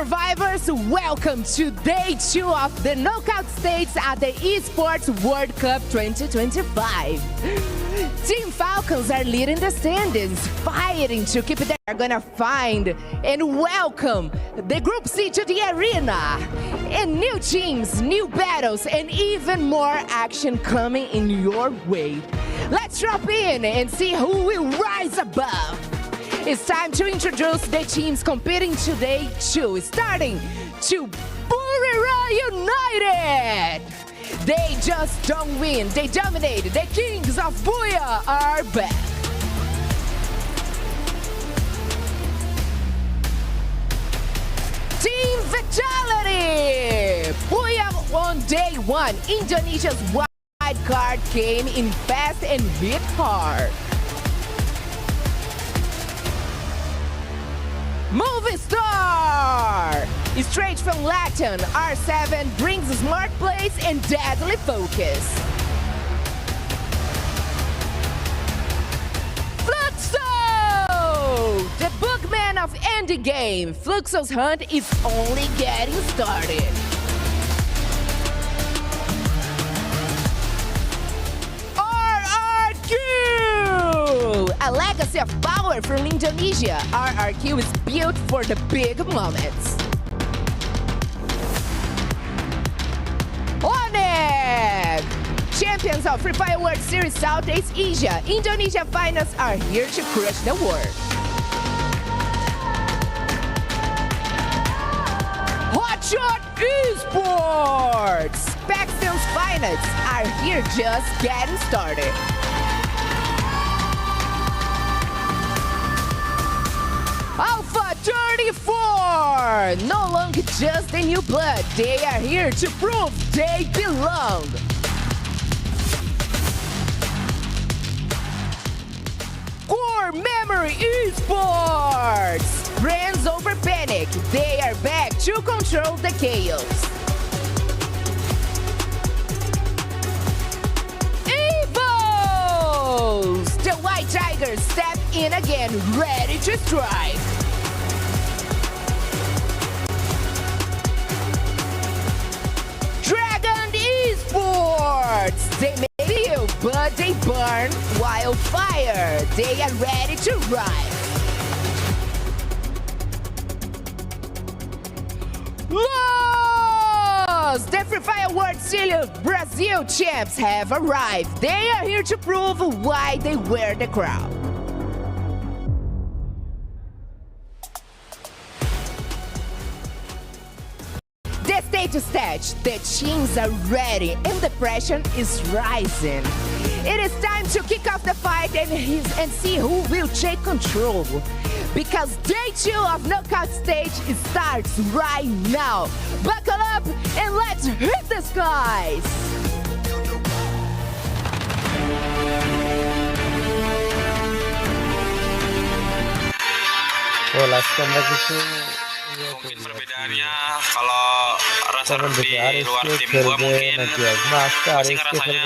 survivors, welcome to day 2 of the knockout stage at the Esports World Cup 2025. Team Falcons are leading the standings, fighting to keep it. They're gonna find and welcome the Group C to the arena. And new teams, new battles, and even more action coming in your way. Let's drop in and see who will rise above. It's time to introduce the teams competing today too, starting to Burira United. They just don't win, they dominate. The Kings of Booyah are back. Team Vitality! Booyah on day 1. Indonesia's wild card came in fast and hit hard. Movie Star! Straight from Latin, R7 brings smart plays and deadly focus. Fluxo! The boogman of endgame. Fluxo's hunt is only getting started. A legacy of power from Indonesia, RRQ is built for the big moments. Oneg! Champions of Free Fire World Series Southeast Asia, Indonesia finals are here to crush the world. Hotshot Esports! Paxton's finals are here just getting started. Alpha 34! No longer just a new blood, they are here to prove they belong. Core Memory Esports! Brands over panic, they are back to control the chaos. Evos! The White Tigers step in again, ready to strike. Dragon Esports! They may feel, but they burn wildfire. They are ready to ride. Los! The Free Fire World Series Brazil champs have arrived. They are here to prove why they wear the crown. The status stage, the teams are ready and the pressure is rising. It is time to kick off the fight and see who will take control. Because day 2 of knockout stage starts right now. Buckle up and let's hit the skies! Oh, last time itu mungkin perbedaannya kalau rasa di luar tim gua mungkin masih ngerasanya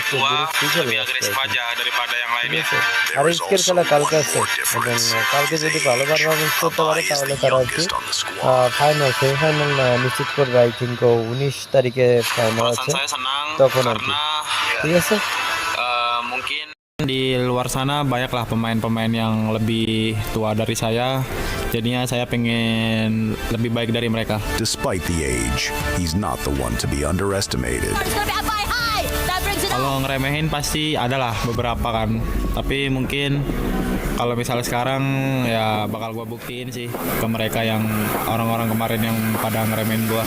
gua lebih agresif aja daripada yang lainnya. আজকের খেলা কালকে আছে এবং কালকে যদি ভালো performance করতে পারে তাহলে তারা হচ্ছে ফাইনাল সেমিফাইনাল নিশ্চিত করবে। আই থিঙ্ক 19 তারিখে ফাইনাল আছে তখন আর কি। ঠিক আছে, mungkin di luar sana banyaklah pemain-pemain yang lebih tua dari saya. Jadinya saya pengen lebih baik dari mereka. Despite the age, he's not the one to be underestimated. Kalau ngeremehin pasti adalah beberapa kan. Tapi mungkin kalau misalnya sekarang ya bakal gua buktiin sih ke mereka yang orang-orang kemarin yang pada ngeremehin gua.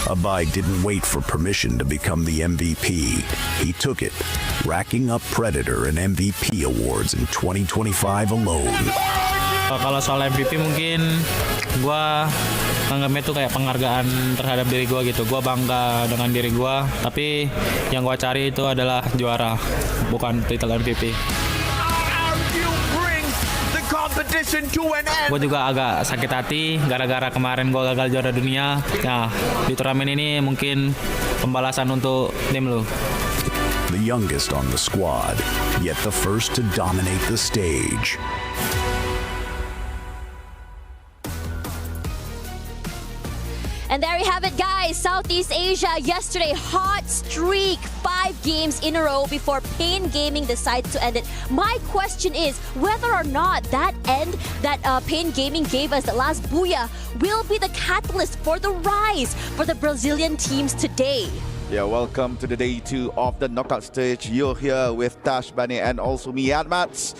Abai didn't wait for permission to become the MVP. He took it, racking up Predator and MVP awards in 2025 alone. Kalau soal MVP mungkin gua anggapnya itu kayak penghargaan terhadap diri gua gitu. Gua bangga dengan diri gua, tapi yang gua cari itu adalah juara, bukan title MVP. Gue juga agak sakit hati gara-gara kemarin gue gagal juara dunia. Nah, di turnamen ini mungkin pembalasan untuk tim lu. The youngest on the squad, yet the first to dominate the stage. Southeast Asia yesterday, hot streak, 5 games in a row before Pain Gaming decides to end it. My question is whether or not that end that Pain Gaming gave us, the last booyah, will be the catalyst for the rise for the Brazilian teams today. Yeah, welcome to the day 2 of the knockout stage. You're here with Tash, Bani, and also me, Admats.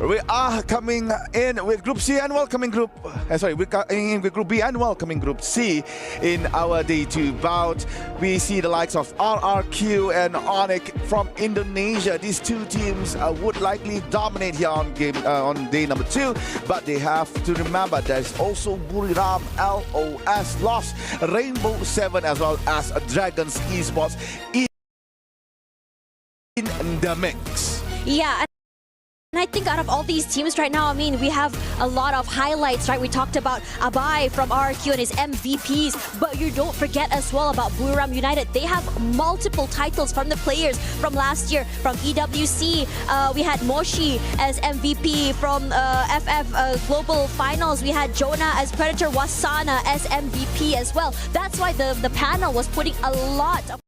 We are coming in with Group C and welcoming Group... we're coming in with Group B and welcoming Group C in our day 2 bout. We see the likes of RRQ and Onyx from Indonesia. These two teams would likely dominate here on day number 2, but they have to remember there's also Buriram, LOS, Lost, Rainbow 7, as well as Dragons Esports in the mix. Yeah. And I think out of all these teams right now, I mean, we have a lot of highlights, right? We talked about Abai from RRQ and his MVPs, but you don't forget as well about Buriram United. They have multiple titles from the players from last year. From EWC, we had Moshi as MVP. From FF Global Finals, we had Jonah as Predator, Wasana as MVP as well. That's why the panel was putting a lot of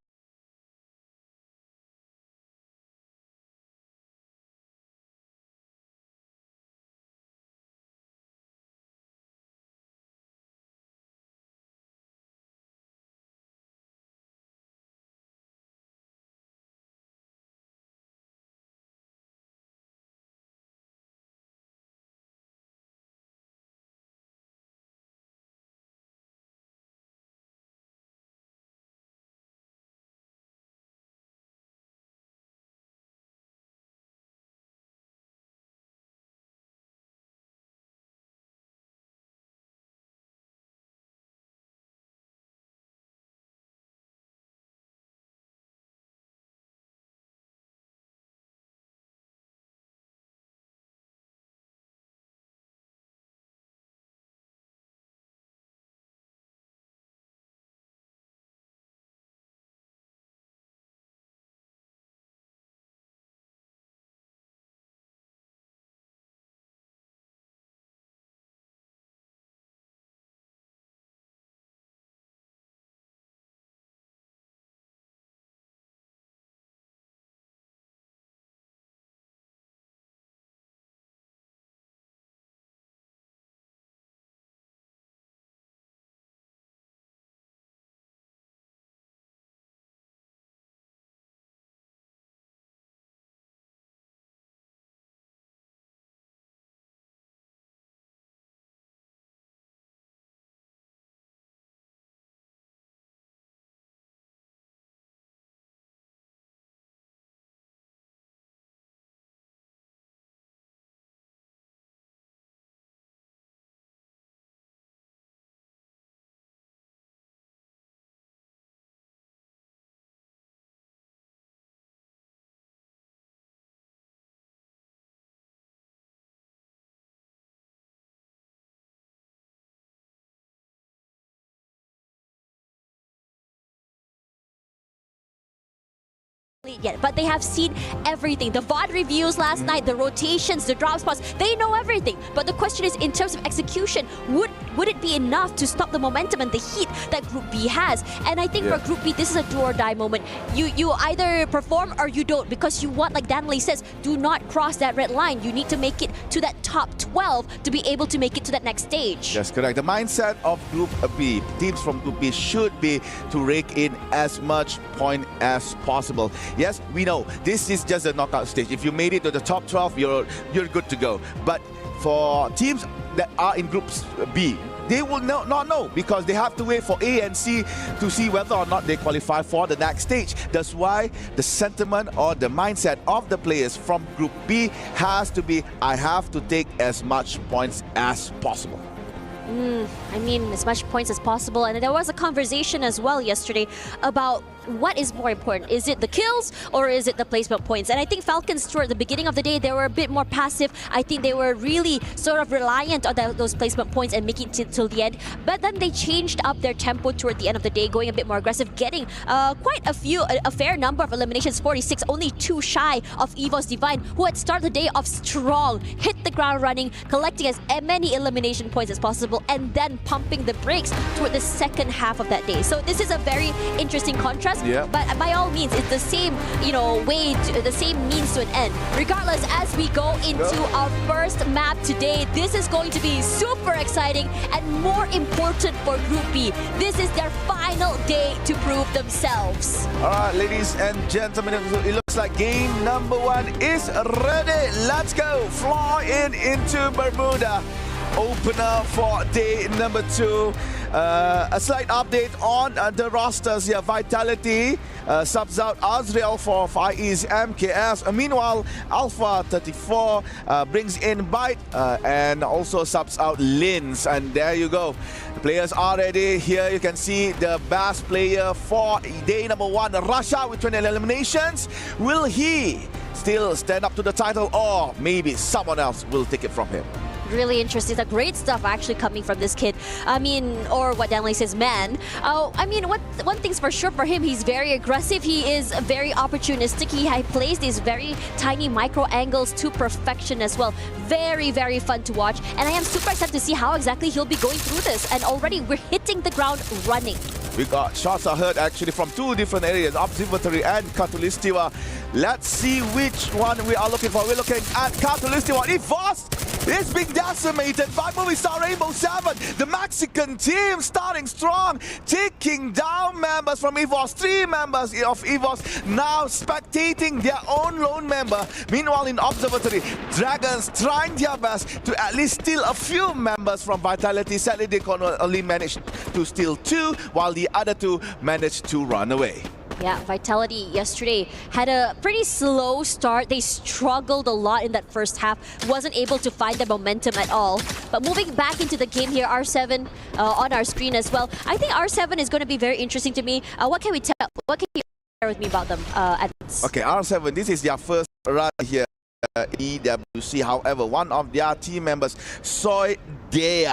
yet, but they have seen everything. The VOD reviews last night, the rotations, the drop spots, they know everything. But the question is, in terms of execution, would it be enough to stop the momentum and the heat that Group B has? And I think for Group B, this is a do or die moment. You either perform or you don't, because you want, like Danley says, do not cross that red line. You need to make it to that top 12 to be able to make it to that next stage. That's correct. The mindset of Group B, teams from Group B, should be to rake in as much point as possible. Yes, we know this is just a knockout stage. If you made it to the top 12, you're good to go. But for teams that are in Group B, they will not know, because they have to wait for A and C to see whether or not they qualify for the next stage. That's why the sentiment or the mindset of the players from Group B has to be, I have to take as much points as possible. I mean, as much points as possible. And there was a conversation as well yesterday about what is more important? Is it the kills or is it the placement points? And I think Falcons toward the beginning of the day, they were a bit more passive. I think they were really sort of reliant on those placement points and making it till the end. But then they changed up their tempo toward the end of the day, going a bit more aggressive, getting quite a fair number of eliminations, 46, only 2 shy of EVOS Divine, who had started the day off strong, hit the ground running, collecting as many elimination points as possible, and then pumping the brakes toward the second half of that day. So this is a very interesting contrast. Yeah. But by all means, it's the same, the same means to an end. Regardless, as we go into our first map today, this is going to be super exciting and more important for Group B. This is their final day to prove themselves. All right, ladies and gentlemen, it looks like game number 1 is ready. Let's go. Fly into Bermuda. Opener for day number 2. A slight update on the rosters here. Vitality subs out Azrael for Far East MKS. Meanwhile, Alpha 34 brings in Byte and also subs out Lins. And there you go. The players are ready. Here you can see the best player for day number 1, Rasha, with 20 eliminations. Will he still stand up to the title, or maybe someone else will take it from him? Really interesting. The great stuff actually coming from this kid. I mean, or what Danley says, man. I mean, one thing's for sure for him, he's very aggressive. He is very opportunistic. He plays these very tiny micro angles to perfection as well. Very, very fun to watch. And I am super excited to see how exactly he'll be going through this. And already we're hitting the ground running. We got shots are heard actually from 2 different areas, Observatory and Katulistiwa. Let's see which one we are looking for. We're looking at Katulistiwa. EVOS is being decimated by Movistar Rainbow 7. The Mexican team starting strong, taking down members from EVOS. 3 members of EVOS now spectating their own lone member. Meanwhile, in Observatory, Dragons trying their best to at least steal a few members from Vitality. Sadly, they only managed to steal 2, while the other 2 managed to run away. Yeah, Vitality yesterday had a pretty slow start. They struggled a lot in that first half. Wasn't able to find the momentum at all. But moving back into the game here, R7 on our screen as well. I think R7 is going to be very interesting to me. What can we tell? What can you share with me about them? Okay, R7, this is their first run here. EWC. However, one of their team members, Soy Dea,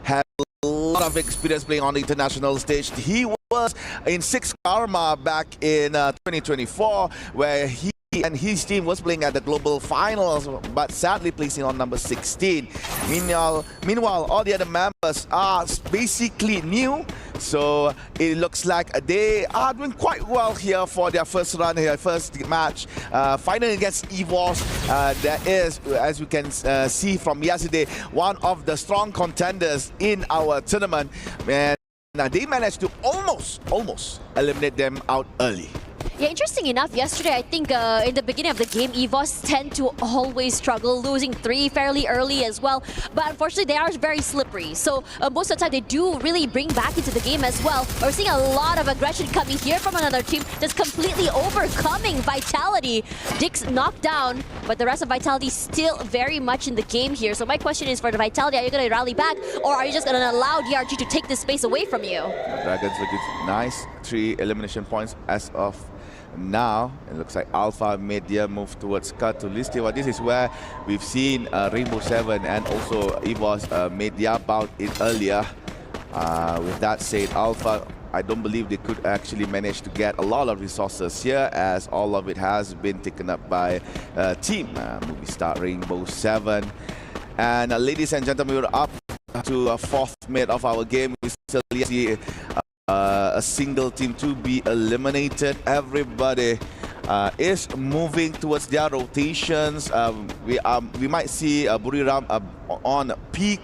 had a lot of experience playing on the international stage. He was in 6 Karma back in 2024, where he and his team was playing at the global finals, but sadly placing on number 16. Meanwhile, all the other members are basically new, so it looks like they are doing quite well here for their first run here, first match. Fighting against EVOS, that is, as we can see from yesterday, one of the strong contenders in our tournament. And they managed to almost eliminate them out early. Yeah, interesting enough, yesterday I think in the beginning of the game, EVOS tend to always struggle, losing 3 fairly early as well. But unfortunately, they are very slippery. So most of the time, they do really bring back into the game as well. We're seeing a lot of aggression coming here from another team that's completely overcoming Vitality. Dick's knocked down, but the rest of Vitality still very much in the game here. So my question is for the Vitality, are you going to rally back, or are you just going to allow DRG to take this space away from you? Dragons looking nice. 3 elimination points as of now. It looks like Alpha made their move towards Katulistiwa. This is where we've seen Rainbow 7 and also EVOS made their bout in earlier. With that said, Alpha, I don't believe they could actually manage to get a lot of resources here, as all of it has been taken up by team Movistar Rainbow 7. And ladies and gentlemen, we're up to a 4th minute of our game. We still see a single team to be eliminated. Everybody is moving towards their rotations. We might see Buriram on peak.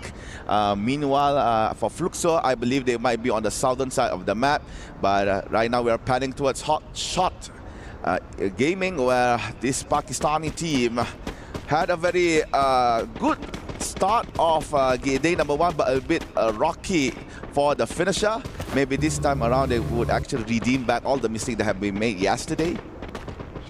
Meanwhile, for Fluxo, I believe they might be on the southern side of the map. But right now we are panning towards Hot Shot Gaming, where this Pakistani team had a very good start of day number 1, but a bit rocky for the finisher. Maybe this time around they would actually redeem back all the mistakes that have been made yesterday.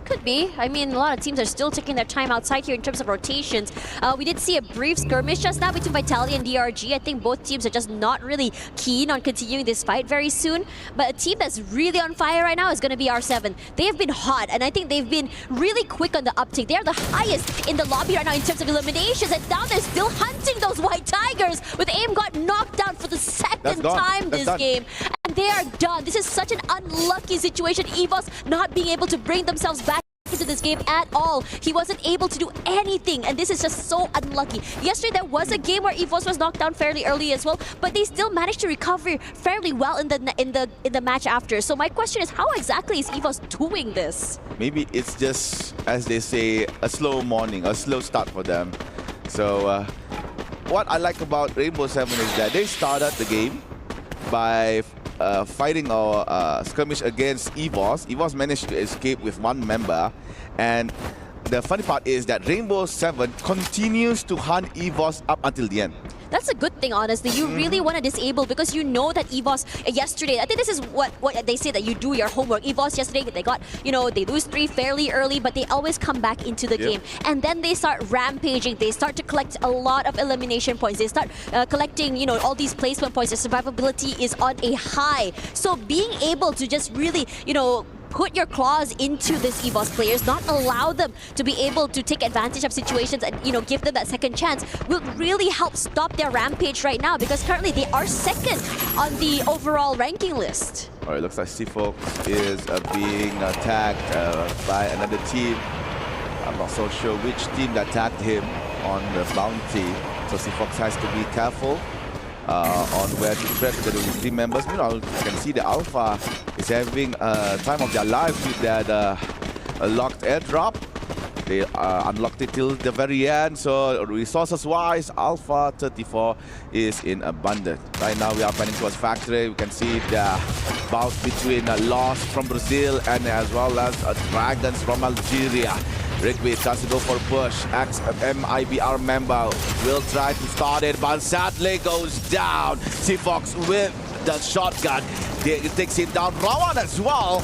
Could be. I mean, a lot of teams are still taking their time outside here in terms of rotations. We did see a brief skirmish just now between Vitality and DRG. I think both teams are just not really keen on continuing this fight very soon. But a team that's really on fire right now is going to be R7. They have been hot, and I think they've been really quick on the uptake. They are the highest in the lobby right now in terms of eliminations, and now they're still hunting those White Tigers, with AIM got knocked down for the second time this game. And they are done. This is such an unlucky situation. EVOS not being able to bring themselves back into this game at all. He wasn't able to do anything, and this is just so unlucky. Yesterday there was a game where EVOS was knocked down fairly early as well, but they still managed to recover fairly well in the match after. So my question is, how exactly is EVOS doing this? Maybe it's just, as they say, a slow morning, a slow start for them. So what I like about Rainbow Seven is that they started the game by fighting or skirmish against EVOS. EVOS managed to escape with one member, and the funny part is that Rainbow Seven continues to hunt EVOS up until the end. That's a good thing, honestly. You really want to disable, because you know that EVOS yesterday, I think this is what they say, that you do your homework. EVOS yesterday, they got, they lose 3 fairly early, but they always come back into the game. And then they start rampaging. They start to collect a lot of elimination points. They start collecting, all these placement points. Their survivability is on a high. So being able to just really, put your claws into this EVOS players, not allow them to be able to take advantage of situations and, give them that second chance, will really help stop their rampage right now, because currently they are second on the overall ranking list. All right, looks like Seafox is being attacked by another team. I'm not so sure which team that attacked him on the bounty, so Seafox has to be careful on where to tread with the team members. You can see the Alpha is having a time of their life with that locked airdrop. They unlocked it till the very end, so resources-wise, Alpha 34 is in abundance. Right now, we are planning towards Factory. We can see the bout between Lost from Brazil and as well as Dragons from Algeria. Rigby tries to go for a push. Ex-MIBR member will try to start it, but sadly goes down. Seafox with the shotgun. It takes him down. Rawan as well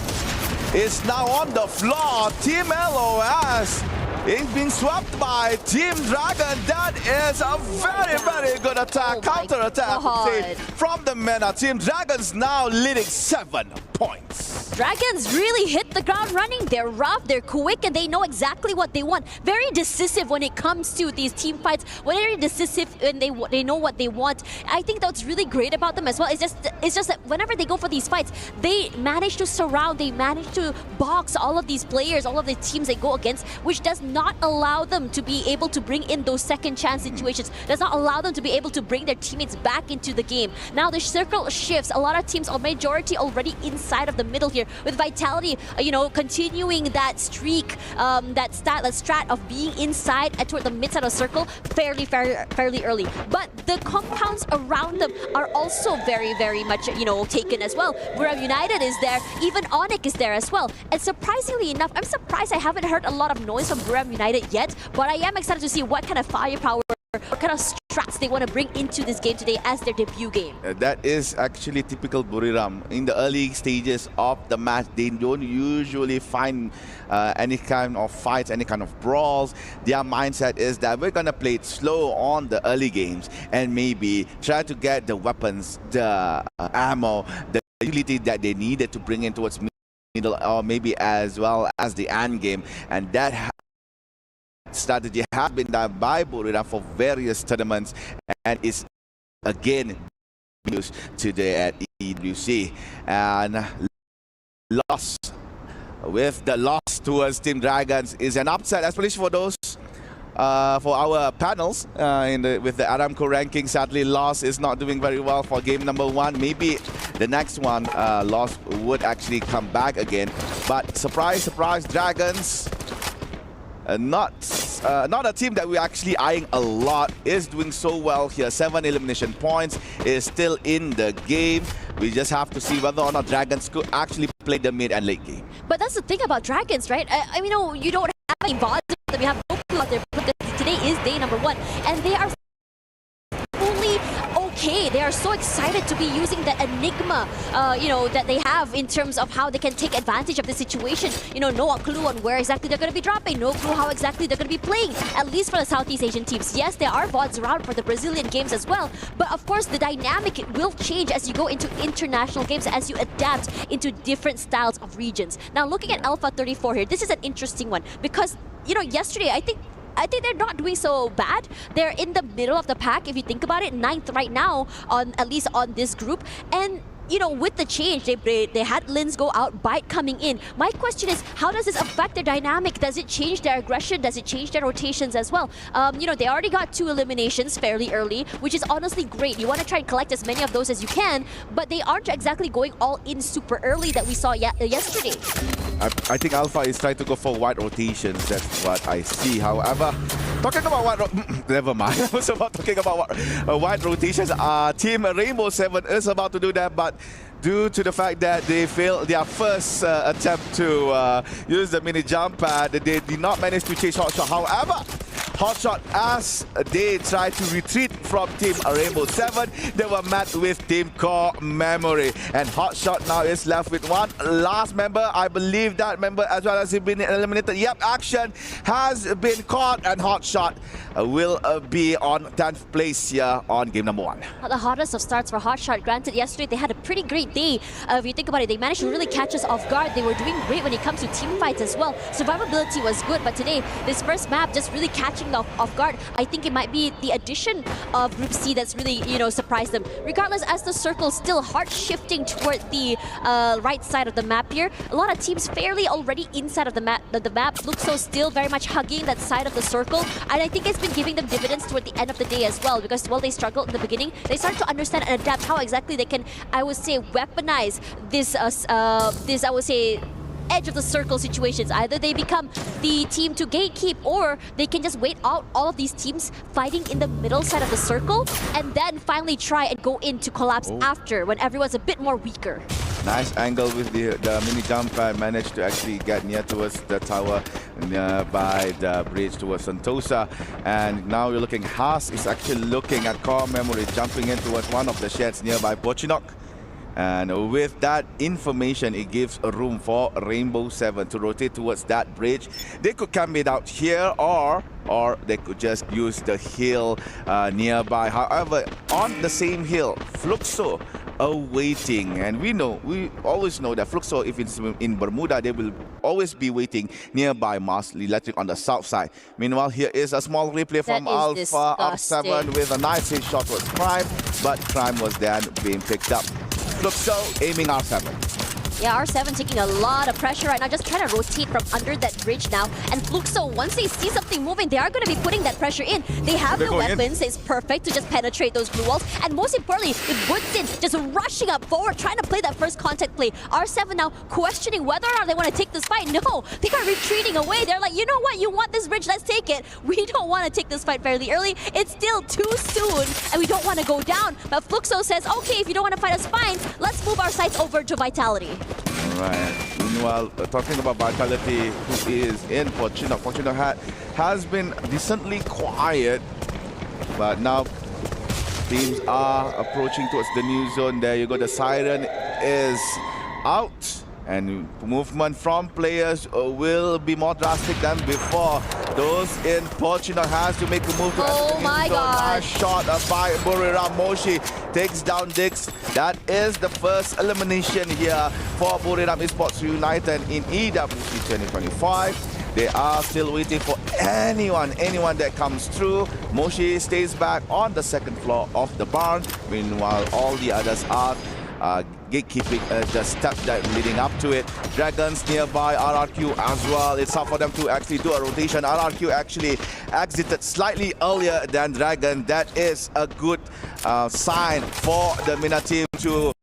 is now on the floor. Team LOS is being swept by Team Dragon. That is a very, very good attack. Counter-attack from the MENA. Team Dragon's now leading 7 points. Dragons really hit the ground running. They're rough, they're quick, and they know exactly what they want. Very decisive when it comes to these team fights. Very decisive when they know what they want. I think that's really great about them as well. It's just that whenever they go for these fights, they manage to surround, they manage to box all of these players, all of the teams they go against, which does not allow them to be able to bring in those second chance situations. Does not allow them to be able to bring their teammates back into the game. Now the circle shifts. A lot of teams, or majority, already inside of the middle here, with Vitality, continuing that streak, that strat of being inside toward the mid side of circle fairly early. But the compounds around them are also very, very much, taken as well. Buram United is there, even Onyx is there as well. And surprisingly enough, I'm surprised I haven't heard a lot of noise from Buram United yet, but I am excited to see what kind of firepower, what kind of strats they want to bring into this game today as their debut game. That is actually typical Buriram. In the early stages of the match, they don't usually find any kind of fights, any kind of brawls. Their mindset is that we're going to play it slow on the early games and maybe try to get the weapons, the ammo, the utility that they needed to bring in towards middle, or maybe as well as the end game. And that strategy has been done by Buriram for various tournaments and is again used today at EWC. And loss with the loss towards Team Dragons is an upset, especially for those for our panels with the Aramco ranking. Sadly, Loss is not doing very well for game number 1. Maybe the next one, Loss would actually come back again. But surprise, surprise, Dragons, not a team that we're actually eyeing a lot, is doing so well here. 7 elimination points, is still in the game. We just have to see whether or not Dragons could actually play the mid and late game. But that's the thing about Dragons, right? I mean, you don't have any bodies, we have no clue out there, but today is day number 1, and they are fully okay. They are so excited to be using that enigma, that they have in terms of how they can take advantage of the situation. No clue on where exactly they're going to be dropping. No clue how exactly they're going to be playing, at least for the Southeast Asian teams. Yes, there are VODs around for the Brazilian games as well, but of course the dynamic will change as you go into international games, as you adapt into different styles of regions. Now, looking at Alpha 34 here, this is an interesting one because, yesterday, I think they're not doing so bad. They're in the middle of the pack, if you think about it, 9th right now, at least on this group. And with the change, they had Lins go out, Bite coming in. My question is, how does this affect their dynamic? Does it change their aggression? Does it change their rotations as well? They already got 2 eliminations fairly early, which is honestly great. You want to try and collect as many of those as you can, but they aren't exactly going all in super early that we saw yesterday. I think Alpha is trying to go for wide rotations. That's what I see. However, talking about never mind. I was about talking about wide rotations. Team Rainbow 7 is about to do that, but due to the fact that they failed their first attempt to use the mini jump pad, they did not manage to chase Hotshot. However, Hotshot, as they tried to retreat from Team Rainbow 7, they were met with Team Core Memory. And Hotshot now is left with one last member. I believe that member as well has been eliminated. Yep, Action has been caught, and Hotshot will be on 10th place here on game number 1. The hottest of starts for Hotshot. Granted, yesterday they had a pretty great day. If you think about it, they managed to really catch us off guard. They were doing great when it comes to team fights as well. Survivability was good, but today, this first map just really catching off guard. I think it might be the addition of Group C that's really, surprised them. Regardless, as the circle still hard shifting toward the right side of the map here, a lot of teams fairly already inside of the map. The map looks so still very much hugging that side of the circle, and I think it's been giving them dividends toward the end of the day as well, because while they struggled in the beginning, they start to understand and adapt how exactly they can, I would say, weaponize this, I would say, edge of the circle situations. Either they become the team to gatekeep, or they can just wait out all of these teams fighting in the middle side of the circle and then finally try and go in to collapse after, when everyone's a bit more weaker. Nice angle with the mini jump pad. Managed to actually get near towards the tower, by the bridge towards Sentosa. And now you're looking, Haas is actually looking at Core Memory, jumping in towards one of the sheds nearby Pochinok. And with that information, it gives a room for Rainbow 7 to rotate towards that bridge. They could camp it out here, or they could just use the hill nearby. However, on the same hill, Fluxo awaiting, and we always know that Fluxo, if it's in Bermuda, they will always be waiting nearby Mars Electric on the south side. Meanwhile, here is a small replay from Alpha R7 with a nice hit shot towards Crime, but Crime was then being picked up. Fluxo aiming R7. Yeah, R7 taking a lot of pressure right now, just trying to rotate from under that bridge now. And Fluxo, once they see something moving, they are going to be putting that pressure in. They have the weapons, it's perfect to just penetrate those blue walls. And most importantly, with Woodson just rushing up forward, trying to play that first contact play. R7 now questioning whether or not they want to take this fight. No, they are retreating away. They're like, you know what, you want this bridge, let's take it. We don't want to take this fight fairly early. It's still too soon, and we don't want to go down. But Fluxo says, okay, if you don't want to fight us, fine. Let's move our sights over to Vitality. Right. Meanwhile, talking about Vitality, who is in Pochinok. Pochinok has been decently quiet, but now teams are approaching towards the new zone. There you go. The siren is out, and movement from players will be more drastic than before. Those in Pochinok has to make a move to oh my god! Nice shot by Buriram. Moshi takes down Dix. That is the first elimination here for Buriram Esports United in EWC 2025. They are still waiting for anyone that comes through. Moshi stays back on the second floor of the barn. Meanwhile, all the others are gatekeeping the step that leading up to it. Dragons nearby, RRQ as well. It's hard for them to actually do a rotation. RRQ actually exited slightly earlier than Dragon. That is a good sign for the MENA team to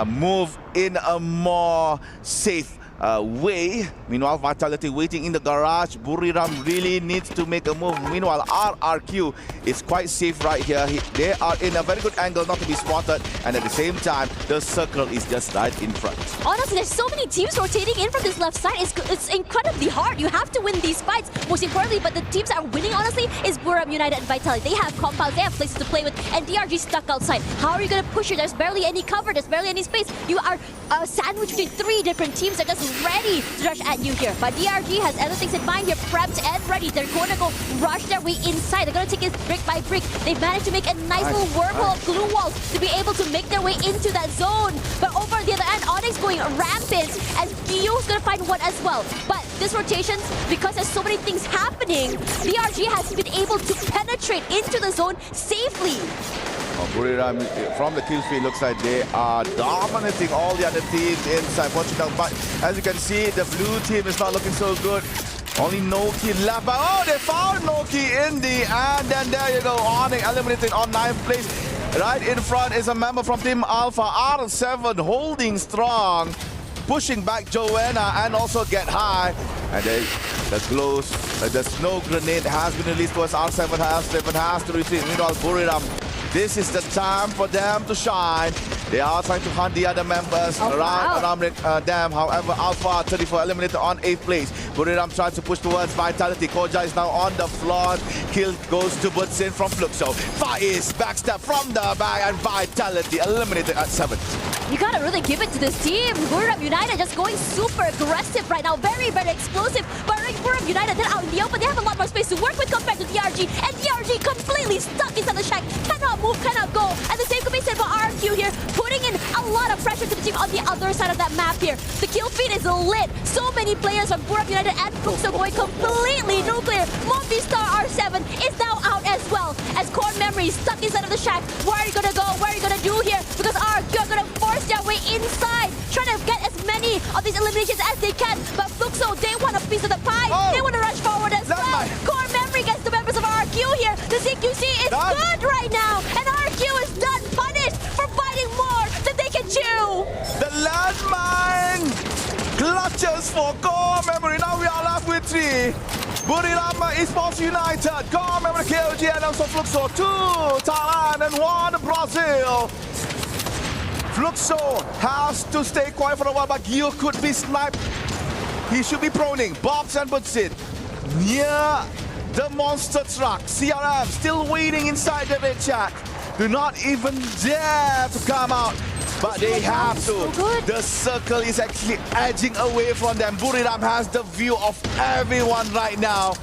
move in a more safe way. Meanwhile, Vitality waiting in the garage. Buriram really needs to make a move. Meanwhile, RRQ is quite safe right here. They are in a very good angle not to be spotted. And at the same time, the circle is just right in front. Honestly, there's so many teams rotating in from this left side. It's incredibly hard. You have to win these fights, most importantly. But the teams that are winning, honestly, is Buriram United and Vitality. They have compounds, they have places to play with, and DRG stuck outside. How are you going to push it? There's barely any cover. There's barely any space. You are sandwiched between 3 different teams that are just ready to rush at you here. But DRG has other things in mind here, prepped and ready. They're going to go rush their way inside. They're going to take it brick by brick. They've managed to make a nice little wormhole of glue walls to be able to make their way into that zone. But over on the other end, Onyx going rampant as Gio's going to find one as well. But this rotation, because there's so many things happening, DRG has been able to penetrate into the zone safely. Buriram from the kill feed looks like they are dominating all the other teams inside Portugal. But as you can see, the blue team is not looking so good. Only Noki left. But oh, they found Noki in the end. And there you go. Onyx eliminated on 9th place. Right in front is a member from Team Alpha, R7, holding strong, pushing back Joanna and also Get High. And the snow grenade has been released towards R7. R7 has to retreat. Meanwhile, Buriram, this is the time for them to shine. They are trying to hunt the other members around them. However, Alpha 34 eliminated on 8th place. Buriram tries to push towards Vitality. Koja is now on the floor. Kill goes to Butsin from Fluxo. Faiz backstab from the back and Vitality eliminated at 7th. You gotta really give it to this team. Buriram United just going super aggressive right now. Very, very explosive. But Buriram United, they're out in the open. They have a lot more space to work with compared to DRG. And DRG completely stuck inside the shack. Cannot move, cannot go. And the same could be said for RQ here, putting in a lot of pressure to the team on the other side of that map here. The kill feed is lit. So many players from Buriram United and Fuxo going completely nuclear. Movistar R7 is now out as well. As Core Memory is stuck inside of the shack. Where are you gonna go? What are you gonna do here? Because RQ are gonna force their way inside, trying to get as many of these eliminations as they can. But Fuxo, they want a piece of the pie. They want to rush forward as well. Core Memory gets the members of RQ here. The CQC is good right now. And RQ is done, punished for biting more than they can chew. The landmine clutches for Core Memory. Now we are left with 3. Buriram Esports United, Core Memory, KOG and also Fluxo. 2 Thailand and 1 Brazil. Fluxo has to stay quiet for a while, but Gio could be sniped. He should be proning. Bobs and Butsin near the monster truck. CRM still waiting inside the red shack. Do not even dare to come out. But they have to. The circle is actually edging away from them. Buriram has the view of everyone right now.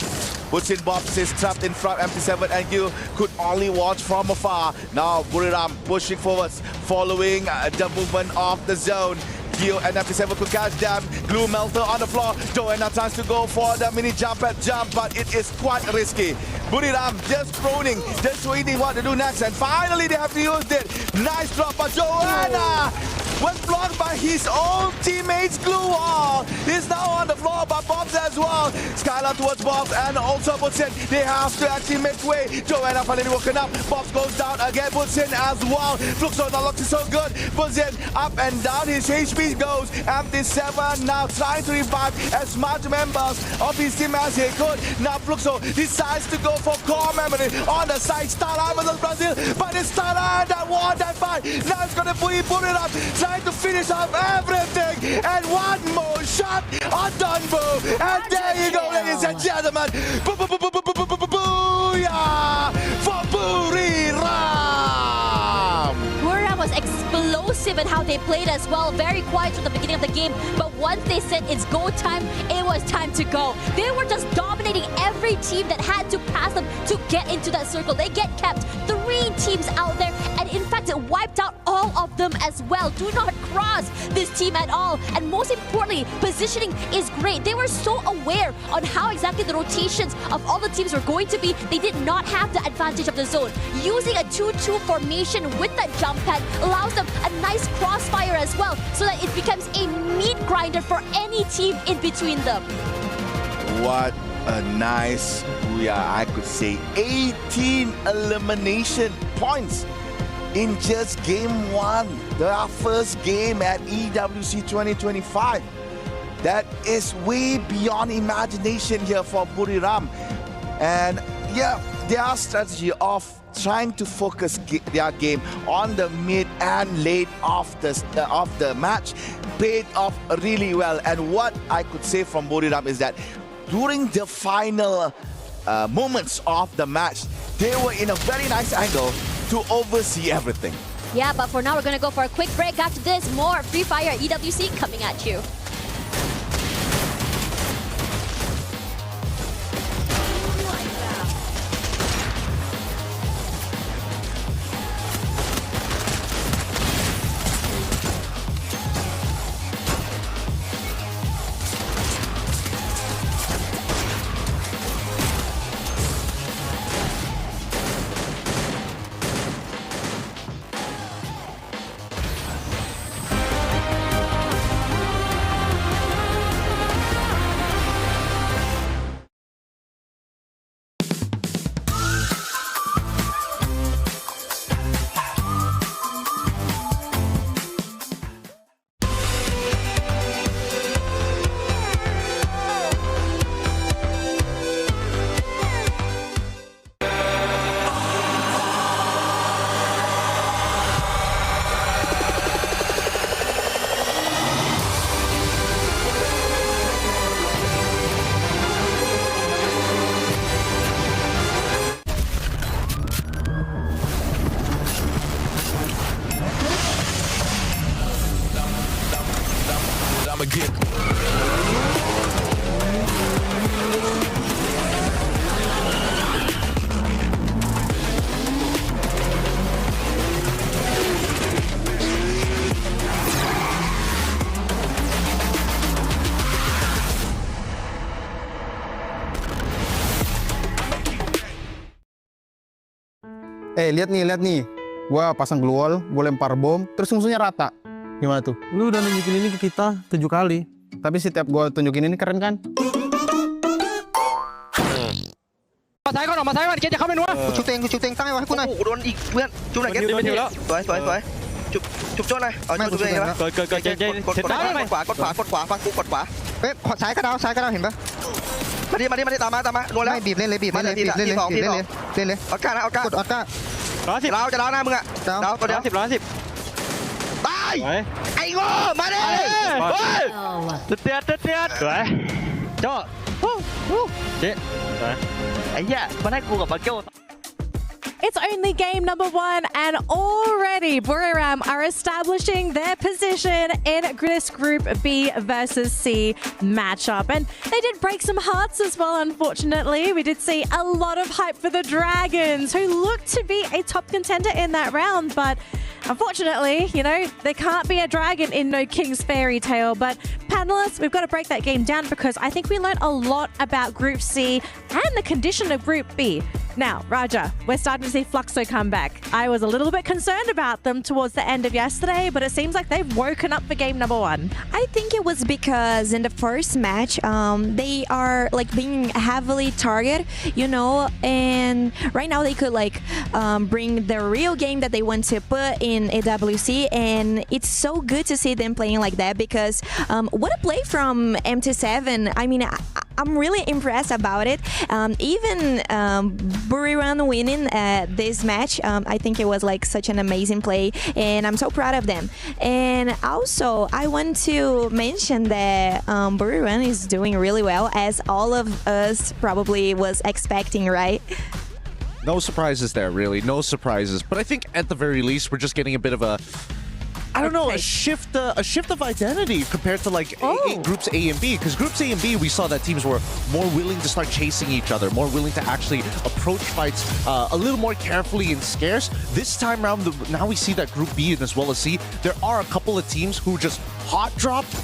Butsin Bobs is trapped in front. MP7 and Gil could only watch from afar. Now Buriram pushing forwards, following the movement of the zone. Gio and MP7 could catch them. Glue melter on the floor. Joanna tries to go for the mini jump, but it is quite risky. Buriram just proning, just waiting what to do next. And finally they have used it. Nice drop, but Joanna was blocked by his own teammates' glue wall. He's now on the floor, but Bobs as well. Skylar towards Bobs and also Butsin. They have to actually make way. Joanna finally woken up. Bobs goes down again. Butsin as well. Fluxo not looking so good. Butsin up and down. His HP goes. MT7 now trying to revive as much members of his team as he could. Now Fluxo decides to go for Core Memory on the side. Starlight versus Brazil, but it's Starlight that won that fight. Now it's gonna put it up. Trying to finish off everything, and one more shot on Dunbo, and there you go, ladies and gentlemen. Booyah for Buriram! Buriram was explosive in how they played as well. Very quiet from the beginning of the game, but once they said it's go time, it was time to go. They were just dominating every team that had to pass them to get into that circle. They get kept 3 teams out there, and in fact it wiped out all of them as well. Do not cross this team at all. And most importantly, positioning is great. They were so aware on how exactly the rotations of all the teams were going to be. They did not have the advantage of the zone. Using a 2-2 formation with that jump pad allows them a nice crossfire as well, so that it becomes a meat grinder for any team in between them. What a nice, I could say 18 elimination points in just game 1. Their first game at EWC 2025. that is way beyond imagination here for Buriram. And yeah, their strategy of trying to focus their game on the mid and late of the match paid off really well. And what I could say from Buriram is that during the final moments of the match, they were in a very nice angle to oversee everything. Yeah, but for now, we're going to go for a quick break. After this, more Free Fire EWC coming at you. Lihat nih. Gua pasang glue wall, gua lempar bom, terus musuhnya rata. Gimana tuh? Lu udah nunjukin ini ke kita 7 kali. Tapi setiap gua tunjukin ini keren kan? มาซ้ายก่อนออกมาซ้ายก่อนเกตจะเข้าไปนัว กูชุบเองตั้งไว้ให้กูหน่อยโดนอีกเพื่อนชุบหน่อยเกตสวยชุบโจ้หน่อยเอาชุบตัวเองนะกดขวาฟังกูกดขวาเฮ้ยซ้ายกระดาวเห็นปะมาดิตามมานัวแล้วบีบเล่นเลยเอาก้านะกดเอาก้า110เราจะล้าวหน้ามึงอะล้าวตัวเดียว110ตายไอ้โง่มาดิเตือนสวยโจ้เจ๊ไอ้เหี้ยมาได้กูกับบังเกิล It's only game number 1 and already Buriram are establishing their position in this Group B versus C matchup. And they did break some hearts as well, unfortunately. We did see a lot of hype for the Dragons, who looked to be a top contender in that round. But unfortunately, you know, there can't be a dragon in no King's Fairy Tale. But panelists, we've got to break that game down because I think we learned a lot about Group C and the condition of Group B. Now, Raja, we're starting to see Fluxo come back. I was a little bit concerned about them towards the end of yesterday, but it seems like they've woken up for game number 1. I think it was because in the first match, they are like being heavily targeted, you know, and right now they could like bring the real game that they want to put in AWC, and it's so good to see them playing like that because what a play from MT7. I mean, I'm really impressed about it. Even Buriram winning this match, I think it was like such an amazing play, and I'm so proud of them. And also, I want to mention that Buriram is doing really well, as all of us probably was expecting, right? No surprises there, really. No surprises. But I think at the very least, we're just getting a bit of a, I don't know, a shift of identity compared to like groups A and B. Because groups A and B, we saw that teams were more willing to start chasing each other, more willing to actually approach fights a little more carefully and scarce. This time around, now we see that Group B and as well as C, there are a couple of teams who just hot dropped.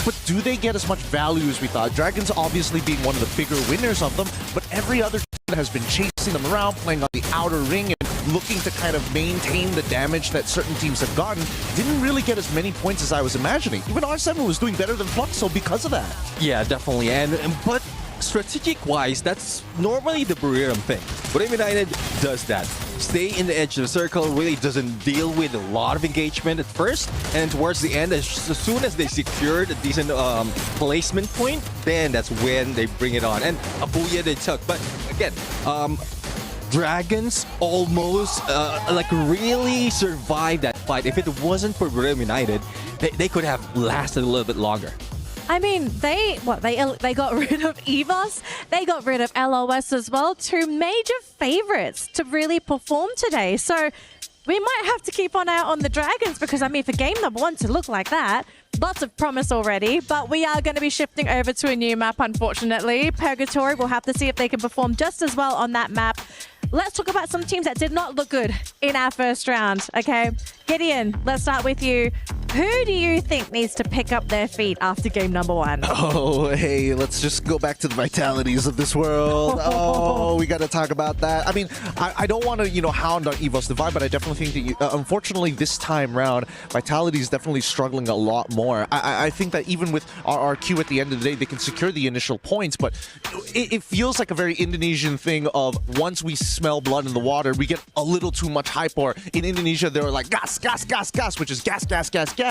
But do they get as much value as we thought? Dragons obviously being one of the bigger winners of them, but every other team has been chasing them around, playing on the outer ring and looking to kind of maintain the damage that certain teams have gotten. Didn't really get as many points as I was imagining. Even R7 was doing better than Fluxo because of that. Yeah, definitely. But strategic-wise, that's normally the Buriram thing. Buriram United does that. Stay in the edge of the circle, really doesn't deal with a lot of engagement at first, and towards the end, as soon as they secured a decent placement point, then that's when they bring it on. And Abuya they took, but again, Dragons almost like really survived that fight. If it wasn't for Buriram United, they could have lasted a little bit longer. I mean, they got rid of EVOS, they got rid of LOS as well, two major favorites to really perform today. So we might have to keep an eye on the Dragons because, I mean, for game number 1 to look like that, lots of promise already, but we are going to be shifting over to a new map, unfortunately. Purgatory, we'll have to see if they can perform just as well on that map. Let's talk about some teams that did not look good in our first round, okay? Gideon, let's start with you. Who do you think needs to pick up their feet after game number 1? Oh, hey, let's just go back to the vitalities of this world. Oh, we got to talk about that. I mean, I don't want to, hound on EVOS Divide, but I definitely think that, unfortunately, this time round, Vitality is definitely struggling a lot more. I think that even with RRQ at the end of the day, they can secure the initial points, but it feels like a very Indonesian thing of once we smell blood in the water, we get a little too much hype. Or in Indonesia, they're like, gas, gas, gas, gas, which is gas, gas, gas, gas.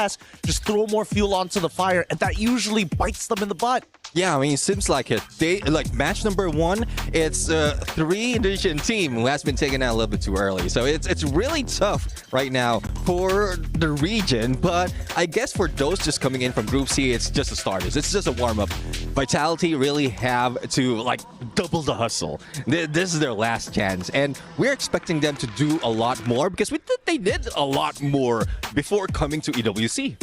Just throw more fuel onto the fire, and that usually bites them in the butt. Yeah, I mean, it seems like it. They like match number 1. It's 3 Indonesian team who has been taken out a little bit too early. So it's really tough right now for the region. But I guess for those just coming in from Group C, it's just a starters. It's just a warm up. Vitality really have to like double the hustle. This is their last chance, and we're expecting them to do a lot more because they did a lot more before coming to EWC.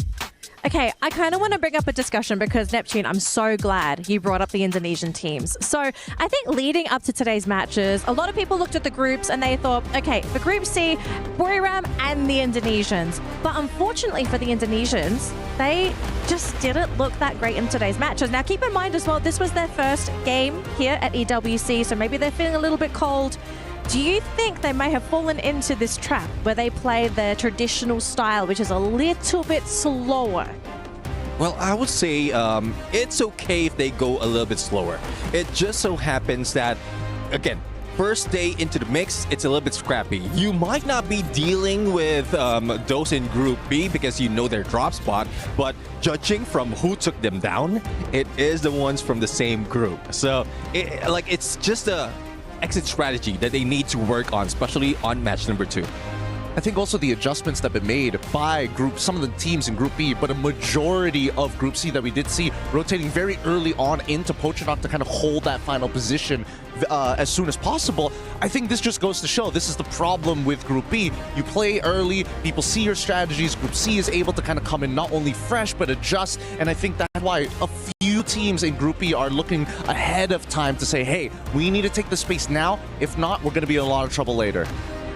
Okay, I kind of want to bring up a discussion because, Neptune, I'm so glad you brought up the Indonesian teams. So I think leading up to today's matches, a lot of people looked at the groups and they thought, okay, for Group C, Buriram and the Indonesians. But unfortunately for the Indonesians, they just didn't look that great in today's matches. Now, keep in mind as well, this was their first game here at EWC, so maybe they're feeling a little bit cold. Do you think they may have fallen into this trap where they play their traditional style, which is a little bit slower? Well, I would say it's okay if they go a little bit slower. It just so happens that, again, first day into the mix, it's a little bit scrappy. You might not be dealing with those in Group B because you know their drop spot, but judging from who took them down, it is the ones from the same group. So, it's just a exit strategy that they need to work on, especially on match number 2. I think also the adjustments that have been made by some of the teams in Group B, but a majority of Group C that we did see rotating very early on into Pochadok to kind of hold that final position as soon as possible. I think this just goes to show this is the problem with Group B. You play early, people see your strategies, Group C is able to kind of come in not only fresh, but adjust, and I think that's why a few teams in Group B are looking ahead of time to say, hey, we need to take the space now. If not, we're going to be in a lot of trouble later.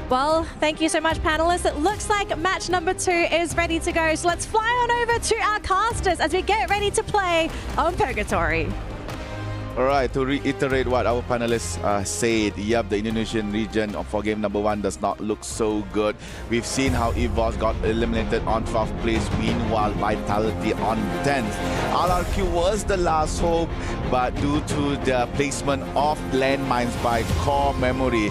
Well, thank you so much, panelists. It looks like match number 2 is ready to go. So let's fly on over to our casters as we get ready to play on Purgatory. All right, to reiterate what our panelists said, yep, the Indonesian region for game number 1 does not look so good. We've seen how EVOS got eliminated on 12th place, meanwhile Vitality on 10th. RRQ was the last hope, but due to the placement of landmines by Core Memory,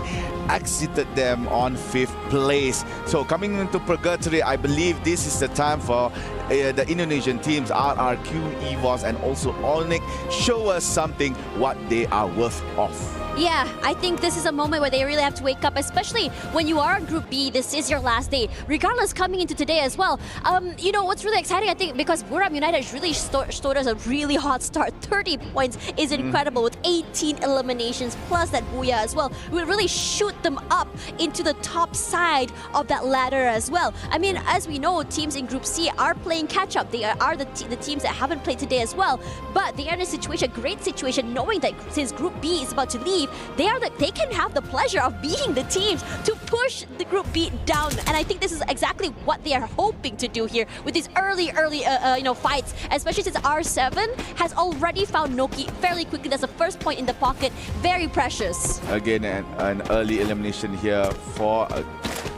exited them on 5th place. So coming into Purgatory, I believe this is the time for the Indonesian teams, RRQ, EVOS, and also Olnik, show us something what they are worth of. Yeah, I think this is a moment where they really have to wake up, especially when you are in Group B. This is your last day, regardless coming into today as well. You know, what's really exciting, I think, because Buriram United really stored us a really hot start. 30 points is incredible with 18 eliminations plus that Booyah as well. We really shoot them up into the top side of that ladder as well. I mean, as we know, teams in Group C are playing catch-up. They are the teams that haven't played today as well, but they are in a situation, a great situation, knowing that since Group B is about to leave, they can have the pleasure of beating the teams to push the Group B down. And I think this is exactly what they are hoping to do here with these early fights, especially since R7 has already found Noki fairly quickly. That's the first point in the pocket. Very precious. Again, an early elimination here for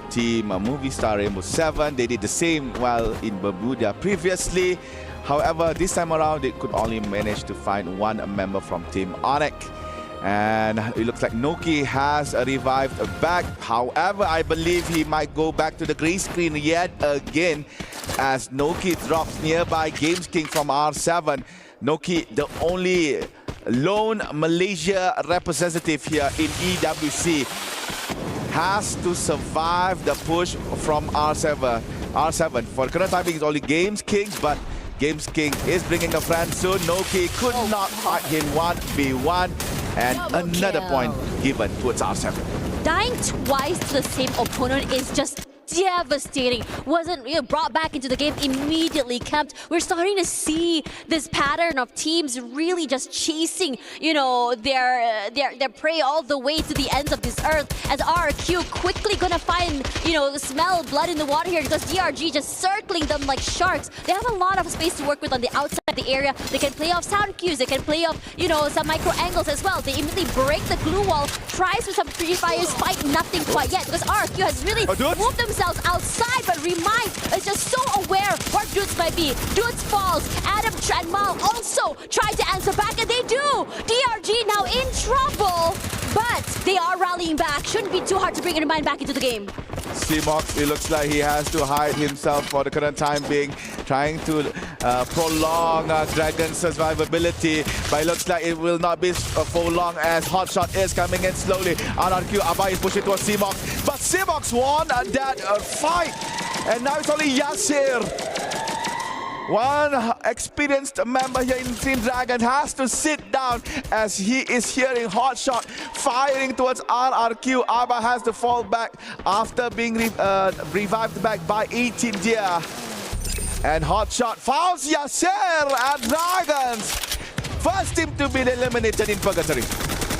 team Movie Star Rainbow 7. They did the same while in Bermuda previously. However, this time around, they could only manage to find one member from Team Onyx. And it looks like Noki has revived back. However, I believe he might go back to the grey screen yet again as Noki drops nearby Games King from R7. Noki, the only lone Malaysia representative here in EWC, has to survive the push from R7. For the current timing, it's only Games King, but Games King is bringing a friend soon. Noki could not fight him 1v1, and another point given towards R7. Dying twice to the same opponent is just devastating. Wasn't brought back into the game immediately camped. We're starting to see this pattern of teams really just chasing, their prey all the way to the ends of this earth. As RRQ quickly gonna find, smell blood in the water here because DRG just circling them like sharks. They have a lot of space to work with on the outside of the area. They can play off sound cues. They can play off, some micro angles as well. They immediately break the glue wall. Tries with some free fires, fight nothing quite yet because RRQ has really moved themselves outside, but Remind is just so aware where Dudes might be. Dudes falls. Adam and Mal also try to answer back, and they do. DRG now in trouble, but they are rallying back. Shouldn't be too hard to bring Remind back into the game. Simox, it looks like he has to hide himself for the current time being, trying to prolong Dragon's survivability, but it looks like it will not be for long as Hotshot is coming in slowly. RRQ, Abai is pushing towards Simox, but Simox won that fight, and now it's only Yasir. One experienced member here in Team Dragon has to sit down as he is hearing Hotshot firing towards RRQ. Abba has to fall back after being revived back by 18 Dia. And Hotshot founds Yasser and Dragons. First team to be eliminated in Purgatory.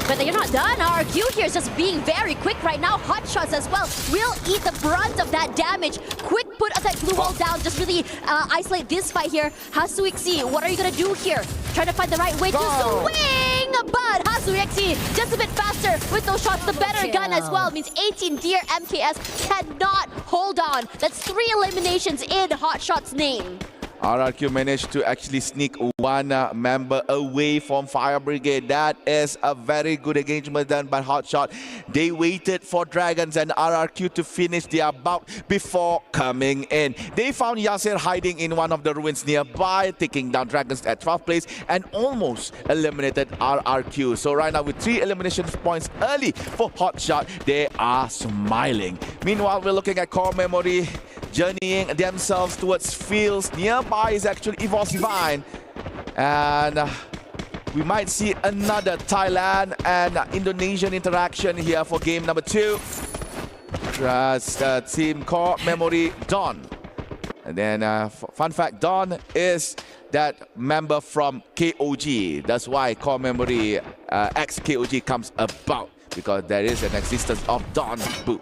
But you're not done. RRQ here is just being very quick right now. Hotshots as well will eat the brunt of that damage. Quick put of that glue wall down. Just really isolate this fight here. Hasuixi, what are you going to do here? Trying to find the right way to swing. But Hasuixi just a bit faster with those shots. The better gun as well means 18 Deer MKS cannot hold on. That's 3 eliminations in Hotshot's name. RRQ managed to actually sneak one member away from Fire Brigade. That is a very good engagement done by Hotshot. They waited for Dragons and RRQ to finish their bout before coming in. They found Yasir hiding in one of the ruins nearby, taking down Dragons at 12th place and almost eliminated RRQ. So right now with 3 elimination points early for Hotshot, they are smiling. Meanwhile, we're looking at Core Memory journeying themselves towards fields. Nearby is actually Evos Divine. And we might see another Thailand and Indonesian interaction here for game number 2. Team Core Memory Don. And then fun fact, Don is that member from KOG. That's why Core Memory ex-KOG comes about, because there is an existence of Don Boo.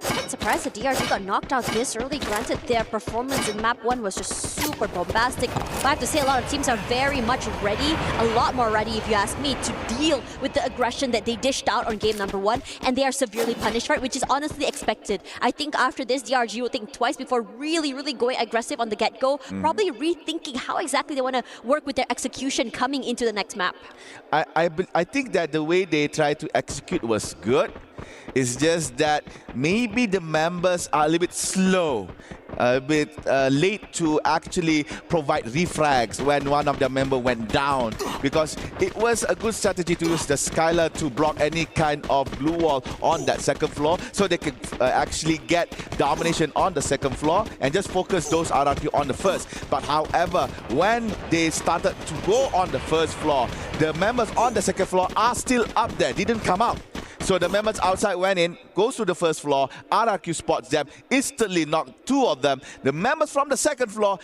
I'm surprised the DRG got knocked out this early. Granted, their performance in map 1 was just super bombastic. But I have to say, a lot of teams are very much ready, a lot more ready if you ask me, to deal with the aggression that they dished out on game number 1. And they are severely punished for it, which is honestly expected. I think after this, DRG will think twice before really going aggressive on the get-go. Probably rethinking how exactly they want to work with their execution coming into the next map. I think that the way they tried to execute was good. It's just that maybe the members are a little bit slow, a bit late to actually provide refrags when one of the members went down, because it was a good strategy to use the Skylar to block any kind of blue wall on that second floor, so they could actually get domination on the second floor and just focus those RRQ on the first. But however, when they started to go on the first floor, the members on the second floor are still up there, didn't come out. So the members outside went in, goes to the first floor, RRQ spots them, instantly knocked 2 of them. The members from the second floor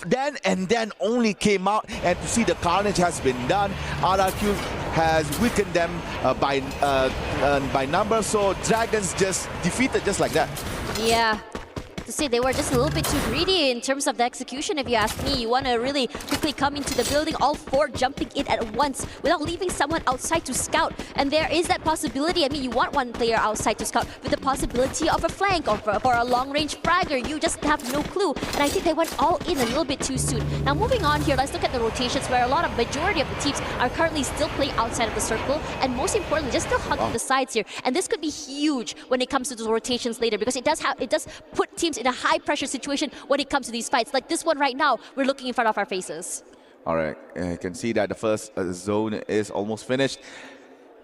then only came out, and to see the carnage has been done. RRQ has weakened them by number, so Dragons just defeated just like that. Yeah. To say they were just a little bit too greedy in terms of the execution, if you ask me. You want to really quickly come into the building, all four jumping in at once without leaving someone outside to scout. And there is that possibility. I mean, you want one player outside to scout with the possibility of a flank or for a long-range fragger. You just have no clue. And I think they went all in a little bit too soon. Now, moving on here, let's look at the rotations where a lot of majority of the teams are currently still playing outside of the circle. And most importantly, just still hugging the sides here. And this could be huge when it comes to those rotations later, because it does put teams in a high-pressure situation when it comes to these fights. Like this one right now, we're looking in front of our faces. All right, you can see that the first zone is almost finished.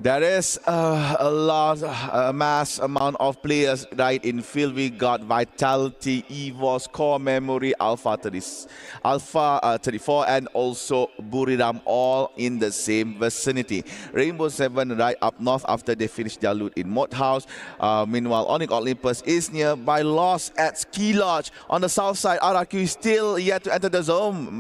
There is a mass amount of players right in field. We got Vitality, EVOS, Core Memory, Alpha 34, and also Buriram, all in the same vicinity. Rainbow 7 right up north after they finished their loot in Moat House. Meanwhile, Onyx Olympus is nearby. Lost at Ski Lodge. On the south side, RRQ is still yet to enter the zone.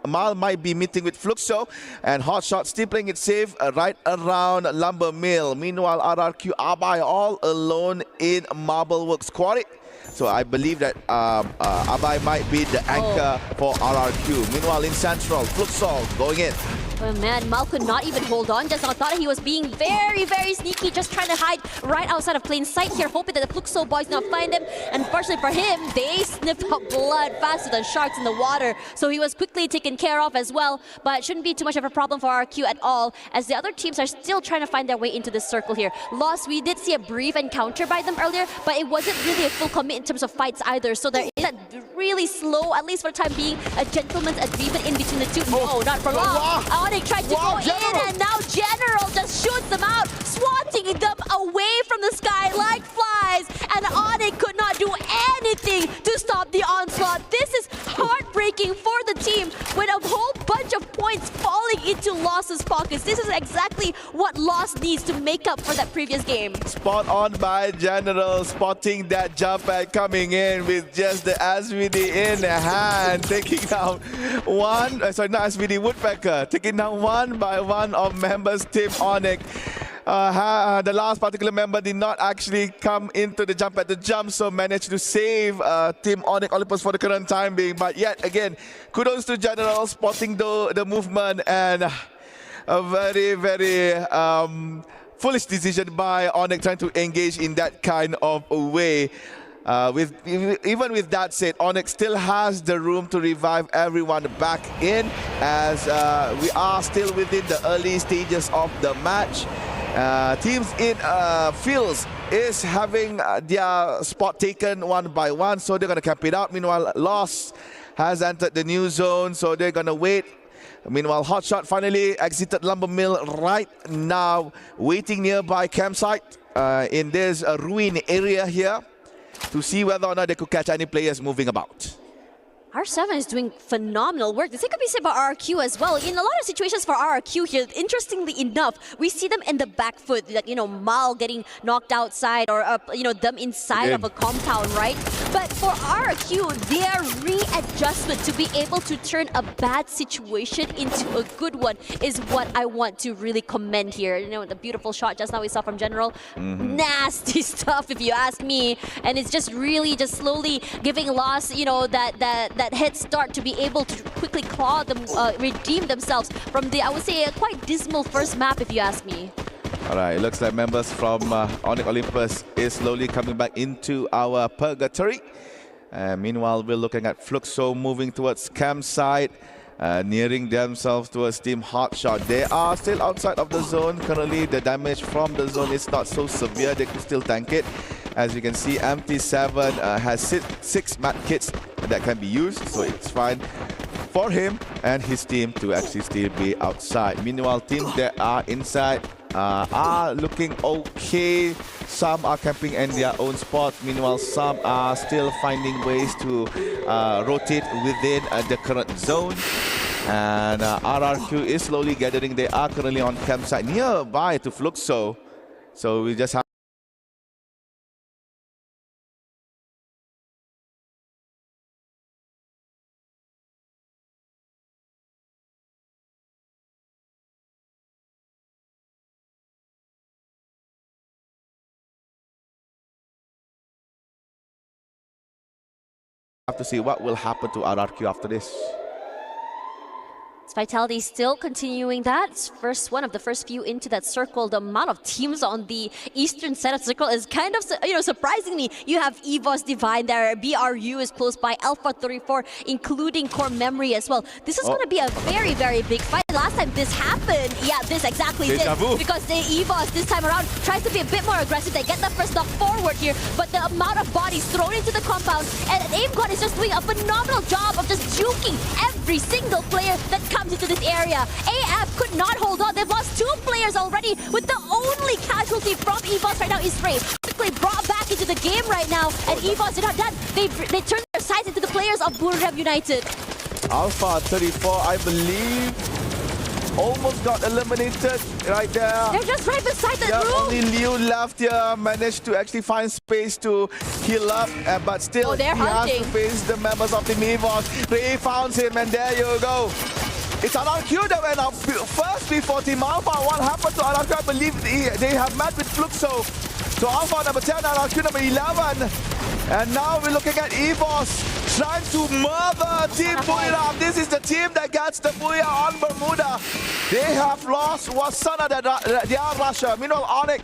Mal might be meeting with Fluxo, and Hotshot still playing it safe right around Lumber Mill. Meanwhile, RRQ Abai all alone in Marbleworks Quarry. So I believe that Abai might be the anchor for RRQ. Meanwhile, in Central, Fluxo going in. Oh man, Mal could not even hold on just now. Thought he was being very, very sneaky, just trying to hide right outside of plain sight here, hoping that the Fluxo boys not find him. Unfortunately for him, they sniffed out blood faster than sharks in the water. So he was quickly taken care of as well. But shouldn't be too much of a problem for RQ at all, as the other teams are still trying to find their way into this circle here. Lost, we did see a brief encounter by them earlier, but it wasn't really a full commit in terms of fights either. So there is that really slow, at least for the time being, a gentleman's agreement in between the two. No, not for long. Onyx tried to go in, and now General just shoots them out, swatting them away from the sky like flies, and Onyx could not do anything to stop the onslaught. This is heartbreaking for the team, with a whole bunch of points falling into Lost's pockets. This is exactly what Lost needs to make up for that previous game. Spot on by General, spotting that jump pad coming in with just the SVD in hand, taking down not SVD, Woodpecker, taking down one by one of members Team Onyx. The last particular member did not actually come into the jump at the jump, so managed to save Team Onyx Olympus for the current time being. But yet again, kudos to General spotting the movement, and a very, very foolish decision by Onyx trying to engage in that kind of a way. Even with that said, Onyx still has the room to revive everyone back in, as we are still within the early stages of the match. Teams in fields is having their spot taken one by one, so they're going to cap it out. Meanwhile, Lost has entered the new zone, so they're going to wait. Meanwhile, Hotshot finally exited Lumber Mill right now, waiting nearby campsite in this ruin area here, to see whether or not they could catch any players moving about. R7 is doing phenomenal work. The same could be said about RRQ as well. In a lot of situations for RRQ here, interestingly enough, we see them in the back foot, like, Mal getting knocked outside, or, them inside of a compound, right? But for RRQ, their readjustment to be able to turn a bad situation into a good one is what I want to really commend here. The beautiful shot just now we saw from General. Nasty stuff, if you ask me. And it's just really just slowly giving Lost, that head start to be able to quickly claw them, redeem themselves from the, I would say, a quite dismal first map, if you ask me. All right, looks like members from Onyx Olympus is slowly coming back into our purgatory. Meanwhile, we're looking at Fluxo moving towards campsite, nearing themselves towards Team Hotshot. They are still outside of the zone. Currently, the damage from the zone is not so severe. They can still tank it. As you can see, MT7 has 6 mat kits that can be used, so it's fine for him and his team to actually still be outside. Meanwhile, teams that are inside are looking okay. Some are camping in their own spot. Meanwhile, some are still finding ways to rotate within the current zone. And RRQ is slowly gathering. They are currently on campsite nearby to Fluxo. So we just have have to see what will happen to RRQ after this. Vitality still continuing that. First one of the first few into that circle. The amount of teams on the eastern side of the circle is kind of, surprising me. You have EVOS Divine there. BRU is close by. Alpha 34, including Core Memory as well. This is going to be a very, very big fight. Last time this happened, this exactly did. Because the EVOS this time around tries to be a bit more aggressive. They get the first knock forward here, but the amount of bodies thrown into the compound, and AimGod is just doing a phenomenal job of just juking every single player that comes into this area. AF could not hold on. They've lost 2 players already, with the only casualty from EVOS right now is Ray. Quickly brought back into the game right now, and EVOS are not done. They turn their sights into the players of Buriram United. Alpha 34, I believe, almost got eliminated right there. They're just right beside the room. Only Liu left here, managed to actually find space to heal up, but still he has to face the members of Team EVOS. Ray found him, and there you go. It's RRQ that went up first before Team Alpha. What happened to RRQ? I believe they have met with Fluxo. So Alpha number 10, RRQ number 11. And now we're looking at EVOS trying to murder Team Buriram. This is the team that gets the Booyah on Bermuda. They have lost Wasana, they are Russia. Meanwhile, Onyx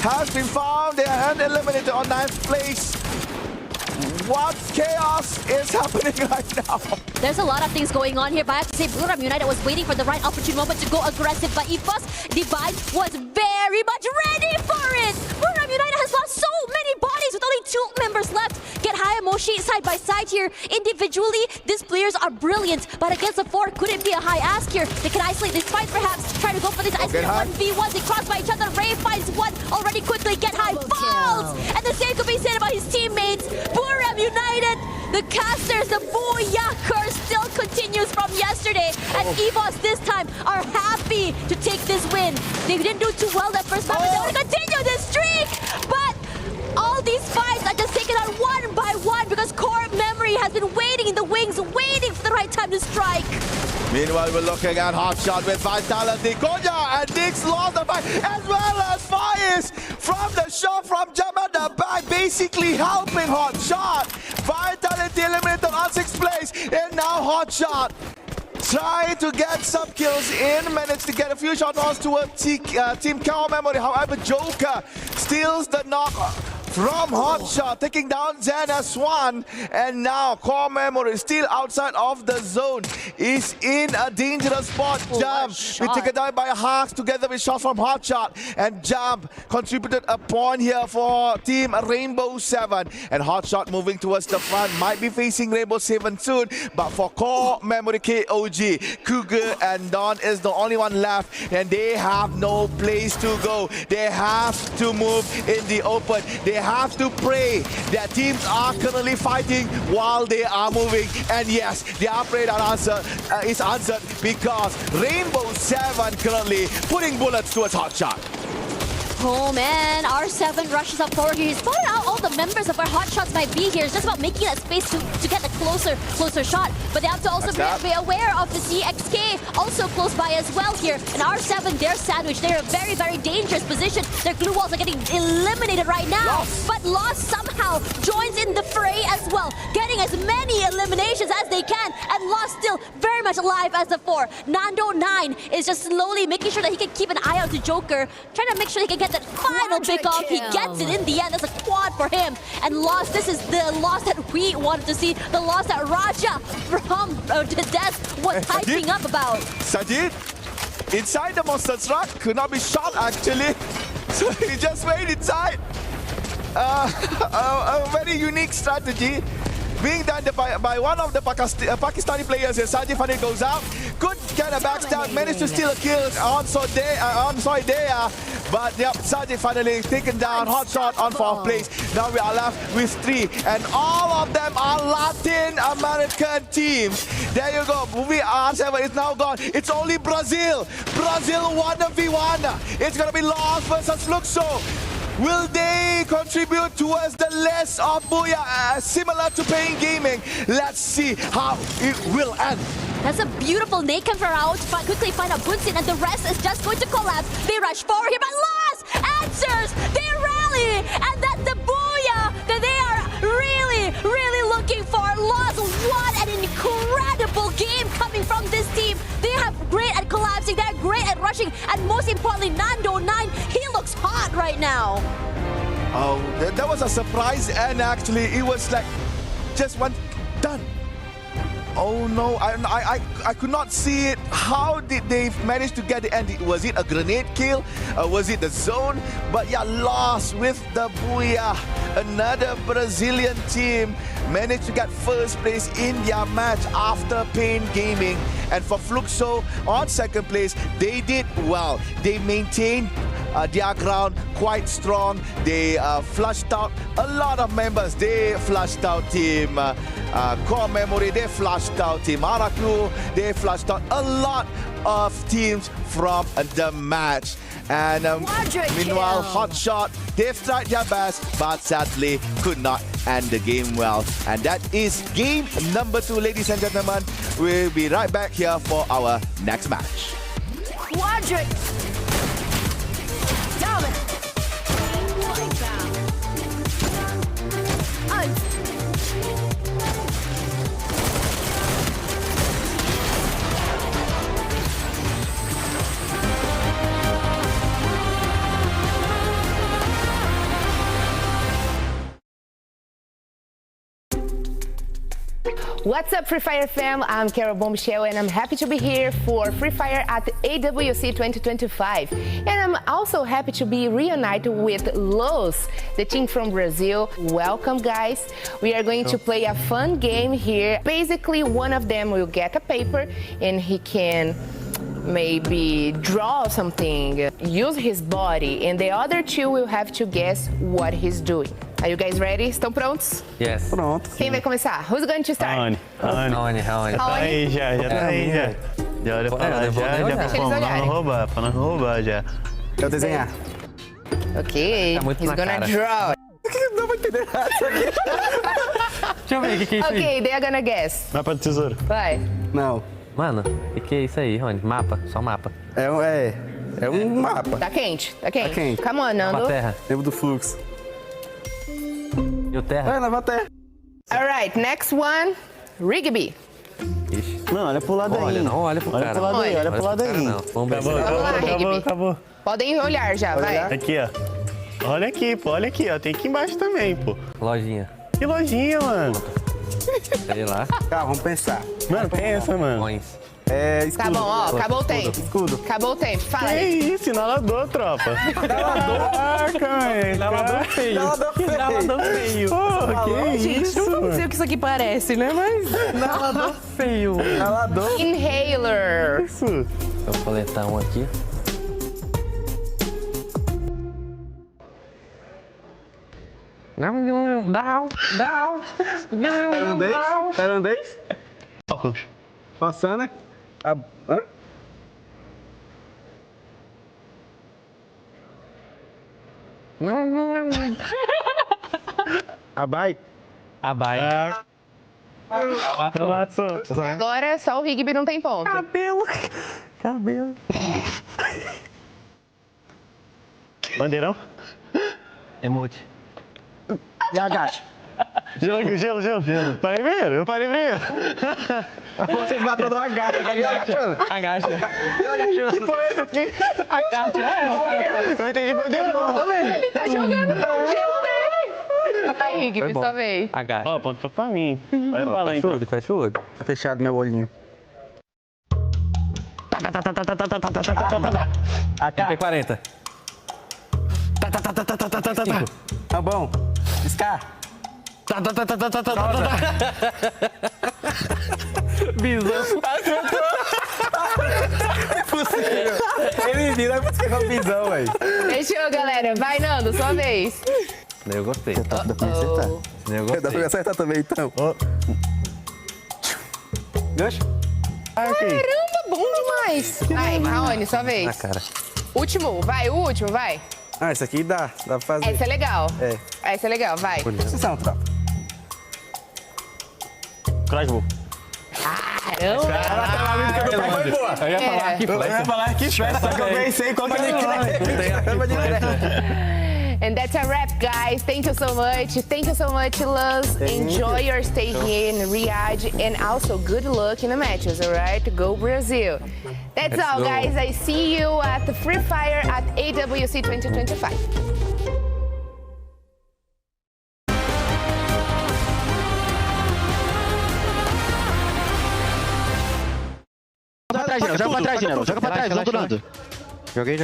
has been found. They are eliminated on 9th place. What chaos is happening right now? There's a lot of things going on here, but I have to say Buriram United was waiting for the right opportune moment to go aggressive, but EVOS Divine was very much ready for it! Buriram United has lost so many bodies with only 2 members left. Get Hayamoshi side by side here. Individually, these players are brilliant, but against the 4, could it be a high ask here? They can isolate this fight perhaps, try to go for this isolated 1v1. They cross by each other. Ray finds one already quickly. Get High falls! And the same could be said about his teammates. Buriram United, the casters, the Booyah curse still continues from yesterday. And EVOS this time are happy to take this win. They didn't do too well that first match, but they want to continue this streak. But all these fights are just taken out one by one because Core Memory has been waiting in the wings, waiting for the right time to strike. Meanwhile, we're looking at Hotshot with Vitality. Konya and Nix lost the fight, as well as Faiz from the shot from Jam at the back, basically helping Hotshot. Vitality eliminated on 6th place, and now Hotshot trying to get some kills in, managed to get a few shots on towards Team Core Memory. However, Joker steals the knock from Hotshot, taking down Zen as one. And now Core Memory still outside of the zone, is in a dangerous spot. Jump be taken down by Hawks together with shots from Hotshot, and Jump contributed a point here for Team Rainbow 7. And Hotshot moving towards the front, might be facing Rainbow 7 soon, but for Core Memory KOG, Cougar and Don is the only one left, and they have no place to go. They have to move in the open. They have to pray that teams are currently fighting while they are moving. And yes, their prayer is answered because Rainbow 7 currently putting bullets towards Hotshot. Oh man, R7 rushes up forward here. He's spotted out all the members of where Hotshots might be here. It's just about making that space to get the closer shot. But they have to also be aware of the CXK also close by as well here. And R7, they're sandwiched. They're in a very, very dangerous position. Their glue walls are getting eliminated right now. But Lost somehow joins in the fray as well, getting as many eliminations as they can. And Lost still very much alive as the 4. Nando 9 is just slowly making sure that he can keep an eye out to Joker, trying to make sure he can get that final pick off. He gets it in the end. That's a quad for him. And Lost, this is the Lost that we wanted to see. The Lost that Raja from the desk was hyping up about. Sajid, inside the monster truck, could not be shot actually. So he just wait inside. A very unique strategy being done by one of the Pakistani players here. Sajid finally goes out. Good kind of backstab, managed to steal a kill on Soidea. But yep, Sajid finally taken down. Hotshot on 4th place. Now we are left with 3. And all of them are Latin American teams. There you go. Movie R7 is now gone. It's only Brazil. Brazil 1v1. It's going to be Lost versus Fluxo. Will they contribute towards the list of Booyah, similar to Pain Gaming? Let's see how it will end. That's a beautiful naked for out, but quickly find out Bunsin, and the rest is just going to collapse. They rush forward here, but Lost answers! They rally! And that's the Booyah that they are really, really looking for. rushing, and most importantly, Nando9, he looks hot right now. Oh, that was a surprise, and actually it was like just one done. Oh no, I could not see it. How did they manage to get it? And was it a grenade kill? Was it the zone? But yeah, lost with the Booyah. Another Brazilian team managed to get first place in their match after Pain Gaming. And for Fluxo on second place, they did well. They maintained their ground quite strong. They flushed out a lot of members. They flushed out team Core Memory, they flushed out team Araku, they flushed out a lot of teams from the match. And meanwhile, Hotshot, they've tried their best, but sadly could not end the game well. And that is game number 2, ladies and gentlemen. We'll be right back here for our next match. Quadrant. Dominant. What's up, Free Fire fam? I'm Carol Bombshell, and I'm happy to be here for Free Fire at AWC 2025. And I'm also happy to be reunited with Los, the team from Brazil. Welcome, guys. We are going to play a fun game here. Basically, one of them will get a paper, and he can maybe draw something, use his body, and the other two will have to guess what he's doing. Are you guys ready? Estão prontos? Yes. Pronto. Quem vai começar? Who's going to start? Raoni. Já tá aí, já tá aí, já. Já olha pra lá, já pra não roubar, já. Eu desenhar. Ok, Tá muito he's na gonna cara. draw. Não vai entender nada. Deixa eu ver o que é isso aí. Ok, they are gonna guess. Mapa de tesouro. Vai. Não. Mano, o que é isso aí, Rony? Mapa, só mapa. É um mapa. Tá quente, tá quente. Tá quente. Come on, Nando. Lava terra. Lembro do fluxo. E o terra? Vai, lava terra. Alright, next one. Rigby. Ixi. Não, olha pro lado aí. Olha, não olha pro cara. Olha pro lado aí, olha pro lado aí. Não, vamos ver se Vamos lá, Rigby. Acabou. Podem olhar já, vai. Aqui, ó. Olha aqui, pô, olha aqui, ó. Tem aqui embaixo também, pô. Lojinha. Que lojinha, mano. Sei lá. Tá, vamos pensar. Mano, pensa, mano. Pões. É escudo. Tá bom, ó, acabou o tempo. Escudo. Acabou o tempo, fala Que aí. isso, inalador, tropa. Inalador feio. Inalador feio. Pô, que Gente, isso, não vamos mano. dizer o que isso aqui parece, né? Mas. Inalador feio. Inalador. Inhaler. Isso. Deixa eu coletar um aqui. Não. Tailandês? Óculos. Passando. Hã? Abai. Abai. Agora só o Rigby não tem ponto. Cabelo. Bandeirão? Emote. E agacha. Gelo. Parei primeiro. Você matou do agacha. Agacha. Que foi esse aqui? Agacha. Eu entendi bandeirão. Ele tá jogando no gelo dele. Vai, Rigby, sua vez. Agacha. Ó, ponto pra mim. Vai falar então. Fecha o olho. Tá fechado meu olhinho. AP40. Tá bom. Scar. Bisão. Impossível. Ele vira, é porque é uma visão, velho. Fechou, galera. Vai, Nando, sua vez. Eu gostei. Dá pra me acertar. Eu Dá pra me gostei. acertar também, então. Gancho. Caramba, bom demais. Vai, Raoni, sua Na vez. cara. Último, vai, o último, vai. Ah, isso aqui dá pra fazer. Essa é legal. É. Essa é legal, vai. Precisão, tá? Crossbow. Caramba. Eu ia falar É. que flecha. Eu ia falar que flecha, só que eu pensei qual que é And that's a wrap, guys. Thank you so much. Thank you so much, Luz. Enjoy your stay here in Riyadh, and also good luck in the matches, all right? Go Brazil. That's Let's all, go. guys. I see you at the Free Fire at AWC 2025. Joga pra trás, General. Joga pra trás, não durando. Joguei.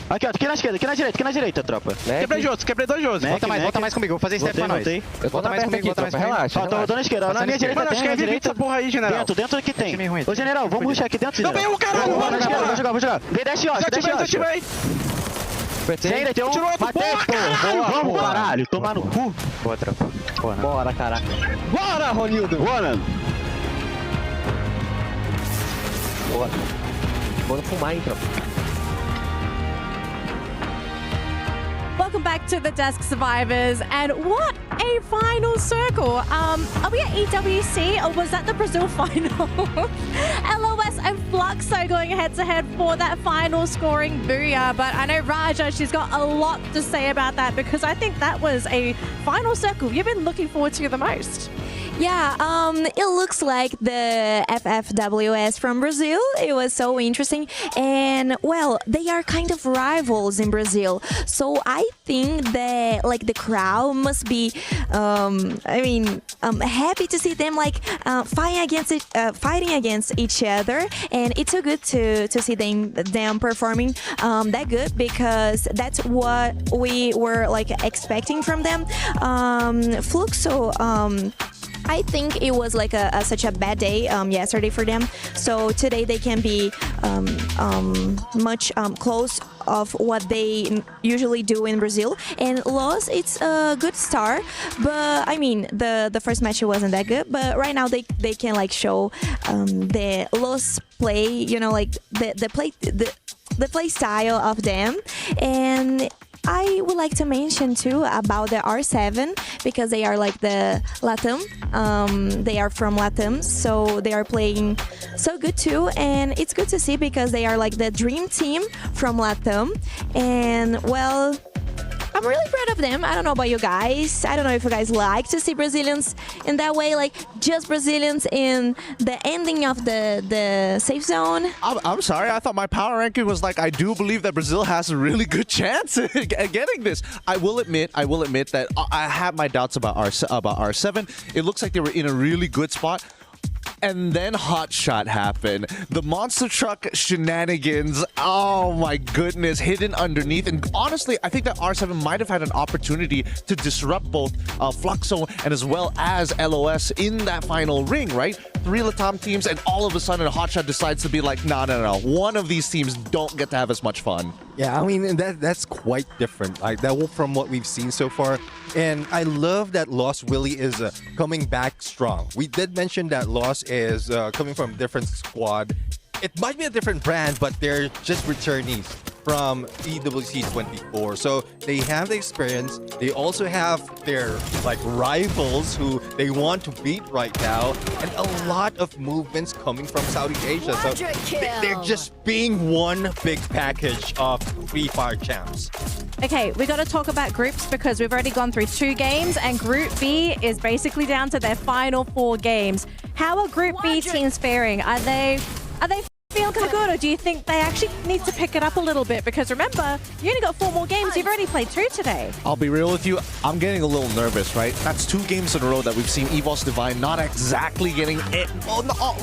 Aqui, ó. Aqui na direita, tropa. Quebrei Josi, quebrei 2 Josi. Volta mais comigo. Vou fazer step pra nós. Volta mais comigo. Relaxa. Ó, tô na esquerda. Na minha direita tem, na direita. Essa porra aí, General. Dentro que tem. Ô, General, vamos rushar aqui dentro, Não, General. vem o caralho, Vou mano. jogar. Vem, desce, ó. Desativei. Tem, tem um. Matei, pô. Vamos, caralho. Tomar no cu. Boa, tropa. Bora, caraca. Bora, Ronildo. Bora. Bora fumar, hein, tropa. Welcome back to the Desk Survivors, and what a final circle. Are we at EWC or was that the Brazil final? LOS and Fluxo going head-to-head for that final scoring booyah, but I know Raja, she's got a lot to say about that because I think that was a final circle you've been looking forward to the most. Yeah, it looks like the FFWS from Brazil. It was so interesting. And, well, they are kind of rivals in Brazil. So I think that, like, the crowd must be, happy to see them, like, fighting against each other. And it's so good to see them performing that good because that's what we were, like, expecting from them. Fluxo, I think it was like such a bad day yesterday for them. So today they can be much close of what they usually do in Brazil. And Los, it's a good start, but I mean the first match wasn't that good. But right now they can like show the Los play, you know, like the play style of them. And I would like to mention too about the R7 because they are like the Latam. They are from Latam, so they are playing so good too. And it's good to see because they are like the dream team from Latam. And well, I'm really proud of them. I don't know about you guys. I don't know if you guys like to see Brazilians in that way, like just Brazilians in the ending of the safe zone. I'm sorry. I thought my power ranking was like, I do believe that Brazil has a really good chance at getting this. I will admit that I have my doubts about R7. It looks like they were in a really good spot. And then Hot Shot happened. The monster truck shenanigans, oh my goodness, hidden underneath. And honestly, I think that R7 might have had an opportunity to disrupt both Fluxo and as well as LOS in that final ring, right? 3 Latam teams, and all of a sudden Hot Shot decides to be like, no. One of these teams don't get to have as much fun. Yeah, I mean, that's quite different. Like that from what we've seen so far. And I love that Lost really is coming back strong. We did mention that Lost is coming from a different squad. It might be a different brand, but they're just returnees from EWC 24. So they have the experience. They also have their like rivals who they want to beat right now, and a lot of movements coming from Southeast Asia. So they're just being one big package of Free Fire champs. Okay, we got to talk about groups because we've already gone through 2 games and Group B is basically down to their final 4 games. How are Group B teams faring? Are they feeling kind of good, or do you think they actually need to pick it up a little bit? Because remember, you only got 4 more games. You've already played 2 today. I'll be real with you, I'm getting a little nervous, right? That's 2 games in a row that we've seen EVOS Divine not exactly getting it,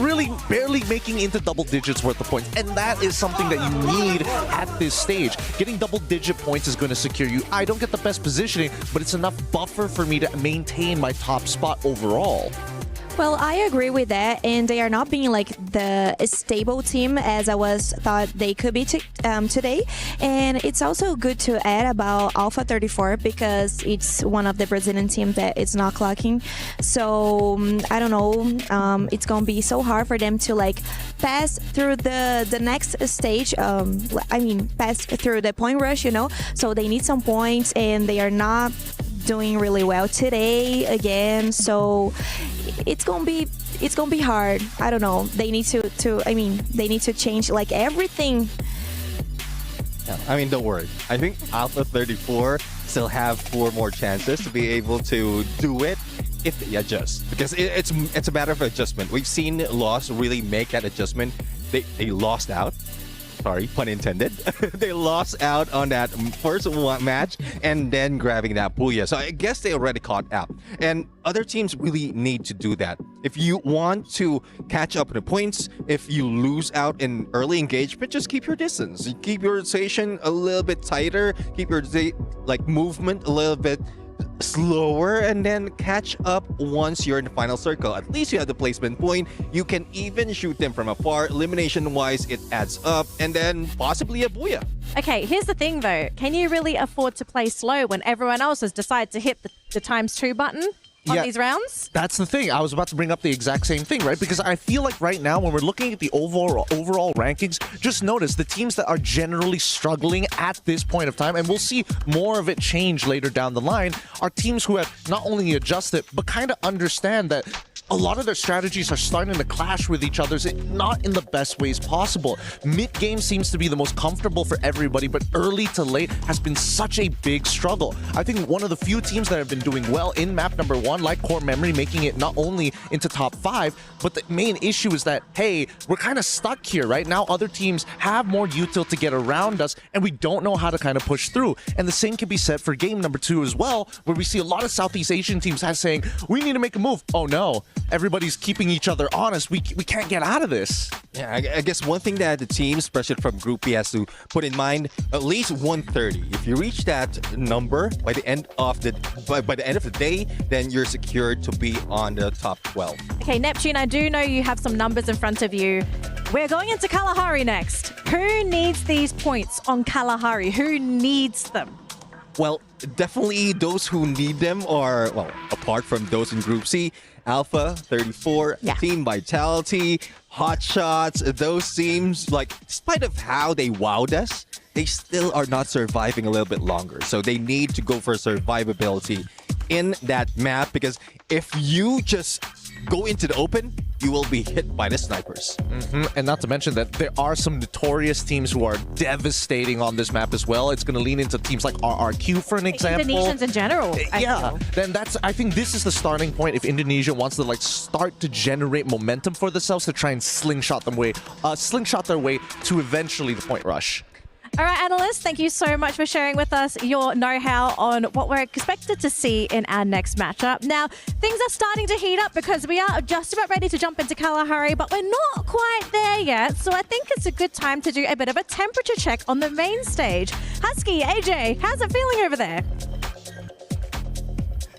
really barely making into double digits worth of points. And that is something that you need at this stage. Getting double-digit points is going to secure you. I don't get the best positioning, but it's enough buffer for me to maintain my top spot overall. Well, I agree with that, and they are not being like the stable team as I thought they could be today. And it's also good to add about Alpha 34 because it's one of the Brazilian teams that is not clocking. So I don't know, it's gonna be so hard for them to like pass through the next stage. Pass through the point rush, you know. So they need some points, and they are not doing really well today again. So it's gonna be hard. I don't know. They need they need to change like everything. I mean, don't worry. I think Alpha 34 still have 4 more chances to be able to do it if they adjust, because it's a matter of adjustment. We've seen Lost really make that adjustment. They lost out. Sorry, pun intended. They lost out on that first match and then grabbing that booyah. So I guess they already caught up. And other teams really need to do that. If you want to catch up in the points, if you lose out in early engagement, just keep your distance. Keep your rotation a little bit tighter. Keep your movement a little bit slower, and then catch up once you're in the final circle. At least you have the placement point. You can even shoot them from afar. Elimination wise, it adds up, and then possibly a booyah. Okay, here's the thing though. Can you really afford to play slow when everyone else has decided to hit the ×2 button on these rounds? That's the thing. I was about to bring up the exact same thing, right? Because I feel like right now, when we're looking at the overall rankings, just notice the teams that are generally struggling at this point of time, and we'll see more of it change later down the line, are teams who have not only adjusted, but kind of understand that a lot of their strategies are starting to clash with each other, not in the best ways possible. Mid-game seems to be the most comfortable for everybody, but early to late has been such a big struggle. I think one of the few teams that have been doing well in map number 1, like Core Memory, making it not only into top 5, but the main issue is that, hey, we're kind of stuck here, right? Now other teams have more util to get around us, and we don't know how to kind of push through. And the same can be said for game number 2 as well, where we see a lot of Southeast Asian teams saying, we need to make a move. Oh no. Everybody's keeping each other honest. We can't get out of this. Yeah, I guess one thing that the team, especially from Group B, has to put in mind, at least 130. If you reach that number by the end of the day, then you're secured to be on the top 12. Okay, Neptune, I do know you have some numbers in front of you. We're going into Kalahari next. Who needs these points on Kalahari? Who needs them? Well, definitely those who need them are, well, apart from those in Group C, Alpha, 34, Team Vitality, Hot Shots, those teams, like, despite of how they wowed us, they still are not surviving a little bit longer. So they need to go for survivability in that map, because if you just go into the open, you will be hit by the snipers. And not to mention that there are some notorious teams who are devastating on this map as well. It's going to lean into teams like RRQ, for an example. Indonesians in general. Then I think this is the starting point if Indonesia wants to start to generate momentum for themselves to try and slingshot their way to eventually the point rush. All right, analysts, thank you so much for sharing with us your know-how on what we're expected to see in our next matchup. Now, things are starting to heat up because we are just about ready to jump into Kalahari, but we're not quite there yet. So I think it's a good time to do a bit of a temperature check on the main stage. Husky, AJ, how's it feeling over there?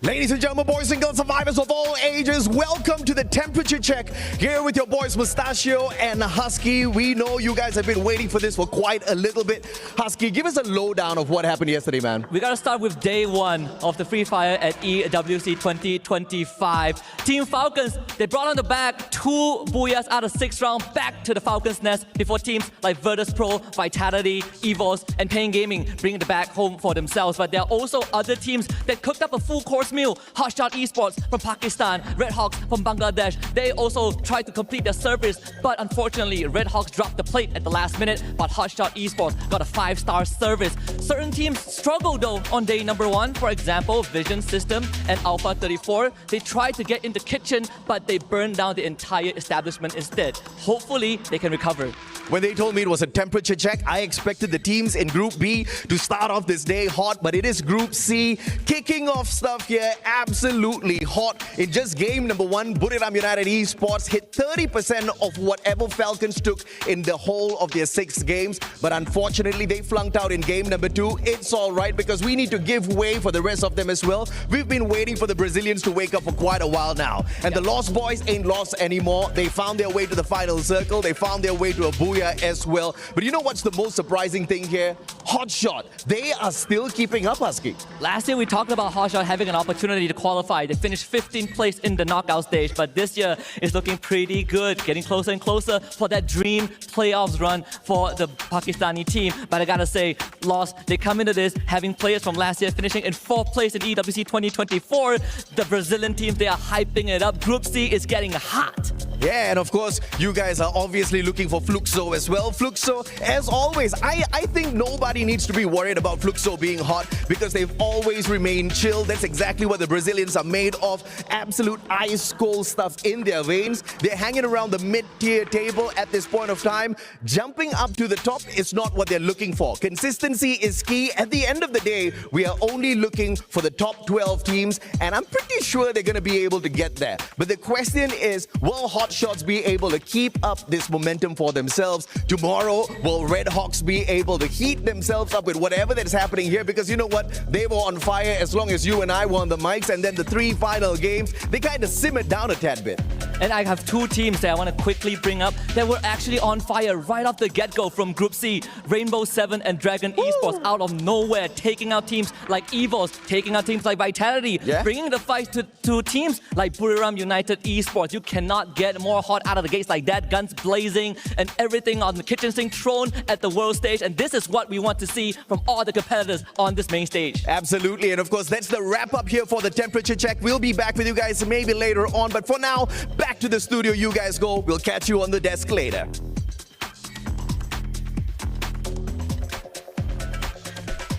Ladies and gentlemen, boys and girls, survivors of all ages, welcome to the temperature check here with your boys Mustachio and Husky. We know you guys have been waiting for this for quite a little bit. Husky, give us a lowdown of what happened yesterday, man. We got to start with day 1 of the Free Fire at EWC 2025. Team Falcons, they brought on the back 2 booyahs out of 6 rounds back to the Falcons' nest before teams like Virtus Pro, Vitality, Evos, and Pain Gaming bring the back home for themselves. But there are also other teams that cooked up a full course meal. Hotshot Esports from Pakistan, RedHawks from Bangladesh. They also tried to complete their service, but unfortunately, RedHawks dropped the plate at the last minute, but Hotshot Esports got a 5-star service. Certain teams struggled though on day number 1. For example, Vision System and Alpha 34. They tried to get in the kitchen, but they burned down the entire establishment instead. Hopefully, they can recover. When they told me it was a temperature check, I expected the teams in Group B to start off this day hot, but it is Group C kicking off stuff here absolutely hot. In just game number 1, Buriram United Esports hit 30% of whatever Falcons took in the whole of their 6 games, but unfortunately they flunked out in game number 2. It's all right because we need to give way for the rest of them as well. We've been waiting for the Brazilians to wake up for quite a while now, and the Lost Boys ain't lost anymore. They found their way to the final circle. They found their way to a booyah as well. But you know what's the most surprising thing here? Hotshot. They are still keeping up, Husky. Last year we talked about Hotshot having an opportunity to qualify. They finished 15th place in the knockout stage, but this year is looking pretty good, getting closer and closer for that dream playoffs run for the Pakistani team. But I gotta say, Lost, they come into this having players from last year finishing in 4th place in EWC 2024. The Brazilian teams, they are hyping it up. Group C is getting hot. Yeah, and of course, you guys are obviously looking for Fluxo as well. Fluxo, as always, I think nobody needs to be worried about Fluxo being hot because they've always remained chill. That's exactly what the Brazilians are made of. Absolute ice cold stuff in their veins. They're hanging around the mid-tier table at this point of time. Jumping up to the top is not what they're looking for. Consistency is key. At the end of the day, we are only looking for the top 12 teams, and I'm pretty sure they're going to be able to get there. But the question is, will Hotshots be able to keep up this momentum for themselves? Tomorrow, will RedHawks be able to heat themselves up with whatever that's happening here? Because you know what? They were on fire as long as you and I were on the mics, and then the 3 final games, they kind of simmered down a tad bit. And I have 2 teams that I want to quickly bring up that were actually on fire right off the get-go from Group C. Rainbow 7 and Dragon Esports out of nowhere, taking out teams like EVOS, taking out teams like Vitality, bringing the fight to teams like Buriram United Esports. You cannot get more hot out of the gates like that. Guns blazing and everything on the kitchen sink thrown at the world stage. And this is what we want to see from all the competitors on this main stage. Absolutely. And of course, that's the wrap up here for the temperature check. We'll be back with you guys maybe later on. But for now, back to the studio you guys go. We'll catch you on the desk later.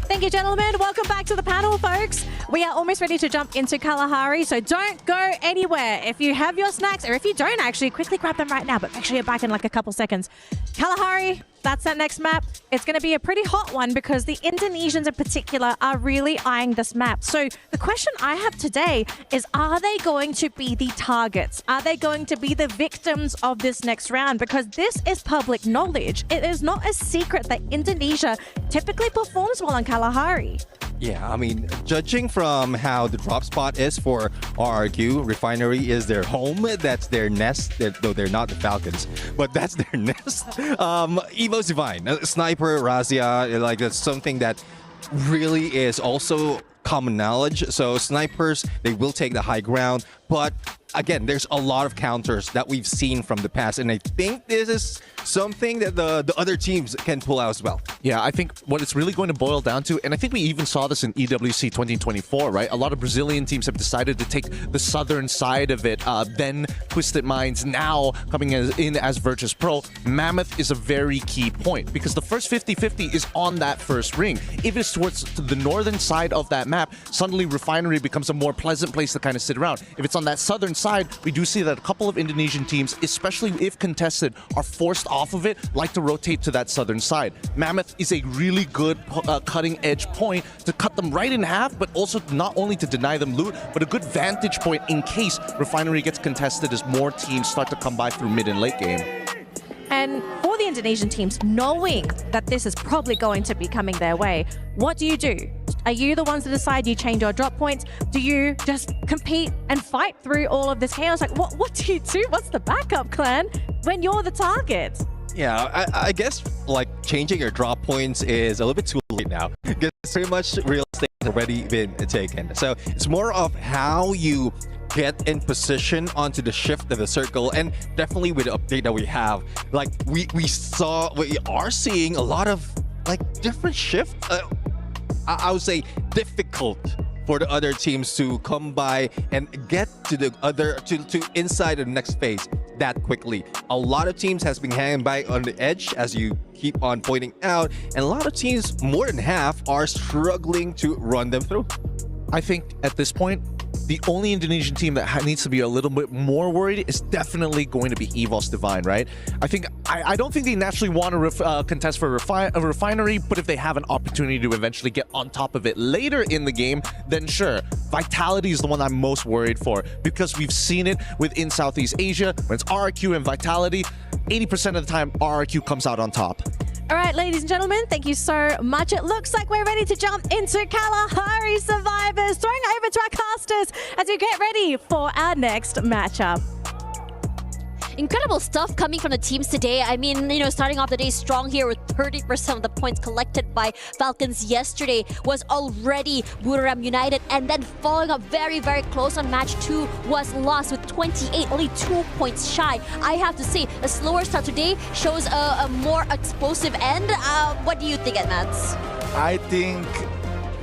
Thank you, gentlemen. Welcome back to the panel, folks. We are almost ready to jump into Kalahari, so don't go anywhere. If you have your snacks, or if you don't actually, quickly grab them right now, but make sure you're back in like a couple seconds. Kalahari, that's that next map. It's going to be a pretty hot one because the Indonesians in particular are really eyeing this map. So the question I have today is, are they going to be the targets? Are they going to be the victims of this next round? Because this is public knowledge. It is not a secret that Indonesia typically performs well on Kalahari. Yeah, I mean, judging from how the drop spot is for RRQ, Refinery is their home. That's their nest, though they're not the Falcons, but that's their nest. Evo's Divine, Sniper, Razia, like that's something that really is also common knowledge. So snipers, they will take the high ground, but again, there's a lot of counters that we've seen from the past, and I think this is something that the other teams can pull out as well. Yeah, I think what it's really going to boil down to, and I think we even saw this in EWC 2024, right? A lot of Brazilian teams have decided to take the southern side of it, then Twisted Minds now coming in as Virtus Pro. Mammoth is a very key point because the first 50-50 is on that first ring. If it's towards the northern side of that map, suddenly Refinery becomes a more pleasant place to kind of sit around. If it's on that southern side, we do see that a couple of Indonesian teams, especially if contested, are forced off of it, like to rotate to that southern side. Mammoth is a really good cutting edge point to cut them right in half, but also not only to deny them loot, but a good vantage point in case Refinery gets contested as more teams start to come by through mid and late game. And for the Indonesian teams, knowing that this is probably going to be coming their way, what do? Are you the ones that decide you change your drop points? Do you just compete and fight through all of this chaos? Like, what do you do? What's the backup plan when you're the target? Yeah, I guess like changing your drop points is a little bit too late now because pretty much real estate has already been taken. So it's more of how you get in position onto the shift of the circle, and definitely with the update that we have, like we are seeing a lot of like different shifts. I would say difficult for the other teams to come by and get to the other to inside the next phase that quickly. A lot of teams has been hanging by on the edge, as you keep on pointing out, and a lot of teams, more than half, are struggling to run them through. I think at this point, the only Indonesian team that needs to be a little bit more worried is definitely going to be EVOS Divine, right? I don't think they naturally want to contest for a Refinery, but if they have an opportunity to eventually get on top of it later in the game, then sure. Vitality is the one I'm most worried for because we've seen it within Southeast Asia. When it's RRQ and Vitality, 80% of the time, RRQ comes out on top. All right, ladies and gentlemen, thank you so much. It looks like we're ready to jump into Kalahari Survivors. Throwing over to our casters as we get ready for our next matchup. Incredible stuff coming from the teams today. I mean, you know, starting off the day strong here with 30% of the points collected by Falcons yesterday was already Buriram United, and then following up very, very close on match 2 was lost with 28, only 2 points shy. I have to say, a slower start today shows a more explosive end. What do you think, Edmats? I think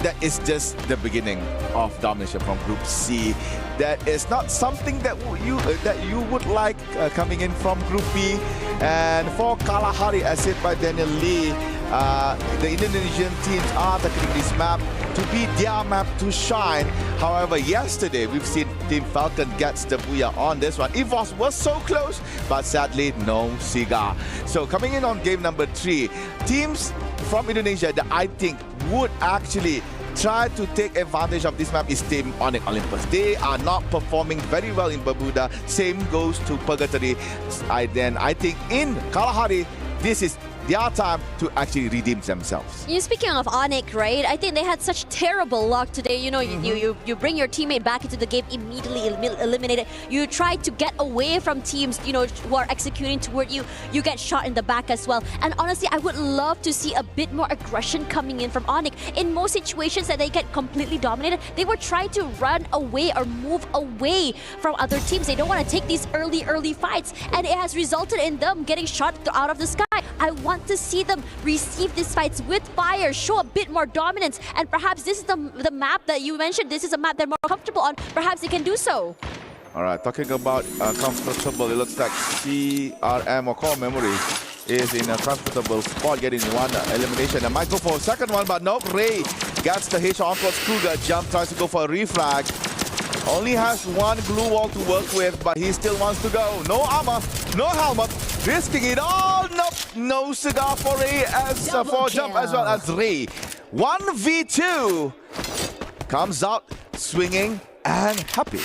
that is just the beginning of domination from Group C. That is not something that you would like coming in from Group B. And for Kalahari, as said by Daniel Lee, the Indonesian teams are taking this map to be their map to shine. However, yesterday we've seen Team Falcon gets the booyah on this one. EVOS was so close, but sadly no cigar. So coming in on game number 3, teams from Indonesia that I think would actually try to take advantage of this map is Team Onyx Olympus. They are not performing very well in Bermuda. Same goes to Purgatory. I think in Kalahari, this is their time to actually redeem themselves. Speaking of Onyx, right? I think they had such terrible luck today. You know, you bring your teammate back into the game, immediately eliminated. You try to get away from teams, you know, who are executing toward you. You get shot in the back as well. And honestly, I would love to see a bit more aggression coming in from Onyx. In most situations that they get completely dominated, they were trying to run away or move away from other teams. They don't want to take these early fights, and it has resulted in them getting shot out of the sky. I want to see them receive these fights with fire, show a bit more dominance, and perhaps this is the map that you mentioned. This is a map they're more comfortable on. Perhaps they can do so. All right, talking about comfortable, it looks like CRM or Core Memory is in a comfortable spot, getting one elimination. And might go for a second one, but no. Ray gets the hit on towards Kruger. Jump tries to go for a refrag. Only has one glue wall to work with, but he still wants to go. No armor, no helmet, risking it all. Nope, no cigar for Ray as for Jump as well as Ray. 1v2 comes out swinging and happy.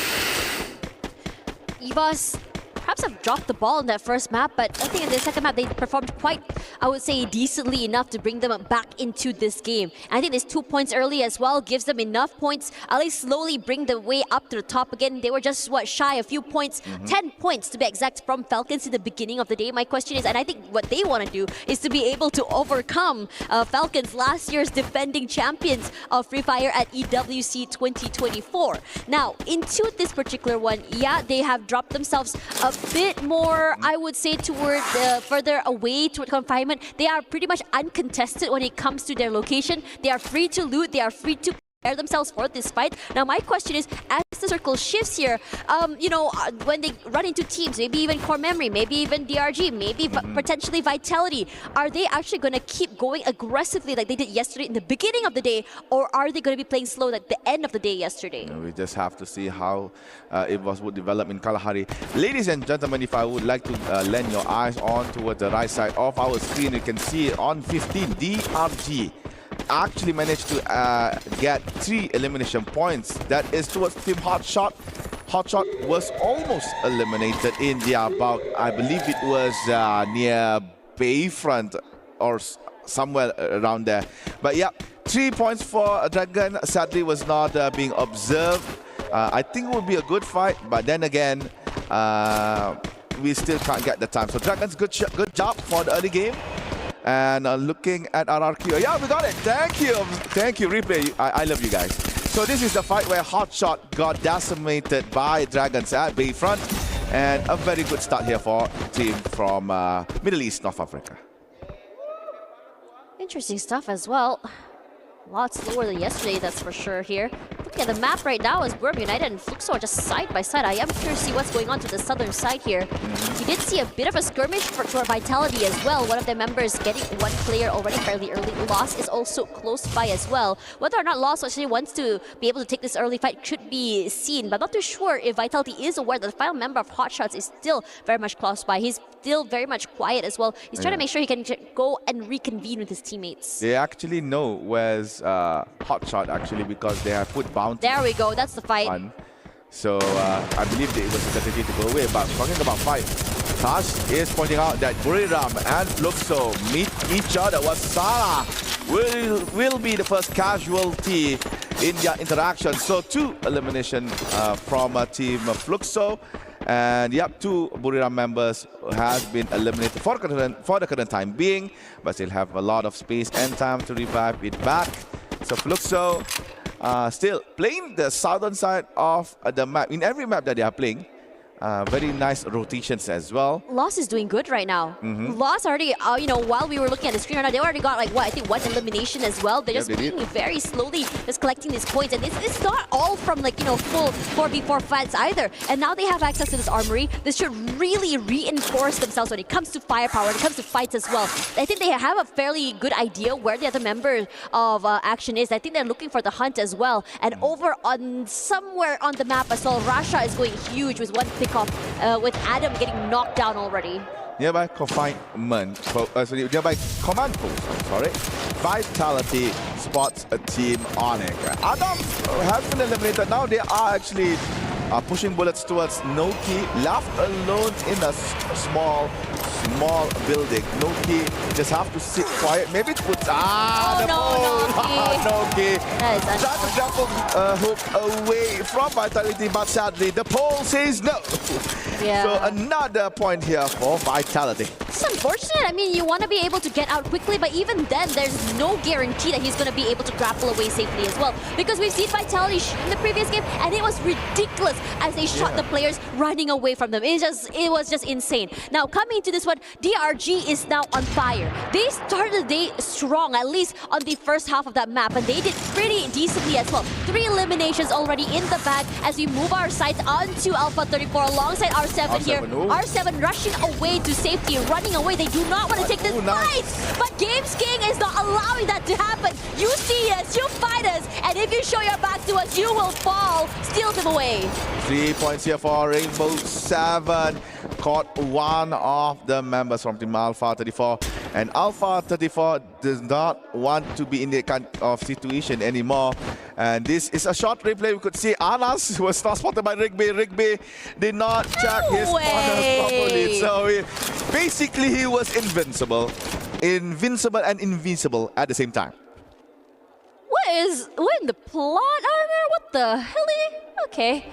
EVOS perhaps have dropped the ball in that first map, but I think in the second map they performed quite, I would say, decently enough to bring them back into this game. And I think this 2 points early as well gives them enough points, at least slowly bring the way up to the top again. They were just, shy a few points, 10 points to be exact from Falcons in the beginning of the day. My question is, and I think what they want to do is to be able to overcome Falcons, last year's defending champions of Free Fire at EWC 2024. Now, into this particular one, yeah, they have dropped themselves a bit more, I would say, toward further away toward confinement. They are pretty much uncontested when it comes to their location. They are free to loot. They are free to prepare themselves for this fight. Now, my question is, as the circle shifts here, when they run into teams, maybe even Core Memory, maybe even DRG, maybe potentially Vitality, are they actually going to keep going aggressively like they did yesterday in the beginning of the day, or are they going to be playing slow like the end of the day yesterday? We just have to see how it would develop in Kalahari. Ladies and gentlemen, if I would like to lend your eyes on towards the right side of our screen, you can see it on 15, DRG actually managed to get 3 elimination points. That is towards Team Hotshot. Hotshot was almost eliminated in their bout. I believe it was near Bayfront or somewhere around there. But yeah, 3 points for Dragon. Sadly was not being observed. I think it would be a good fight, but then again, we still can't get the time. So Dragon's good job for the early game. And looking at RRQ, yeah, we got it. Thank you, replay. I love you guys. So this is the fight where Hotshot got decimated by Dragons at Bayfront, and a very good start here for team from Middle East, North Africa. Interesting stuff as well. A lot slower than yesterday, that's for sure here. Looking at the map right now is Buriram United and Fluxo are just side by side. I am curious to see what's going on to the southern side here. We did see a bit of a skirmish for Vitality as well. One of their members getting one player already fairly early. Loss is also close by as well. Whether or not Loss actually wants to be able to take this early fight should be seen, but I'm not too sure if Vitality is aware that the final member of Hotshots is still very much close by. He's still very much quiet as well. He's trying to make sure he can go and reconvene with his teammates. They actually know where's Hotshot actually, because they have put bounty. There we go, that's the fight. So I believe it was a strategy to go away. But talking about fight, Tash is pointing out that Buriram and Fluxo meet each other. Wasala will be the first casualty in their interaction. So 2 elimination from team Fluxo. And yep, 2 Buriram members has been eliminated for the current time being, but still have a lot of space and time to revive it back. So Fluxo still playing the southern side of the map. In every map that they are playing, Very nice rotations as well. Loss is doing good right now. Loss already, while we were looking at the screen right now, they already got I think one elimination as well. They're just being very slowly just collecting these points. And it's not all from full 4v4 fights either. And now they have access to this armory. This should really reinforce themselves when it comes to firepower, when it comes to fights as well. I think they have a fairly good idea where the other member of Action is. I think they're looking for the hunt as well. And over on somewhere on the map as well, Rasha is going huge with one pick off, with Adam getting knocked down already. Nearby confinement, nearby command post, sorry. Vitality spots a team Onyx. Adam has been eliminated. Now they are actually pushing bullets towards Noki, left alone in a small building. Noki just have to sit quiet. Maybe it puts Noki. Trying to jump hook away from Vitality, but sadly the pole says no. Yeah. So another point here for Vitality. It's unfortunate. I mean, you want to be able to get out quickly, but even then, there's no guarantee that he's going to be able to grapple away safely as well. Because we've seen Vitality in the previous game, and it was ridiculous as they shot the players running away from them. It was just insane. Now, coming to this one, DRG is now on fire. They started the day strong, at least on the first half of that map, and they did pretty decently as well. 3 eliminations already in the bag as we move our sights onto Alpha 34 alongside R7 here. R7 rushing away to safety, running away. They do not want to take this fight, but Games King is not allowing that to happen. You see us, you fight us, and if you show your back to us, you will fall. Steal them away. 3 points here for Rainbow 7. Caught one of the members from Team Alpha 34. And Alpha 34 does not want to be in that kind of situation anymore. And this is a short replay. We could see Anas was not spotted by Rigby. Rigby did not check his corners properly. So basically he was invincible. Invincible and invisible at the same time. What in the plot armor? What the hell? Okay,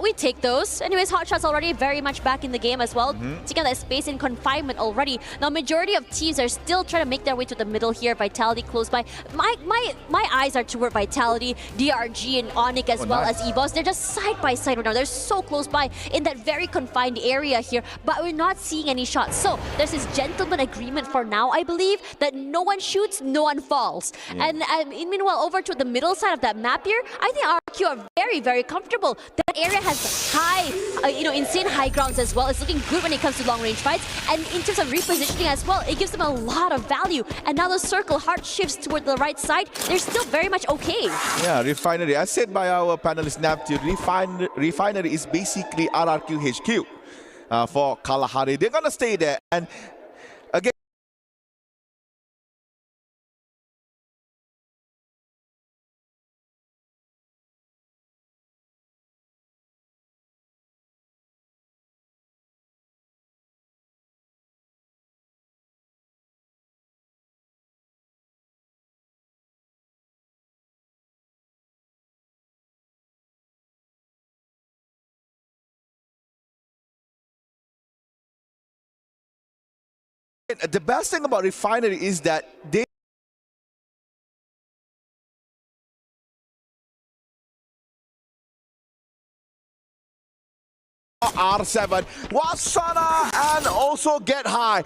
we take those. Anyways, Hotshot's already very much back in the game as well. Taking that space in confinement already. Now, majority of teams are still trying to make their way to the middle here. Vitality close by. My eyes are toward Vitality, DRG, and Onyx as well as EBOS. They're just side by side right now. They're so close by in that very confined area here, but we're not seeing any shots. So there's this gentleman agreement for now, I believe, that no one shoots, no one falls. And meanwhile, over to the middle side of that map here, I think RQ are very, very comfortable. That area has high, insane high grounds as well. It's looking good when it comes to long-range fights. And in terms of repositioning as well, it gives them a lot of value. And now the circle hard shifts toward the right side. They're still very much okay. Yeah, Refinery. As said by our panelist Neptune, Refinery is basically RRQ HQ for Kalahari. They're going to stay there. And again, the best thing about Refinery is that they R7 Wasana and also Get High.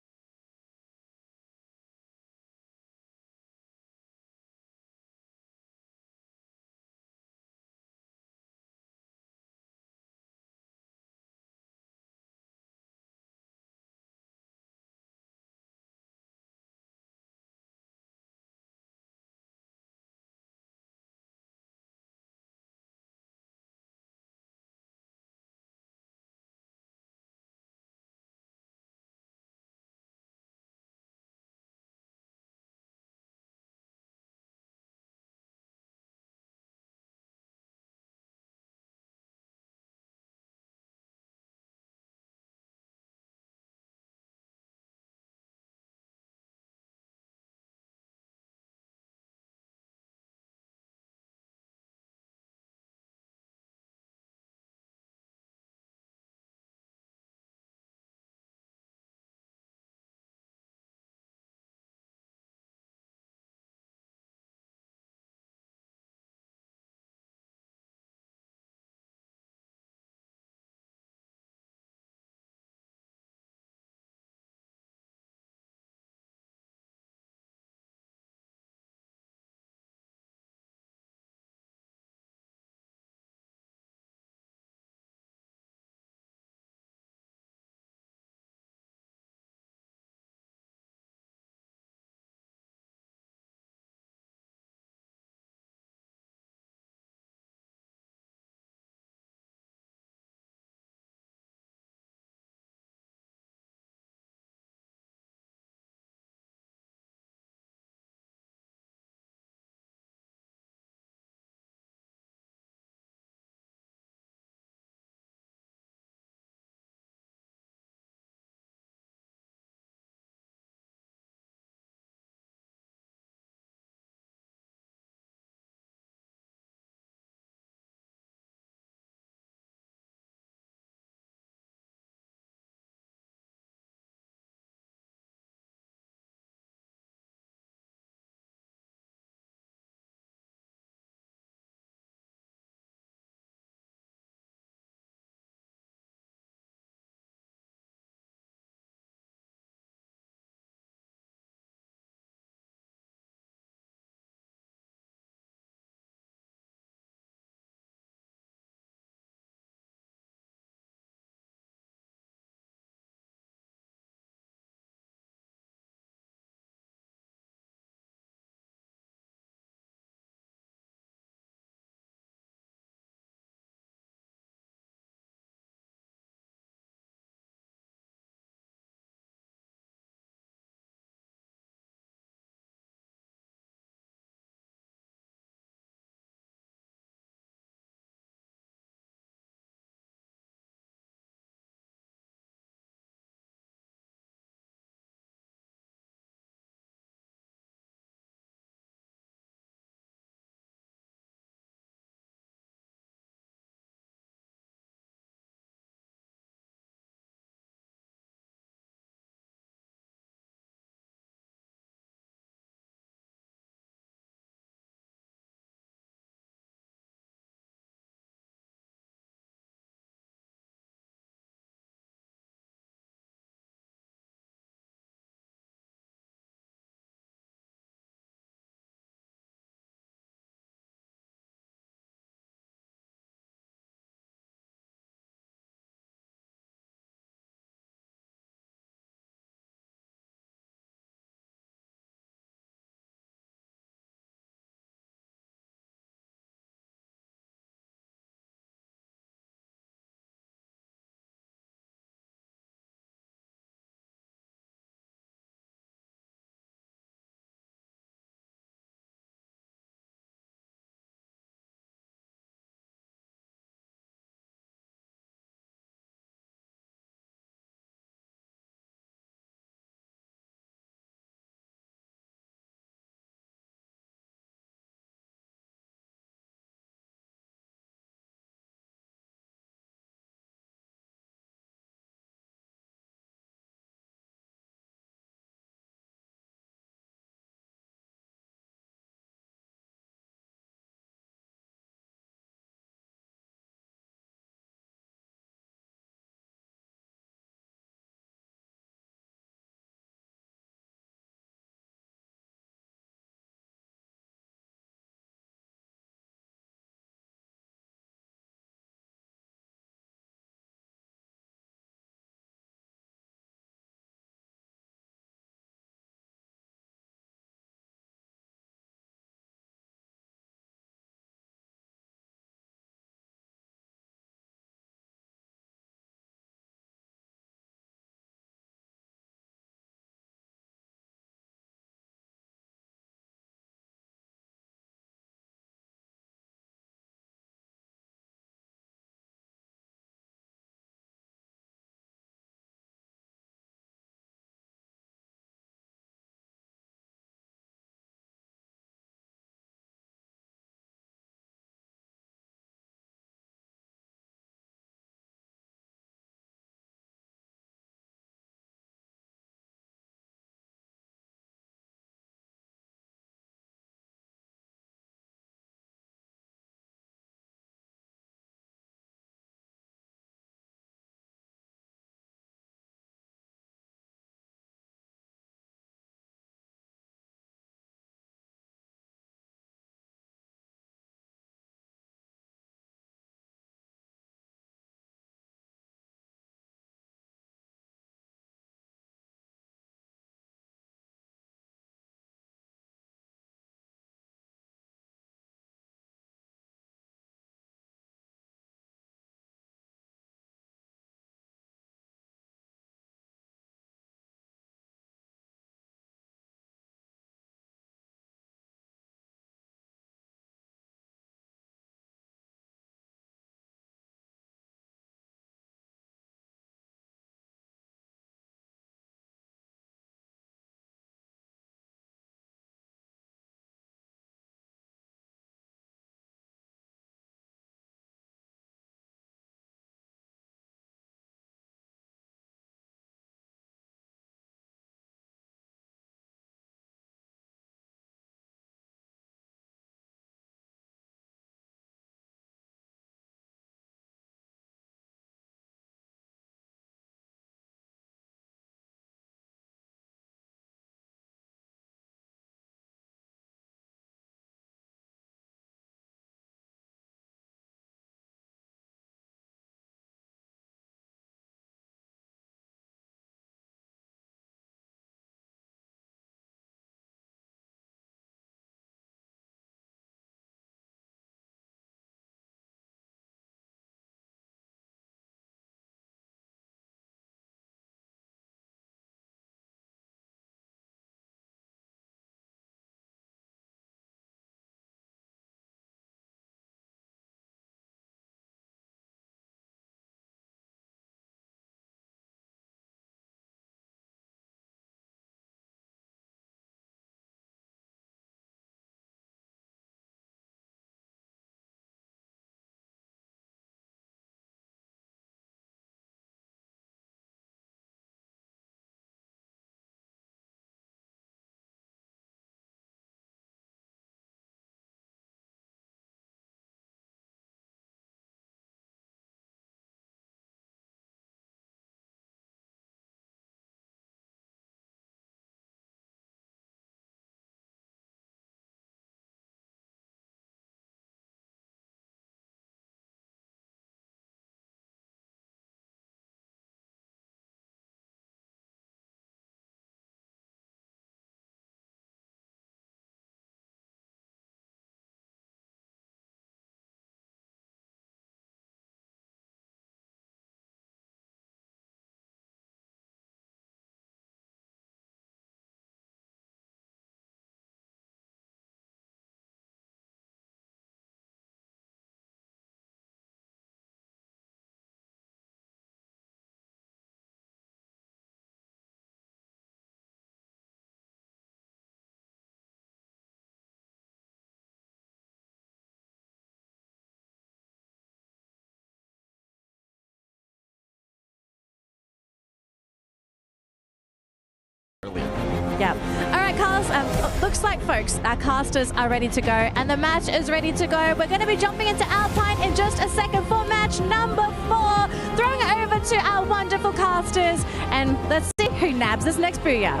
Yeah. All right, Carlos. Looks like, folks, our casters are ready to go, and the match is ready to go. We're going to be jumping into Alpine in just a second for match number 4. Throwing it over to our wonderful casters, and let's see who nabs this next booyah.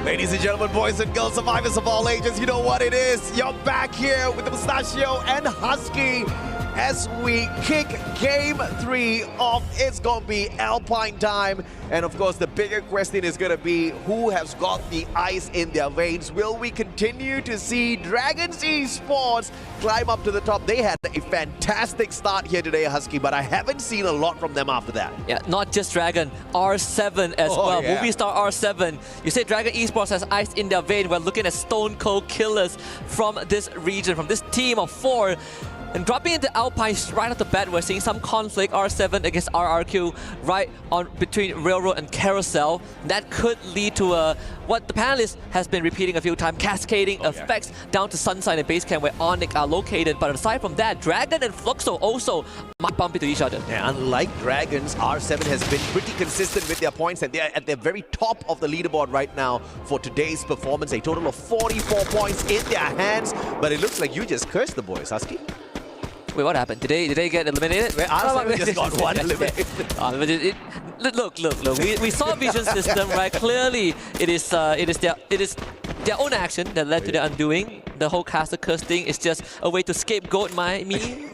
Ladies and gentlemen, boys and girls, survivors of all ages, you know what it is. You're back here with the Mustachio and Husky as we kick game 3 of It's Gonna Be Alpine time. And of course, the bigger question is gonna be who has got the ice in their veins. Will we continue to see Dragons Esports climb up to the top? They had a fantastic start here today, Husky, but I haven't seen a lot from them after that. Yeah, not just Dragon, R7 as well. Yeah. Movie star R7. You say Dragon Esports has ice in their vein. We're looking at stone cold killers from this region, from this team of 4. And dropping into Alpine right off the bat, we're seeing some conflict, R7 against RRQ, right on between Railroad and Carousel. That could lead to what the panelist has been repeating a few times, cascading effects down to Sunside and Basecamp where Onyx are located. But aside from that, Dragon and Fluxo also might bump into each other. Yeah, unlike Dragons, R7 has been pretty consistent with their points, and they're at the very top of the leaderboard right now for today's performance. A total of 44 points in their hands, but it looks like you just cursed the boys, Husky. Wait, what happened? Did they get eliminated? R7 just got one eliminated. Look. We saw Vision System, right? Clearly, it is their own action that led to their undoing. The whole caster curse thing is just a way to scapegoat me.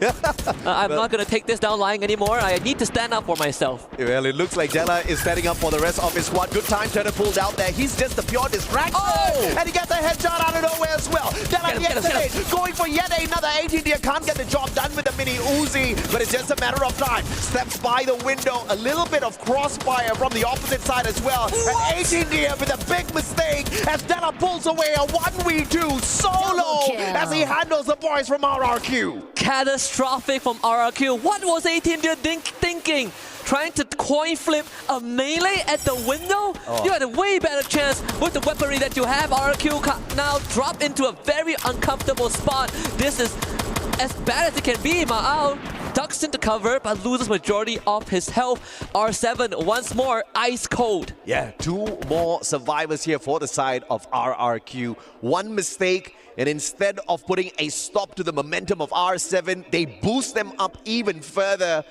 I'm not going to take this down lying anymore. I need to stand up for myself. Well, it looks like Della is standing up for the rest of his squad. Good time Turner pulled out there. He's just a pure distraction. Oh! And he gets a headshot out of nowhere as well. Della yesterday going for yet another 18. Can't get the job done with the mini Uzi, but it's just a matter of time. Steps by the window. A little bit of crossfire from the opposite side as well. What? And 18 with a big mistake as Della pulls away a 1v2 solo as he handles the boys from RRQ. Catastrophic from RRQ. What was 18 thinking? Trying to coin flip a melee at the window? You had a way better chance with the weaponry that you have. RRQ now drop into a very uncomfortable spot. This is as bad as it can be. Ma'al ducks into cover but loses majority of his health. R7 once more ice cold. Yeah, 2 more survivors here for the side of RRQ. One mistake, and instead of putting a stop to the momentum of R7, they boost them up even further.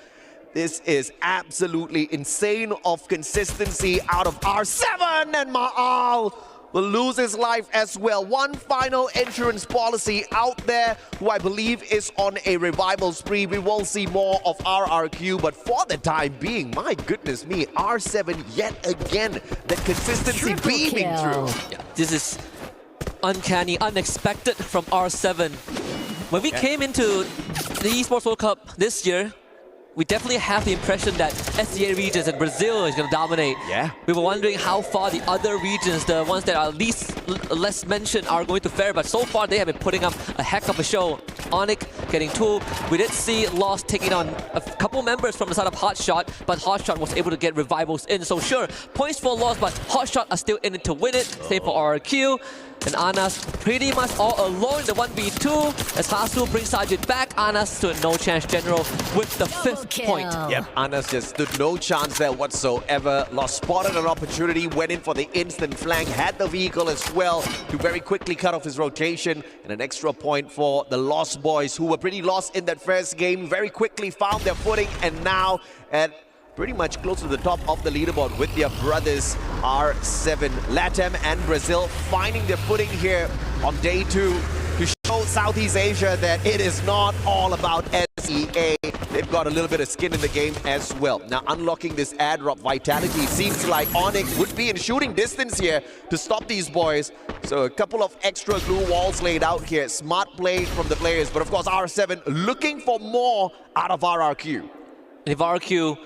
This is absolutely insane of consistency out of R7, and Ma'al will lose his life as well. One final insurance policy out there who I believe is on a revival spree. We will see more of RRQ, but for the time being, my goodness me, R7 yet again, that consistency beaming through. Yeah, this is uncanny, unexpected from R7. When we came into the Esports World Cup this year, we definitely have the impression that SEA regions and Brazil is going to dominate. Yeah. We were wondering how far the other regions, the ones that are less mentioned, are going to fare, but so far they have been putting up a heck of a show. Onyx getting 2. We did see Lost taking on a couple members from the side of Hotshot, but Hotshot was able to get revivals in. So sure, points for Lost, but Hotshot are still in it to win it. Same for RRQ. And Anas pretty much all alone in the 1v2 as Hasu brings Sajid back. Anas stood no chance general with the 5th point. Yep, Anas just stood no chance there whatsoever. Lost spotted an opportunity, went in for the instant flank, had the vehicle as well to very quickly cut off his rotation. And an extra point for the Lost boys who were pretty lost in that first game. Very quickly found their footing and now at pretty much close to the top of the leaderboard with their brothers R7. LATAM and Brazil finding their footing here on day 2 to show Southeast Asia that it is not all about SEA. They've got a little bit of skin in the game as well. Now unlocking this air drop vitality, seems like Onyx would be in shooting distance here to stop these boys. So a couple of extra glue walls laid out here. Smart play from the players, but of course R7 looking for more out of RRQ. And if RRQ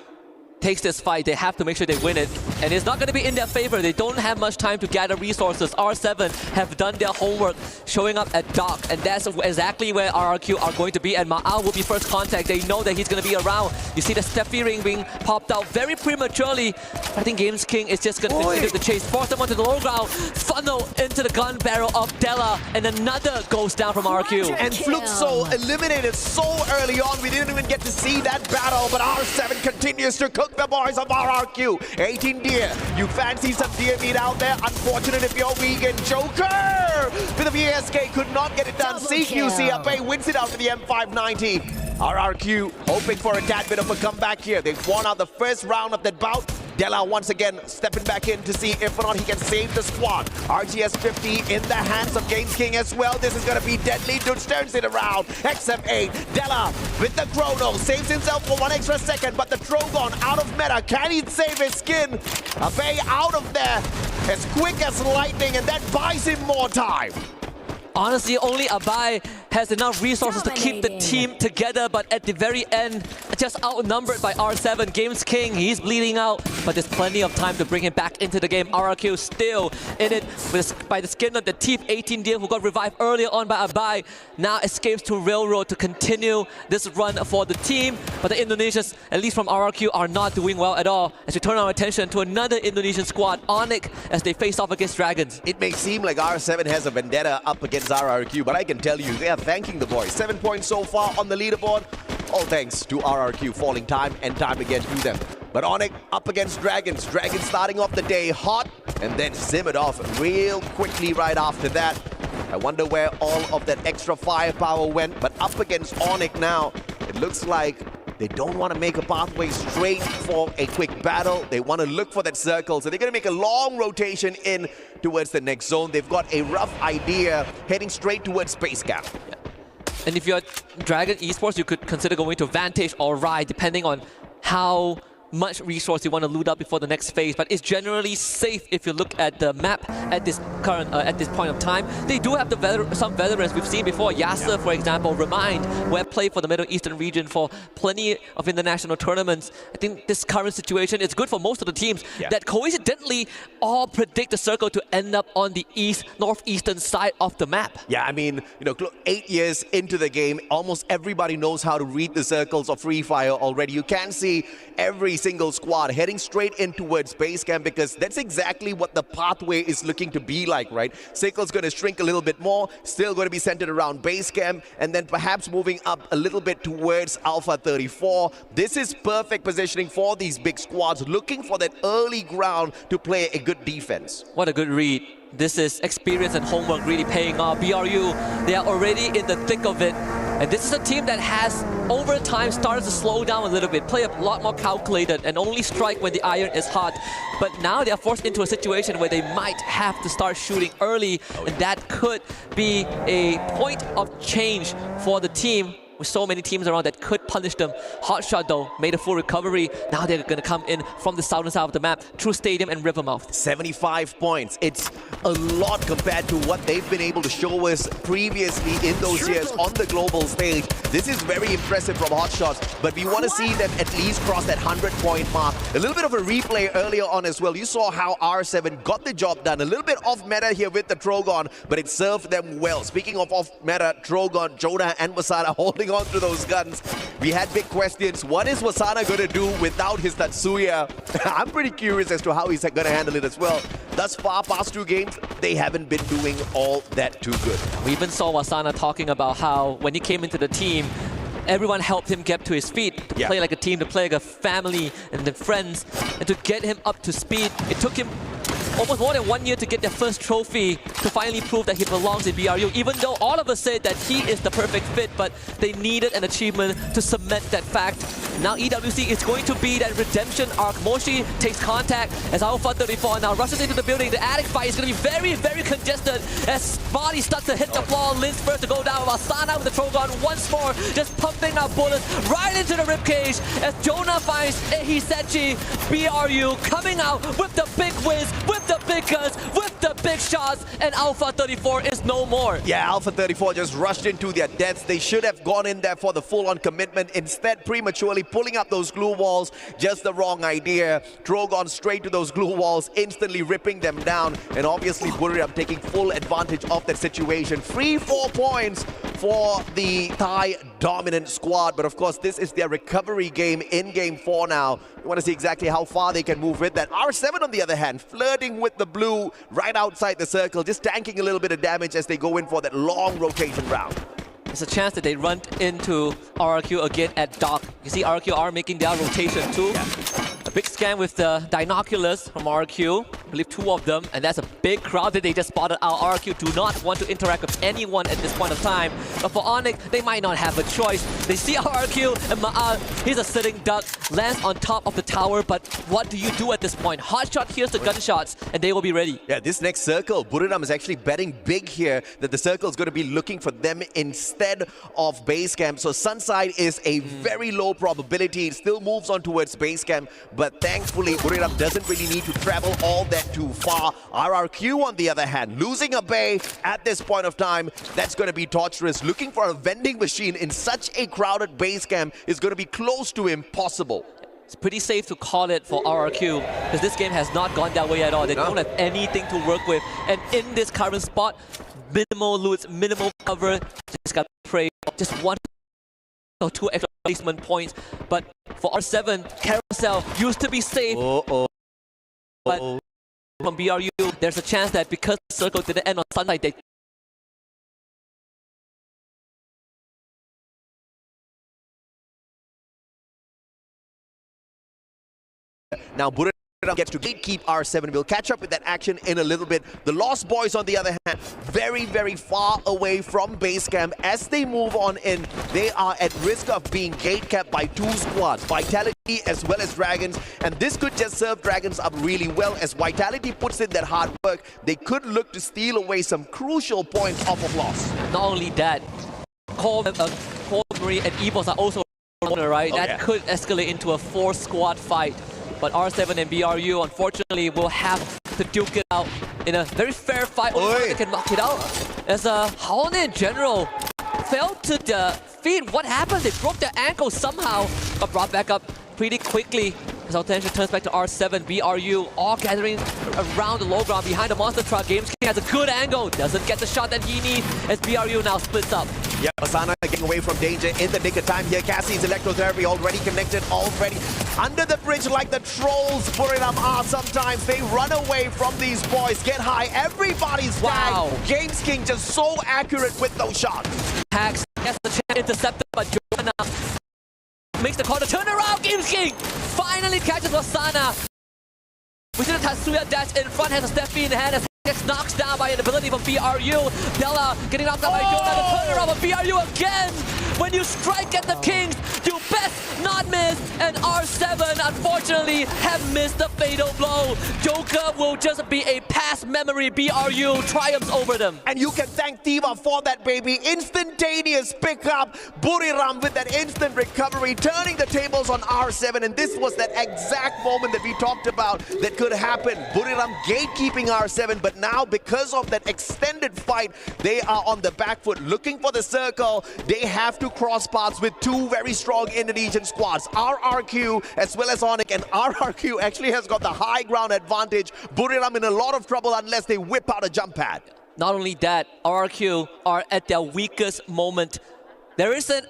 takes this fight, they have to make sure they win it. And it's not going to be in their favor. They don't have much time to gather resources. R7 have done their homework, showing up at Dock. And that's exactly where RRQ are going to be. And Ma'al will be first contact. They know that he's going to be around. You see the Steffi ring being popped out very prematurely. I think Games King is just going to continue the chase. Force them onto the low ground. Funnel into the gun barrel of Della. And another goes down from RRQ. And Fluxo eliminated so early on. We didn't even get to see that battle. But R7 continues to cook took the boys of RRQ. 18 deer. You fancy some deer meat out there? Unfortunate if you're vegan. Joker with the VSK could not get it done. CQC Abe wins it out for the M590. RRQ hoping for a tad bit of a comeback here. They've won out the first round of that bout. Della once again stepping back in to see if or not he can save the squad. RTS 50 in the hands of Games King as well. This is going to be deadly. Dutch turns it around. XF8. Della with the chrono. Saves himself for 1 extra second, but the Trogon out of meta. Can he save his skin? Abe out of there as quick as lightning, and that buys him more time. Honestly, only Abai has enough resources to keep the team together, but at the very end, just outnumbered by R7. Games King, he's bleeding out, but there's plenty of time to bring him back into the game. RRQ still in it by the skin of the teeth. 18 deer who got revived earlier on by Abai now escapes to Railroad to continue this run for the team. But the Indonesians, at least from RRQ, are not doing well at all as we turn our attention to another Indonesian squad, Onyx, as they face off against Dragons. It may seem like R7 has a vendetta up against RRQ, but I can tell you they are thanking the boys. 7 points so far on the leaderboard, all thanks to RRQ falling time and time again to them. But Onyx up against Dragons. Dragons starting off the day hot and then simmered off real quickly right after that. I wonder where all of that extra firepower went, but up against Onyx now, it looks like they don't want to make a pathway straight for a quick battle. They want to look for that circle. So they're going to make a long rotation in towards the next zone. They've got a rough idea heading straight towards Space Camp. Yeah. And if you're Dragon Esports, you could consider going to Vantage or Ride, depending on how much resource you want to loot up before the next phase, but it's generally safe if you look at the map at this point of time. They do have some veterans we've seen before. Yasser, for example, Remind, who have played for the Middle Eastern region for plenty of international tournaments. I think this current situation is good for most of the teams that coincidentally all predict the circle to end up on the northeastern side of the map. Yeah, I mean, 8 years into the game, almost everybody knows how to read the circles of Free Fire already. You can see every single squad heading straight in towards base camp because that's exactly what the pathway is looking to be like, right? Circle's going to shrink a little bit more, still going to be centered around base camp, and then perhaps moving up a little bit towards Alpha 34. This is perfect positioning for these big squads, looking for that early ground to play a good defense. What a good read. This is experience and homework really paying off. BRU, they are already in the thick of it. And this is a team that has, over time, started to slow down a little bit, play a lot more calculated, and only strike when the iron is hot. But now they are forced into a situation where they might have to start shooting early, and that could be a point of change for the team. With so many teams around that could punish them. Hotshot, though, made a full recovery. Now they're going to come in from the southern side of the map through Stadium and Rivermouth. 75 points. It's a lot compared to what they've been able to show us previously in those years on the global stage. This is very impressive from Hotshots, but we want to see them at least cross that 100-point mark. A little bit of a replay earlier on as well. You saw how R7 got the job done. A little bit off meta here with the Trogon, but it served them well. Speaking of off meta, Trogon, Jonah, and Wasana holding on to those guns. We had big questions. What is Wasana going to do without his Tatsuya? I'm pretty curious as to how he's going to handle it as well. Thus far, past 2 games, they haven't been doing all that too good. We even saw Wasana talking about how when he came into the team, everyone helped him get to his feet, to play like a team, to play like a family and then friends, and to get him up to speed. It took him almost more than 1 year to get their first trophy to finally prove that he belongs in BRU, even though all of us said that he is the perfect fit, but they needed an achievement to cement that fact. Now EWC is going to be that redemption arc. Moshi takes contact as Alpha 34 now rushes into the building. The attic fight is going to be very, very congested as body starts to hit the floor. Lin's first to go down. Wasana with the Trogon once more, just pumping out bullets right into the ribcage as Jonah finds Hisechi. BRU coming out with the big wins, with the big guns, with the big shots, and Alpha 34 is no more. Yeah, Alpha 34 just rushed into their deaths. They should have gone in there for the full-on commitment. Instead, prematurely pulling up those glue walls, just the wrong idea. Trogon straight to those glue walls, instantly ripping them down, and obviously Buriram taking full advantage of that situation. Free 4 points for the Thai dominant squad, but of course this is their recovery game in Game 4 now. We want to see exactly how far they can move with that. R7 on the other hand, flirting with the blue right outside the circle, just tanking a little bit of damage as they go in for that long rotation round. There's a chance that they run into RRQ again at dock. You see RRQ are making their rotation too. A big scan with the binoculars from RQ. I believe 2 of them, and that's a big crowd that they just spotted out. RQ do not want to interact with anyone at this point of time. But for Onyx, they might not have a choice. They see RQ and Ma'al, he's a sitting duck, lands on top of the tower, but what do you do at this point? Hotshot hears the gunshots, and they will be ready. Yeah, this next circle, Buriram is actually betting big here that the circle is going to be looking for them instead of base camp. So Sunside is a very low probability. It still moves on towards base camp, but thankfully Buriram doesn't really need to travel all that too far. RRQ, on the other hand, losing a bay at this point of time, that's going to be torturous. Looking for a vending machine in such a crowded base camp is going to be close to impossible. It's pretty safe to call it for RRQ because this game has not gone that way at all. They don't have anything to work with, and in this current spot, minimal loots, minimal cover, just got to pray just 1 or 2 extra placement points. But for R7, Carousel used to be safe. But from BRU, there's a chance that because the circle didn't end on Sunlight, they now Buriram gets to gatekeep R7. We'll catch up with that action in a little bit. The Lost Boys, on the other hand, very, very far away from base camp. As they move on in, they are at risk of being gate-capped by 2 squads, Vitality as well as Dragons. And this could just serve Dragons up really well. As Vitality puts in that hard work, they could look to steal away some crucial points off of Lost. Not only that, Core Marie and Evos are also right? That could escalate into a 4-squad fight. But R7 and BRU, unfortunately, will have to duke it out in a very fair fight. Only they can knock it out. As Haone in general fell to the feet. What happened? They broke their ankle somehow, but brought back up pretty quickly. As our attention turns back to R7, BRU, all gathering around the low ground behind the monster truck. Games King has a good angle, doesn't get the shot that he needs as BRU now splits up. Yeah, Asana getting away from danger in the nick of time here. Cassie's electrotherapy already connected, already under the bridge like the trolls. Buriram are sometimes. They run away from these boys, get high, everybody's tagged. Games King just so accurate with those shots. Hacks gets the chance intercepted, but Joanna makes the call to turn around. Games King finally catches Wasana. We see the Tatsuya dash in front, has a Steffi in hand as gets knocked down by an ability from BRU. Della getting knocked down by Jonah. The turnaround of BRU again. When you strike at the Kings, you best not miss. And R7, unfortunately, have missed the fatal blow. Joker will just be a past memory. BRU triumphs over them. And you can thank Tiva for that, baby. Instantaneous pickup. Buriram with that instant recovery, turning the tables on R7. And this was that exact moment that we talked about that could happen. Buriram gatekeeping R7, but now because of that extended fight, they are on the back foot looking for the circle. They have to cross paths with 2 very strong Indonesian squads, RRQ as well as Onyx, and RRQ actually has got the high ground advantage. Buriram in a lot of trouble unless they whip out a jump pad. Not only that, RRQ are at their weakest moment. There isn't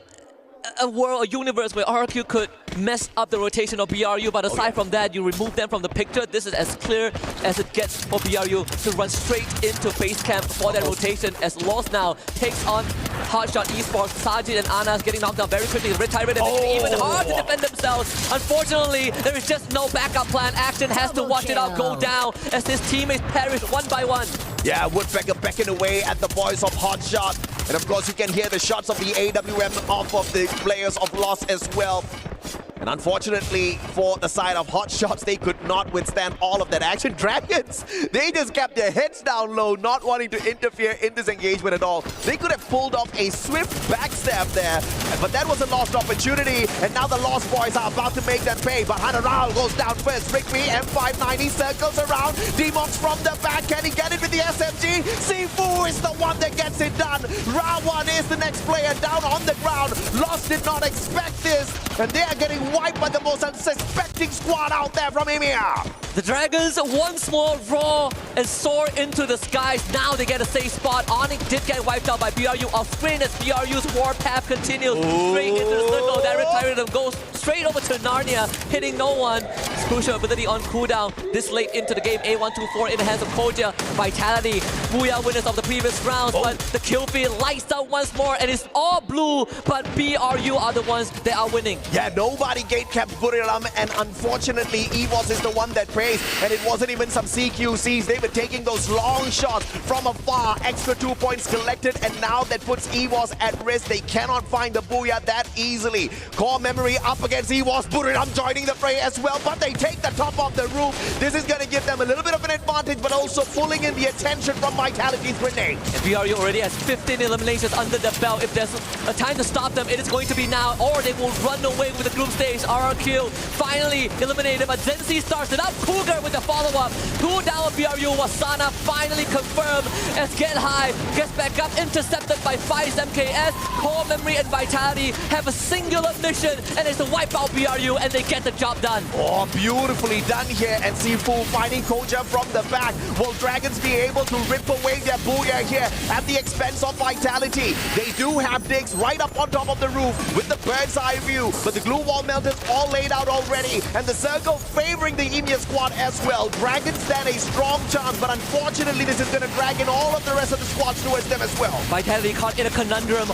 a world, a universe where RRQ could mess up the rotation of BRU, but aside from that, you remove them from the picture. This is as clear as it gets for BRU to run straight into base camp for their rotation, as Lost now takes on Hotshot Esports. Sajid and Anas getting knocked down very quickly. Red Tyrant making it even hard to defend themselves. Unfortunately, there is just no backup plan. Action has to watch it out go down as his teammates perish one by one. Yeah, Woodpecker backing away at the voice of Hotshot. And of course, you can hear the shots of the AWM off of the players of Lost as well. And unfortunately, for the side of Hotshots, they could not withstand all of that action. Dragons, they just kept their heads down low, not wanting to interfere in this engagement at all. They could have pulled off a swift backstab there, but that was a lost opportunity. And now the Lost Boys are about to make that pay. But Hanaral goes down first. Rigby, M590 circles around. Demox from the back. Can he get it with the SMG? Sifu is the one that gets it done. Rawan is the next player down on the ground. Lost did not expect this, and they are getting wiped by the most unsuspecting squad out there from EMEA. The Dragons once more roar and soar into the skies. Now they get a safe spot. Onyx did get wiped out by BRU off screen as BRU's warpath continues straight into the circle. That Tyranium goes straight over to Narnia, hitting no one. Crucial ability on cooldown this late into the game. A124 in the hands of Koja. Vitality, Booyah winners of the previous rounds, but the kill feed lights out once more and it's all blue, but BRU are the ones that are winning. Yeah, nobody gate-kept Buriram, and unfortunately, EVOS is the one that prays, and it wasn't even some CQCs. They were taking those long shots from afar. Extra 2 points collected, and now that puts EVOS at risk. They cannot find the Booyah that easily. Core Memory up against EVOS. Buriram joining the fray as well, but they take the top of the roof. This is going to give them a little bit of an advantage, but also pulling in the attention from Vitality's grenade. And BRU already has 15 eliminations under the belt. If there's a time to stop them, it is going to be now, or they will run away with the group stage. RRQ finally eliminated, but Zenzi starts it up. Cougar with the follow-up. 2 down with BRU. Wasana finally confirmed as Get High gets back up, intercepted by Fives MKS. Core Memory and Vitality have a singular mission, and it's to wipe out BRU, and they get the job done. Oh, beautifully done here, and Sifu finding Koja from the back. Will Dragons be able to rip away their Booyah here at the expense of Vitality? They do have digs right up on top of the roof with the bird's eye view, but the glue wall melters all laid out already, and the circle favoring the EMEA squad as well. Dragons stand a strong chance, but unfortunately this is going to drag in all of the rest of the squads towards them as well. Vitality caught in a conundrum.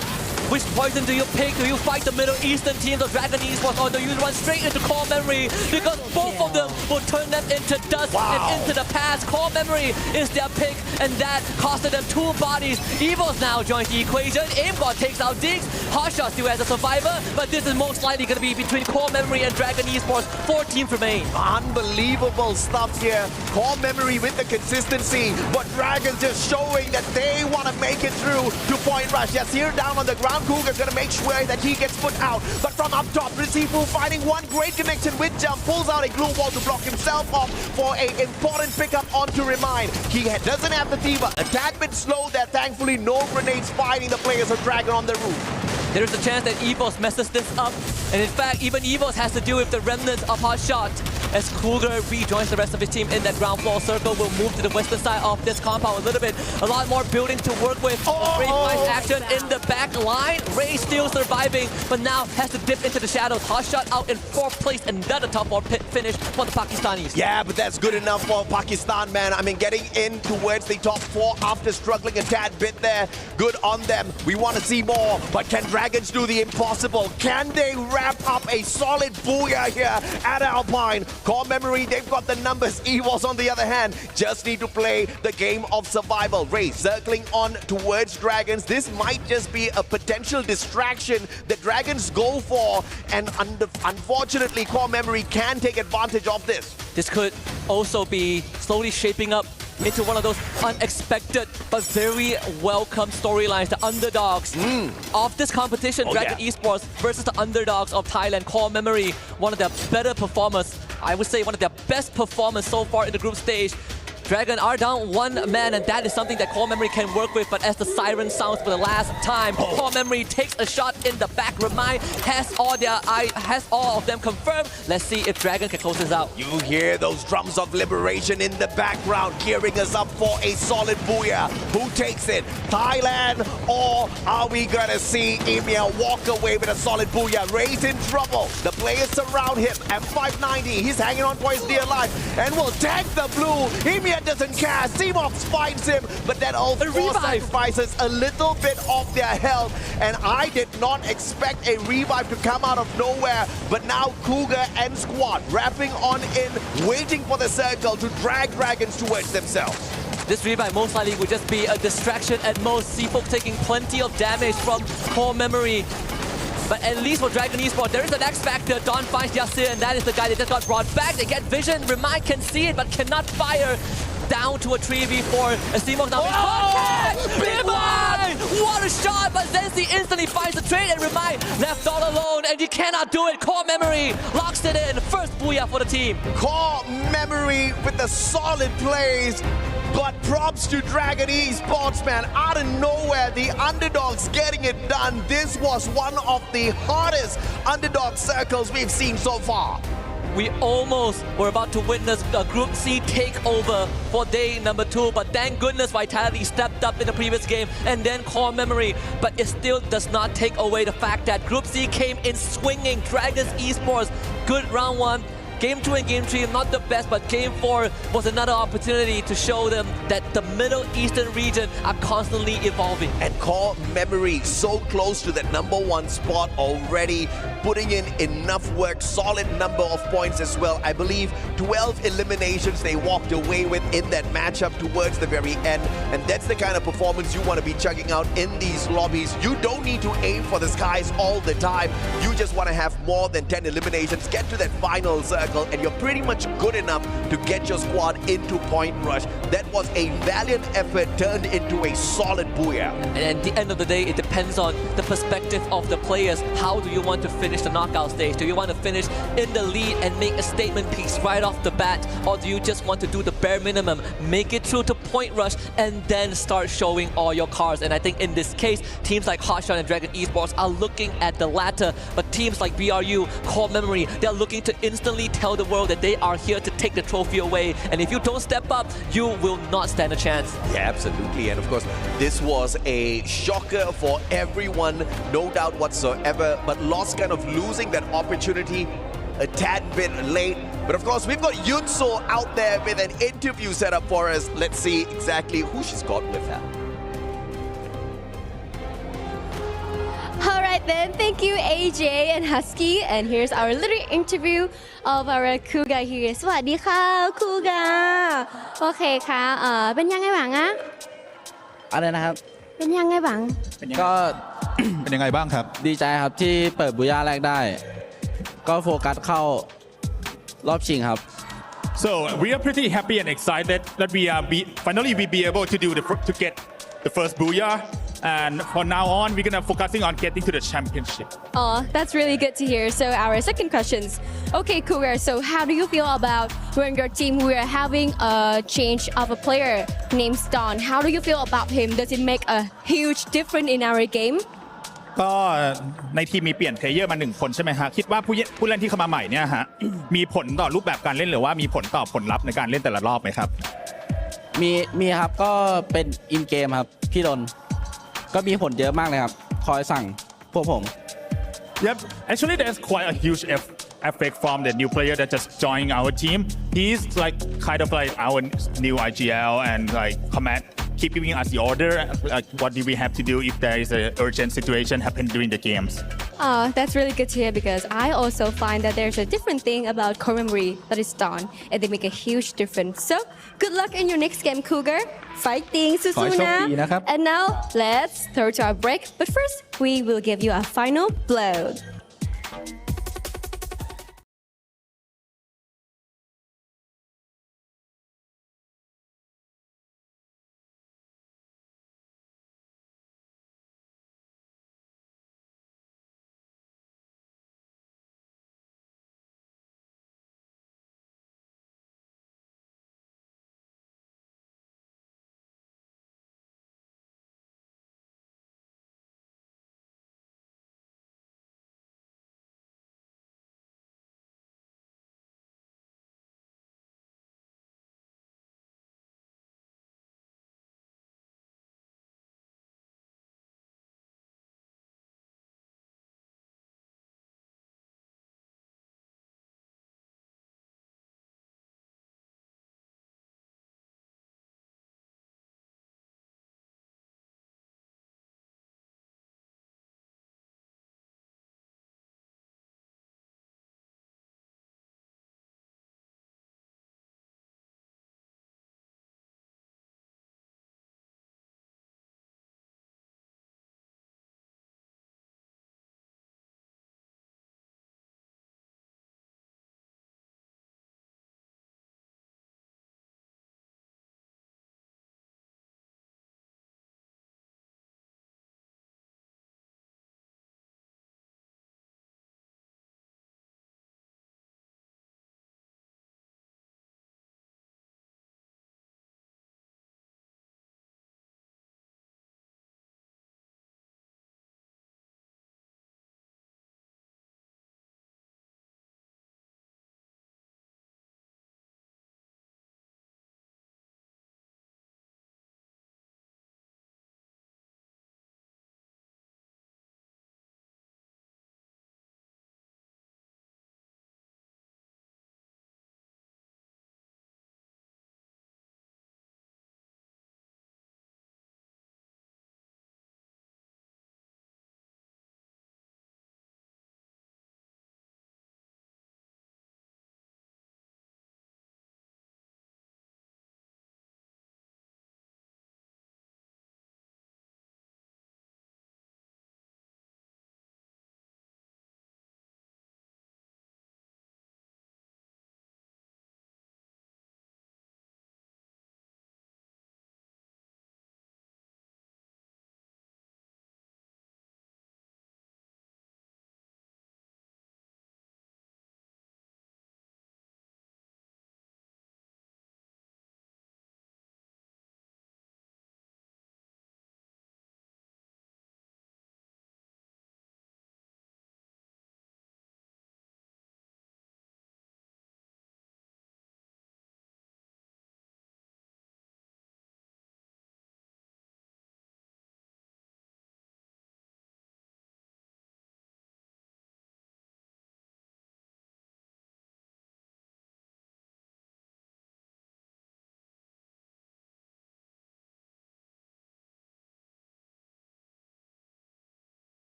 Which poison do you pick? Do you fight the Middle Eastern team, the Dragon Esports, or do you run straight into Core Memory? Because both of them will turn them into dust and into the past. Core Memory is their pick, and that costed them 2 bodies. Evos now joins the equation. AimGod takes out Diggs. Hotshot still has a survivor, but this is most likely going to be between Core Memory and Dragon Esports. 4 teams remain. Unbelievable stuff here. Core Memory with the consistency, but Dragons just showing that they want to make it through to Point Rush. Yes, here down on the ground, Cougar's going to make sure that he gets put out. But from up top, Recifu finding one great connection with jump, pulls out a glue wall to block himself off for an important pickup onto Remind. He doesn't have the Diva. A tad bit slow there. Thankfully, no grenades fighting the players of Dragon on the roof. There's a chance that EVOS messes this up. And in fact, even EVOS has to deal with the remnants of Hotshot. As Cougar rejoins the rest of his team in that ground floor circle, will move to the western side of this compound a little bit. A lot more buildings to work with. Great nice action in the back line. Ray still surviving, but now has to dip into the shadows. Hotshot out in 4th place, another top 4 pit finish for the Pakistanis. Yeah, but that's good enough for Pakistan, man. I mean, getting in towards the top 4 after struggling a tad bit there. Good on them. We want to see more, but can Dragons do the impossible? Can they wrap up a solid Booyah here at Alpine? Core Memory, they've got the numbers. EVOS, on the other hand, just need to play the game of survival. Ray circling on towards Dragons. This might just be a potential distraction that Dragons go for, and unfortunately, Core Memory can take advantage of this. This could also be slowly shaping up into one of those unexpected but very welcome storylines, the underdogs of this competition. Dragon Esports versus the underdogs of Thailand. Core Memory, one of their better performers, I would say one of their best performers so far in the group stage. Dragon are down 1 man, and that is something that Core Memory can work with, but as the siren sounds for the last time, Core Memory takes a shot in the back. Remind has all of them confirmed. Let's see if Dragon can close this out. You hear those drums of liberation in the background, gearing us up for a solid Booyah. Who takes it? Thailand, or are we gonna see EMEA walk away with a solid Booyah? Ray's in trouble. The players surround him at 590. He's hanging on for his dear life and will tag the blue. EMEA doesn't cast. Seamox finds him, but that also sacrifices a little bit of their health. And I did not expect a revive to come out of nowhere. But now Cougar and squad wrapping on in, waiting for the circle to drag Dragons towards themselves. This revive most likely would just be a distraction at most. Seafolk taking plenty of damage from Core Memory. But at least for Dragon Esports, there is an X Factor. Don finds Yasir, and that is the guy that just got brought back. They get vision. Remind can see it, but cannot fire. Down to a 3v4. As Seamox now Remind! What a shot! But Zenzi instantly finds the trade, and Remind left all alone, and you cannot do it. Core Memory locks it in. First Booyah for the team. Core Memory with the solid plays. But props to Dragon Esports, man. Out of nowhere, the underdogs getting it done. This was one of the hardest underdog circles we've seen so far. we almost were about to witness a Group C takeover for day number 2, but thank goodness Vitality stepped up in the previous game and then Core Memory, but it still does not take away the fact that Group C came in swinging. Dragons Esports, good round 1. Game 2 and Game 3, not the best, but Game 4 was another opportunity to show them that the Middle Eastern region are constantly evolving. And Core Memory so close to that #1 spot already, putting in enough work, solid number of points as well. I believe 12 eliminations they walked away with in that matchup towards the very end. And that's the kind of performance you want to be chugging out in these lobbies. You don't need to aim for the skies all the time. You just want to have more than 10 eliminations, get to that final circle, and you're pretty much good enough to get your squad into point rush. That was a valiant effort turned into a solid booyah. And at the end of the day, it depends on the perspective of the players. How do you want to finish the knockout stage? Do you want to finish in the lead and make a statement piece right off the bat? Or do you just want to do the bare minimum, make it through to point rush, and then start showing all your cards? And I think in this case, teams like Hotshot and Dragon Esports are looking at the latter, but teams like BRU, Core Memory, they're looking to instantly tell the world that they are here to take the trophy away. And if you don't step up, you will not stand a chance. Yeah, absolutely. And of course, this was a shocker for everyone, no doubt whatsoever. But Lost kind of losing that opportunity a tad bit late. But of course, we've got Yunso out there with an interview set up for us. Let's see exactly who she's got with her. All right then, thank you AJ and Husky, and here's our little interview of our Kuga here. สวัสดีค่ะ Kuga โอเคค่ะเป็นยังไงบ้างอะอะไรนะครับเป็นยังไงบ้างก็ เป็นยังไงบ้างครับดีใจครับที่เปิดบูย่าแรกได้ก็โฟกัสเข้ารอบชิงครับ So we are pretty happy and excited that finally we be able to get the first booyah. And from now on, we're gonna focusing on getting to the championship. Oh, that's really good to hear. So our second questions. Okay, Cougar, so how do you feel about when your team we are having a change of a player named Ston? How do you feel about him? Does it make a huge difference in our game? ก็ในทีมมีเปลี่ยนเพลเยอร์มา1คนใช่ไหมฮะคิดว่าผู้เล่นที่เข้ามาใหม่เนี่ยฮะมีผลต่อรูปแบบการเล่นหรือว่ามีผลต่อผลลัพธ์ในการเล่นแต่ละรอบไหมครับมีครับก็เป็นอินเกมครับพี่ดนก็มีผลเยอะมากเลยครับคอยสั่งพวกผม Yep, actually there's quite a huge effect from the new player that just joined our team. He's like kind of like our new IGL and like command keep giving us the order, like what do we have to do if there is an urgent situation happen during the games. That's really good to hear because I also find that there's a different thing about core memory that is done and they make a huge difference. So good luck in your next game, Cougar. Fighting, Susuna. And now let's throw to our break. But first, we will give you a final blow.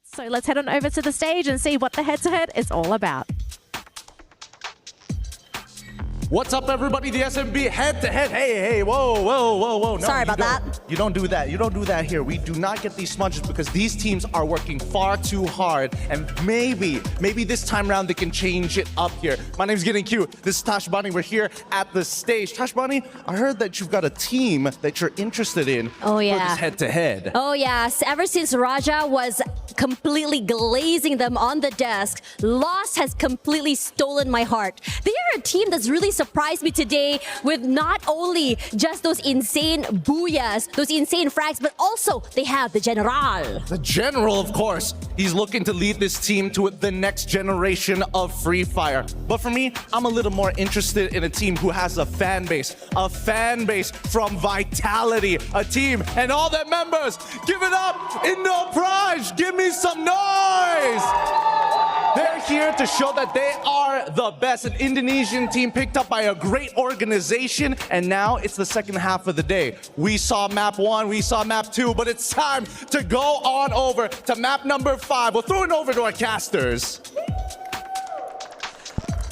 So let's head on over to the stage and see what the head-to-head is all about. What's up, everybody? The SMB head-to-head. Hey, whoa. No, Sorry about that. You don't do that. You don't do that here. We do not get these smudges because these teams are working far too hard. And maybe this time around they can change it up here. My name's Getting Q. This is Tash Bunny. We're here at the stage. Tash Bunny, I heard that you've got a team that you're interested in for this head-to-head. Oh, yes. Ever since Raja was completely glazing them on the desk, Lost has completely stolen my heart. They are a team that's really surprised me today with not only just those insane booyahs, those insane frags, but also they have the General. The General, of course. He's looking to lead this team to the next generation of Free Fire. But for me, I'm a little more interested in a team who has a fan base from Vitality, a team and all their members. Give it up in no prize. Give me some noise. They're here to show that they are the best. An Indonesian team picked up by a great organization, and now it's the second half of the day. We saw map 1, we saw map 2, but it's time to go on over to map number 5. We'll throw it over to our casters.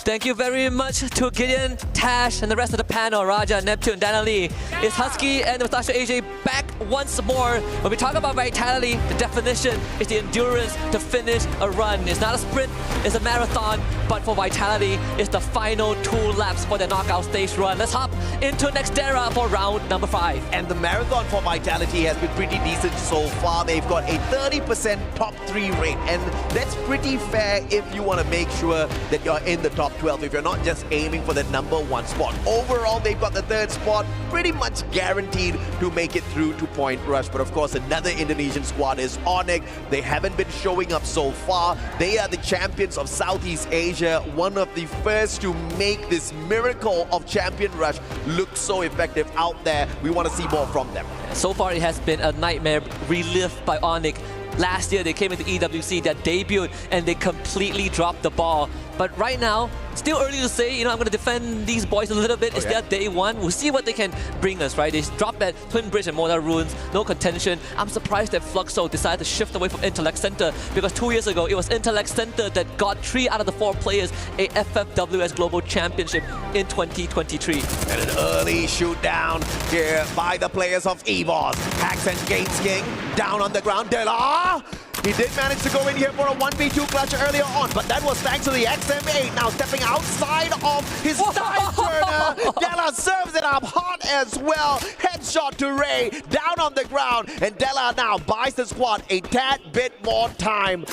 Thank you very much to Gideon, Tash, and the rest of the panel, Raja, Neptune, Dana Lee. It's Husky and Natasha AJ back once more. When we talk about Vitality, the definition is the endurance to finish a run. It's not a sprint, it's a marathon, but for Vitality, it's the final 2 laps for the knockout stage run. Let's hop into Nextera for round number 5. And the marathon for Vitality has been pretty decent so far. They've got a 30% top 3 rate, and that's pretty fair if you want to make sure that you're in the top 12, if you're not just aiming for the number 1 spot. Overall, they've got the 3rd spot pretty much guaranteed to make it through to Point Rush. But of course, another Indonesian squad is Onyx. They haven't been showing up so far. They are the champions of Southeast Asia, one of the first to make this miracle of Champion Rush look so effective out there. We want to see more from them. So far, it has been a nightmare relived by Onyx. Last year, they came into EWC, their debut, and they completely dropped the ball. But right now, still early to say, I'm going to defend these boys a little bit. It's their day 1. We'll see what they can bring us, right? They dropped at Twin Bridge and Mona Ruins, no contention. I'm surprised that Fluxo decided to shift away from Intellect Center because 2 years ago, it was Intellect Center that got 3 out of the 4 players a FFWS Global Championship in 2023. And an early shoot down here by the players of EVOS. Hacks and Gates King down on the ground. Dela! He did manage to go in here for a 1v2 clutch earlier on, but that was thanks to the XM8 now stepping outside of his side turner. Della serves it up hot as well. Headshot to Ray, down on the ground, and Della now buys the squad a tad bit more time.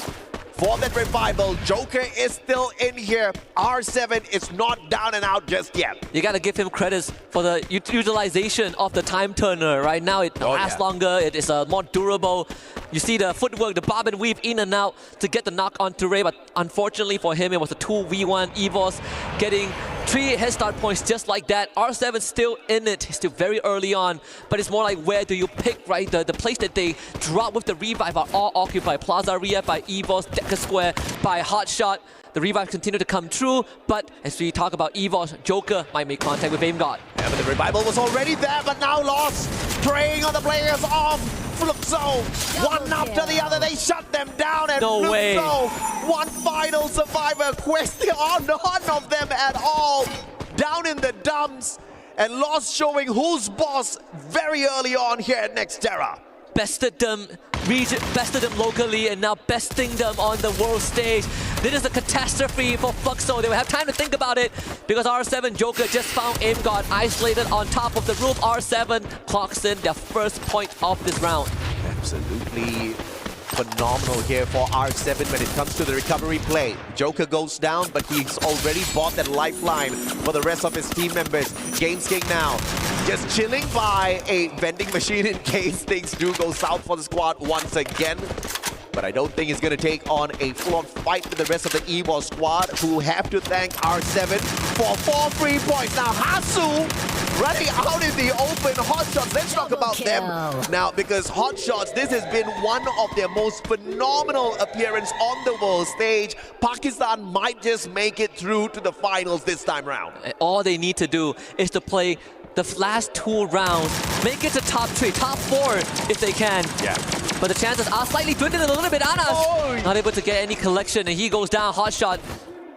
For that revival, Joker is still in here. R7 is not down and out just yet. You got to give him credits for the utilization of the time turner. Right now, it lasts longer. It is more durable. You see the footwork, the bob and weave in and out to get the knock on to Ray. But unfortunately for him, it was a 2v1. EVOS getting 3 head start points just like that. R7 still in it. He's still very early on. But it's more like where do you pick, right? The place that they drop with the revive are all occupied. Plaza Ria by EVOS, Deca Square by Hotshot. The revive continue to come true, but as we talk about EVOS, Joker might make contact with Aim God. Yeah, but the revival was already there, but now lost. Preying on the players of Fluxo. One after the other, they shut them down, and no way. One final survivor. Question on none of them at all. Down in the dumps, and Lost showing who's boss very early on here at Nextera. Bested them bested them locally and now besting them on the world stage. This is a catastrophe for Fluxo. They will have time to think about it because R7 Joker just found Aim God isolated on top of the roof. R7 clocks in their first point of this round. Absolutely phenomenal here for R7 when it comes to the recovery play. Joker goes down, but he's already bought that lifeline for the rest of his team members. Games King now just chilling by a vending machine in case things do go south for the squad once again. But I don't think he's going to take on a full-on fight with the rest of the EVOS squad, who have to thank R7 for 4 free points. Now Hasu running out in the open. Hotshots, let's talk about them now, because Hotshots, this has been one of their most phenomenal appearance on the world stage. Pakistan might just make it through to the finals this time round. All they need to do is to play the last 2 rounds, make it to top 3, top 4 if they can. Yeah. but the chances are slightly dwindling a little bit. Anas not able to get any collection, and he goes down. Hotshot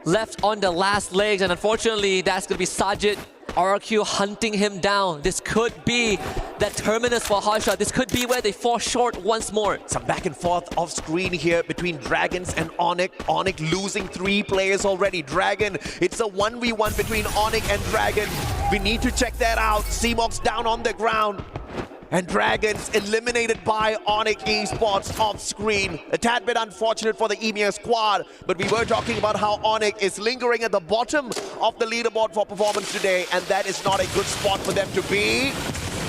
left on the last legs, and unfortunately, that's going to be Sajid RRQ hunting him down. This could be that terminus for Hotshot. This could be where they fall short once more. Some back and forth off screen here between Dragons and Onyx. Onyx losing 3 players already. Dragon, it's a 1v1 between Onyx and Dragon. We need to check that out. Seamox down on the ground. And Dragons eliminated by Onyx Esports off screen. A tad bit unfortunate for the EMEA squad, but we were talking about how Onyx is lingering at the bottom of the leaderboard for performance today, and that is not a good spot for them to be.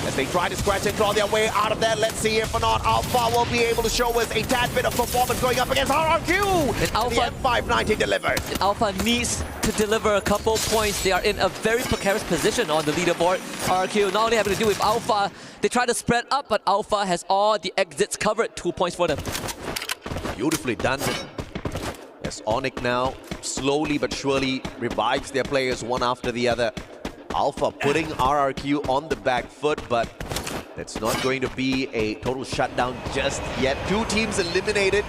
As they try to scratch and claw their way out of that, let's see if or not Alpha will be able to show us a tad bit of performance going up against RRQ. And Alpha, the M590 delivered. And Alpha needs to deliver a couple points. They are in a very precarious position on the leaderboard. RRQ not only having to do with Alpha, they try to spread up, but Alpha has all the exits covered. 2 points for them. Beautifully done. As Onyx now slowly but surely revives their players one after the other. Alpha putting RRQ on the back foot, but it's not going to be a total shutdown just yet. 2 teams eliminated.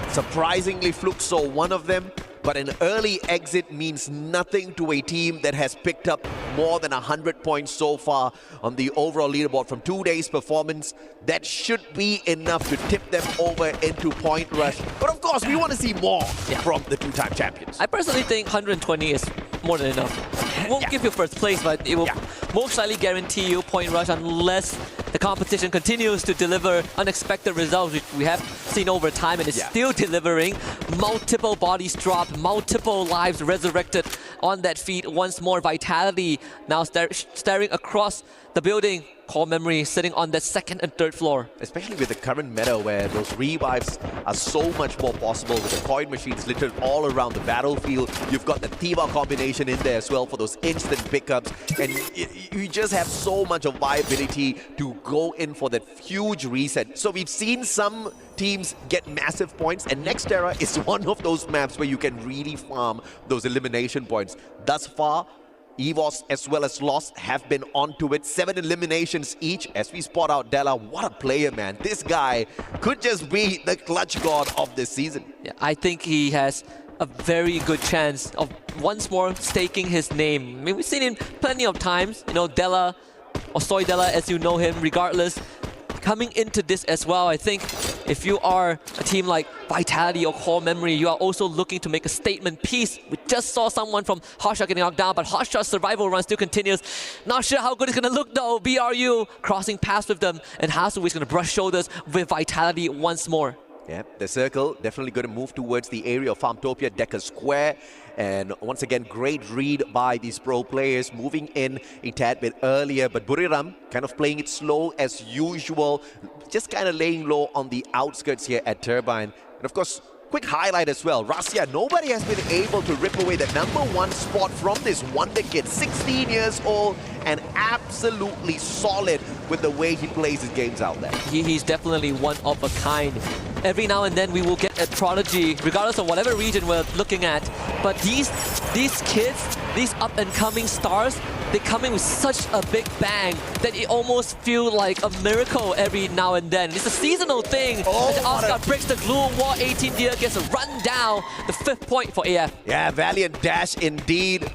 Surprisingly, Fluke saw one of them, but an early exit means nothing to a team that has picked up more than 100 points so far on the overall leaderboard from 2 days' performance. That should be enough to tip them over into point rush. But of course, we want to see more from the 2-time champions. I personally think 120 is more than enough. It won't give you first place, but it will most likely guarantee you point rush unless the competition continues to deliver unexpected results, which we have seen over time, and is still delivering. Multiple bodies dropped, multiple lives resurrected on that feed. Once more, Vitality now staring across the building. Core Memory sitting on the 2nd and 3rd floor. Especially with the current meta where those revives are so much more possible with the coin machines littered all around the battlefield. You've got the Tiva combination in there as well for those instant pickups. And you just have so much of viability to go in for that huge reset. So we've seen some teams get massive points, and Nextera is one of those maps where you can really farm those elimination points. Thus far, EVOS as well as Lost have been onto it. 7 eliminations each as we spot out Della. What a player, man. This guy could just be the clutch god of this season. Yeah, I think he has a very good chance of once more staking his name. I mean, we've seen him plenty of times. You know, Della, or Soy Della as you know him, regardless. Coming into this as well, I think if you are a team like Vitality or Core Memory, you are also looking to make a statement piece. We just saw someone from Hotshot getting knocked down, but Hotshot's survival run still continues. Not sure how good it's going to look though. BRU crossing paths with them, and Hasu is going to brush shoulders with Vitality once more. Yeah, the circle definitely going to move towards the area of Farmtopia, Decker Square. And once again, great read by these pro players, moving in a tad bit earlier. But Buriram kind of playing it slow as usual, just kind of laying low on the outskirts here at Turbine. And of course, quick highlight as well. Rasya, nobody has been able to rip away the #1 spot from this wonder kid. 16 years old and absolutely solid with the way he plays his games out there. He's definitely one of a kind. Every now and then we will get a prodigy, regardless of whatever region we're looking at. But these kids, these up-and-coming stars, they come in with such a big bang that it almost feels like a miracle every now and then. It's a seasonal thing. As Oscar breaks the glue wall, 18 Deer gets a run down, the 5th point for AF. Yeah, valiant dash indeed.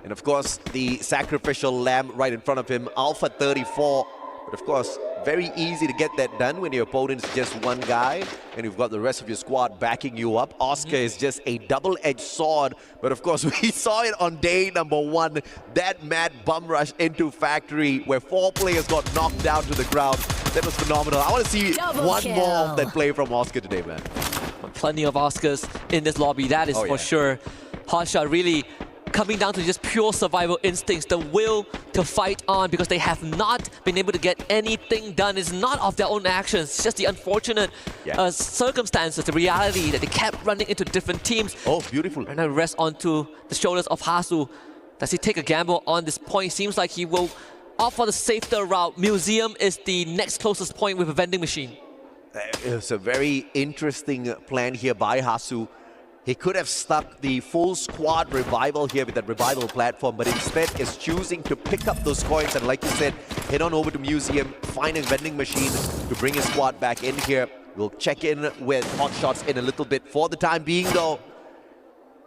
And of course, the sacrificial lamb right in front of him, Alpha 34. But of course, very easy to get that done when your opponent's just one guy and you've got the rest of your squad backing you up. Oscar is just a double-edged sword. But of course, we saw it on day #1, that mad bum rush into Factory where 4 players got knocked down to the ground. That was phenomenal. I want to see one more of that play from Oscar today, man. Plenty of Oscars in this lobby, that is for sure. Hotshot really coming down to just pure survival instincts, the will to fight on, because they have not been able to get anything done. It's not of their own actions, it's just the unfortunate circumstances, the reality that they kept running into different teams. Oh, beautiful. And now rest onto the shoulders of Hasu. Does he take a gamble on this point? Seems like he will opt for the safer route. Museum is the next closest point with a vending machine. It's a very interesting plan here by Hasu. He could have stuck the full squad revival here with that revival platform, but instead is choosing to pick up those coins and, like you said, head on over to Museum, find a vending machine to bring his squad back in here. We'll check in with Hotshots in a little bit. For the time being, though,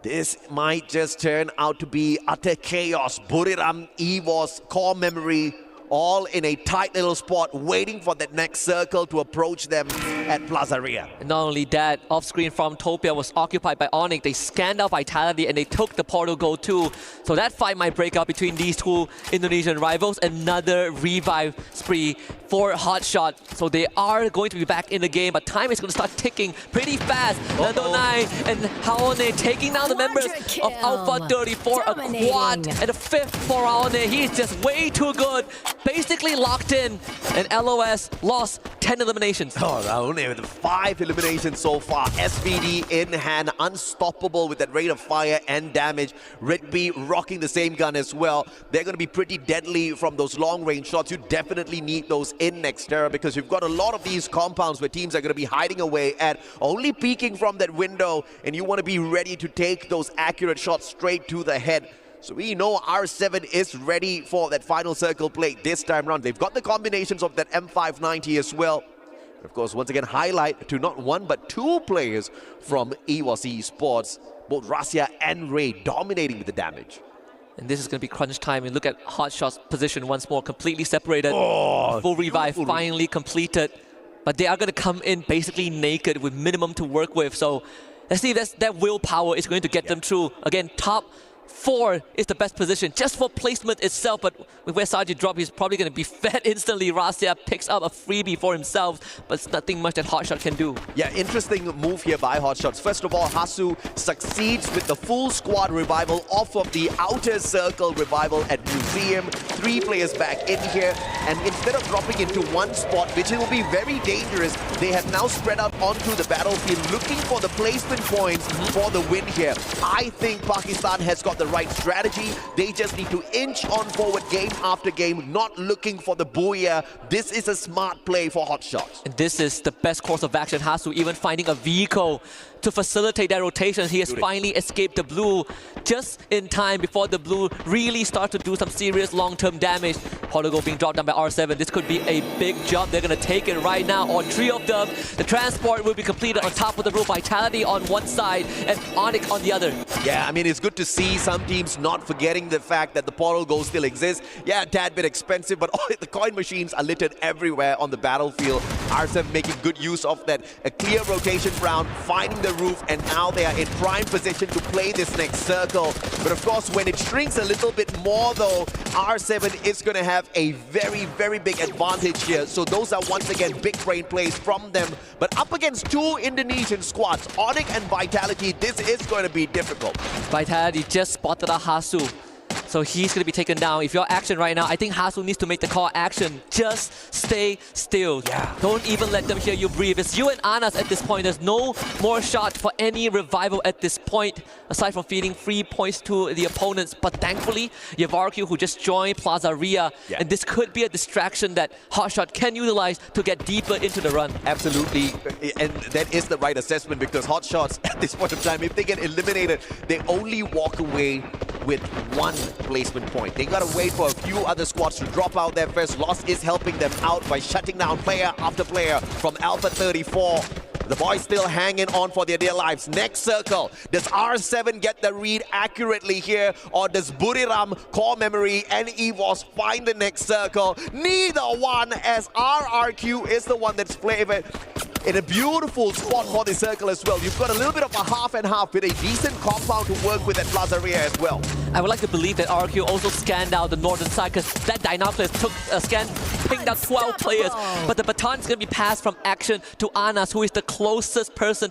this might just turn out to be utter chaos. Buriram, EVOS, Core Memory, all in a tight little spot, waiting for that next circle to approach them at Plazaria. And not only that, off-screen from Topia was occupied by Onyx. They scanned out Vitality and they took the portal goal too. So that fight might break out between these two Indonesian rivals. Another revive spree for Hotshot. So they are going to be back in the game, but time is going to start ticking pretty fast. Nando 9 and Haone taking down the members of Alpha 34, a quad, and a fifth for Haone. He's just way too good. Basically locked in, and LOS lost 10 eliminations. Oh, Raone with 5 eliminations so far. SVD in hand, unstoppable with that rate of fire and damage. Red B rocking the same gun as well. They're going to be pretty deadly from those long-range shots. You definitely need those in Nextera because you've got a lot of these compounds where teams are going to be hiding away at, only peeking from that window, and you want to be ready to take those accurate shots straight to the head. So we know R7 is ready for that final circle play this time round. They've got the combinations of that M590 as well. Of course, once again, highlight to not one but 2 players from EVOS Esports, both Rasia and Ray dominating with the damage. And this is going to be crunch time. And look at Hotshot's position once more, completely separated. Full revive finally completed. But they are going to come in basically naked with minimum to work with. So let's see if that willpower is going to get them through. Again, top 4 is the best position just for placement itself, but with where Saji dropped, he's probably going to be fed instantly. Rasia picks up a freebie for himself, but it's nothing much that Hotshot can do. Yeah, interesting move here by Hotshots. First of all, Hasu succeeds with the full squad revival off of the outer circle revival at Museum. 3 players back in here, and instead of dropping into one spot, which will be very dangerous, they have now spread out onto the battlefield looking for the placement points for the win here. I think Pakistan has got the right strategy. They just need to inch on forward game after game, not looking for the booyah. This is a smart play for Hotshots. And this is the best course of action. Hasu even finding a vehicle to facilitate that rotation. He has finally escaped the blue just in time before the blue really start to do some serious long-term damage. Portugal being dropped down by R7. This could be a big jump. They're going to take it right now on 3 of them. The transport will be completed on top of the roof. Vitality on one side and Onyx on the other. Yeah, I mean, it's good to see some teams not forgetting the fact that the portal goal still exists. Yeah, a tad bit expensive, but the coin machines are littered everywhere on the battlefield. R7 making good use of that. A clear rotation round, finding the roof, and now they are in prime position to play this next circle. But of course, when it shrinks a little bit more though, R7 is going to have a very, very big advantage here. So those are once again big brain plays from them. But up against 2 Indonesian squads, Onyx and Vitality, this is going to be difficult. Vitality just spotted a Hasu. So he's going to be taken down. If you're action right now, I think Hasu needs to make the call action. Just stay still. Yeah. Don't even let them hear you breathe. It's you and Anas at this point. There's no more shot for any revival at this point, aside from feeding free points to the opponents. But thankfully, you have RQ who just joined Plazaria. Yeah. And this could be a distraction that Hotshot can utilize to get deeper into the run. Absolutely. And that is the right assessment because Hotshots at this point of time, if they get eliminated, they only walk away with 1 placement point. They gotta wait for a few other squads to drop out there first. Loss is helping them out by shutting down player after player from Alpha 34. The boys still hanging on for their dear lives. Next circle. Does R7 get the read accurately here? Or does Buriram, Core Memory, and EVOS find the next circle? Neither one, as RRQ is the one that's flavored in a beautiful spot for the circle as well. You've got a little bit of a half and half with a decent compound to work with at Plazaria as well. I would like to believe that RQ also scanned out the northern side because that Dinoculus took a scan, pinged out 12 players. But the baton is going to be passed from action to Anas, who is the closest person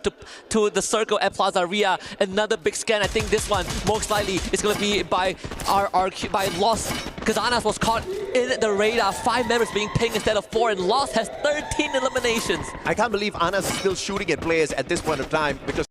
to the circle at Plazaria. Another big scan. I think this one most likely is going to be by RQ, by Lost, because Anas was caught in the radar. 5 members being pinged instead of 4, and Lost has 13 eliminations. I can't believe Anas is still shooting at players at this point of time because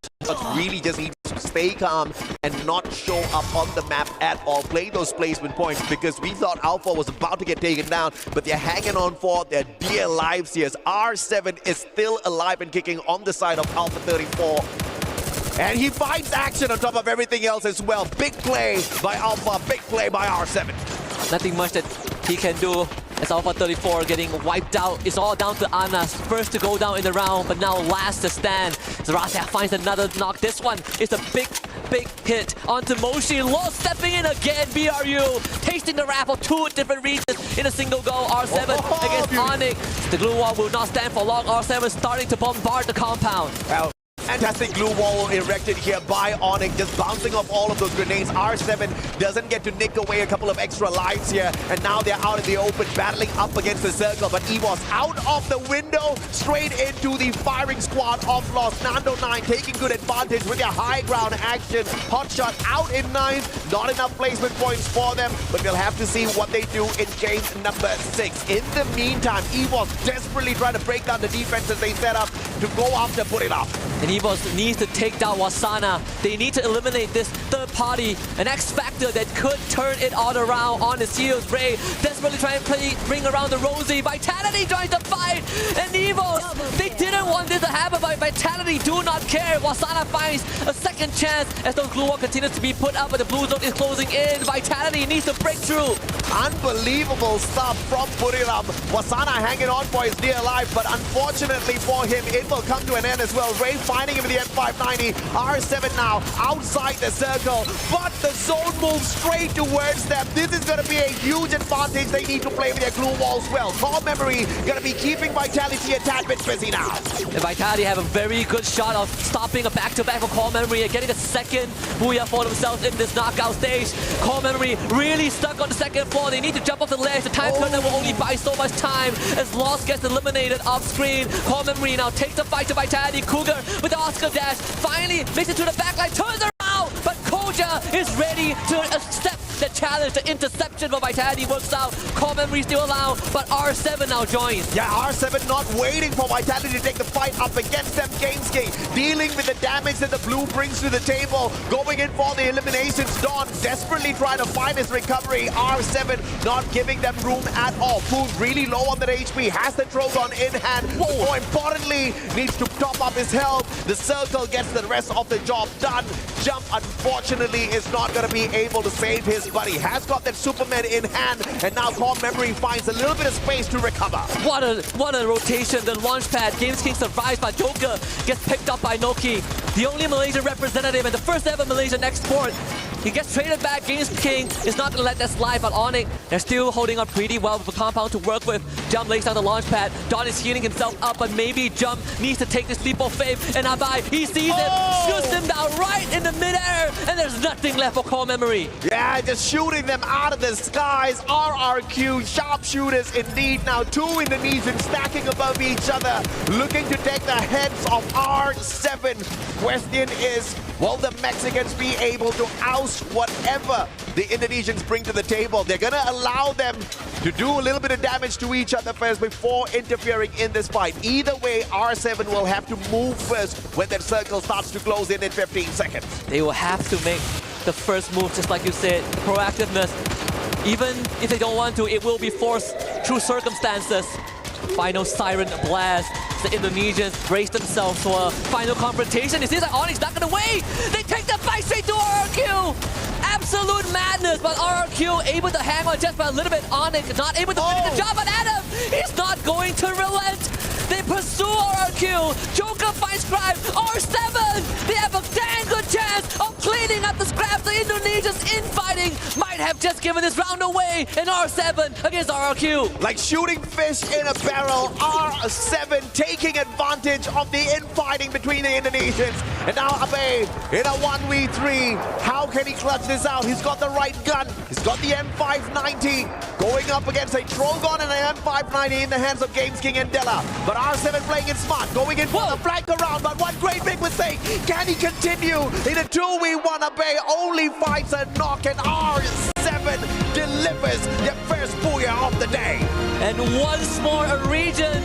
really just needs to stay calm and not show up on the map at all. Play those placement points because we thought Alpha was about to get taken down, but they're hanging on for their dear lives here. R7 is still alive and kicking on the side of Alpha 34. And he finds action on top of everything else as well. Big play by Alpha, big play by R7. Nothing much that he can do. As Alpha 34 getting wiped out. It's all down to Anas. First to go down in the round, but now last to stand. Zarasia finds another knock. This one is a big hit onto Moshi. Low stepping in again. BRU tasting the wrath of two different regions in a single go. R7 against Onyx. The glue wall will not stand for long. R7 starting to bombard the compound. Well, fantastic glue wall erected here by Onyx, just bouncing off all of those grenades. R7 doesn't get to nick away a couple of extra lives here, and now they're out in the open, battling up against the circle. But EVOS out of the window, straight into the firing squad of Lost. Nando 9 taking good advantage with their high ground action. Hotshot out in 9, not enough placement points for them, but we'll have to see what they do in game number 6. In the meantime, EVOS desperately trying to break down the defenses they set up to go after Buriram. And EVOS needs to take down Wasana. They need to eliminate this third party, an X factor that could turn it all around on his heels. Ray desperately trying to bring around the Rosie. Vitality joins the fight, and EVOS, they didn't want this to happen, but Vitality do not care. Wasana finds a second chance as those glue wall continues to be put up, but the blue zone is closing in. Vitality needs to break through. Unbelievable stuff from Buriram. Wasana hanging on for his dear life, but unfortunately for him, it will come to an end as well. Ray finding him with the M590. R7 now outside the circle, but the zone moves straight towards them. This is going to be a huge advantage. They need to play with their glue walls well. Core Memory going to be keeping Vitality a tad bit busy now. And Vitality have a very good shot of stopping a back-to-back for Core Memory and getting a second booyah for themselves in this knockout stage. Core Memory really stuck on the second floor. They need to jump off the ledge. The time turner will only buy so much time as Lost gets eliminated off screen. Core Memory now takes the fight to Vitality. Cougar with the Oscar dash finally makes it to the backline, turns around, but Koja is ready to accept the challenge. The interception for Vitality works out. Core Memory still allowed, but R7 now joins. Yeah, R7 not waiting for Vitality to take the fight up against them. Gamesking dealing with the damage that the blue brings to the table, going in for the eliminations. Dawn desperately trying to find his recovery. R7 not giving them room at all. Food really low on their HP, has the Trogon in hand. More importantly, needs to top up his health. The circle gets the rest of the job done. Jump, unfortunately, is not going to be able to save his buddy. Has got that Superman in hand, and now Core Memory finds a little bit of space to recover. What a rotation. The launch pad. Gamesking survives, but Joker gets picked up by Noki, the only Malaysian representative and the first ever Malaysian export. He gets traded back. Gamesking is not going to let that slide, but Onyx, they're still holding on pretty well with a compound to work with. Jump lays down the launch pad. Don is healing himself up, but maybe Jump needs to take this leap of faith. And Abai, he sees him, shoots him down right in the midair, and there's nothing left for Core Memory. Yeah, just shooting them out of the skies. RRQ, sharpshooters indeed. Now two Indonesians stacking above each other, looking to take the heads of R7. Question is, will the Mexicans be able to oust whatever the Indonesians bring to the table? They're going to allow them to do a little bit of damage to each other first before interfering in this fight. Either way, R7 will have to move first when that circle starts to close in 15 seconds. They will have to make the first move, just like you said, proactiveness. Even if they don't want to, it will be forced through circumstances. Final siren blast. The Indonesians brace themselves for a final confrontation. It seems like Onyx not gonna wait. They take the fight straight to RRQ. Absolute madness, but RRQ able to hang on just by a little bit. Onyx not able to finish the job, but Adam, he's not going to relent. They pursue RRQ. Joker finds Scribe. R7, they have a dang good chance of cleaning up the scraps. The Indonesians infighting might have just given this round away. And R7 against RRQ. Like shooting fish in a barrel, R7 taking advantage of the infighting between the Indonesians. And now Abe in a 1v3. How can he clutch this out? He's got the right gun. He's got the M590. Going up against a Trogon and an M590 in the hands of Gamesking and Della. But R7 playing it smart, going in for the flank around. But one great big mistake. Can he continue in a 2v1? Abe only finds a knock, and R7 delivers their first booyah of the day. And once more, a region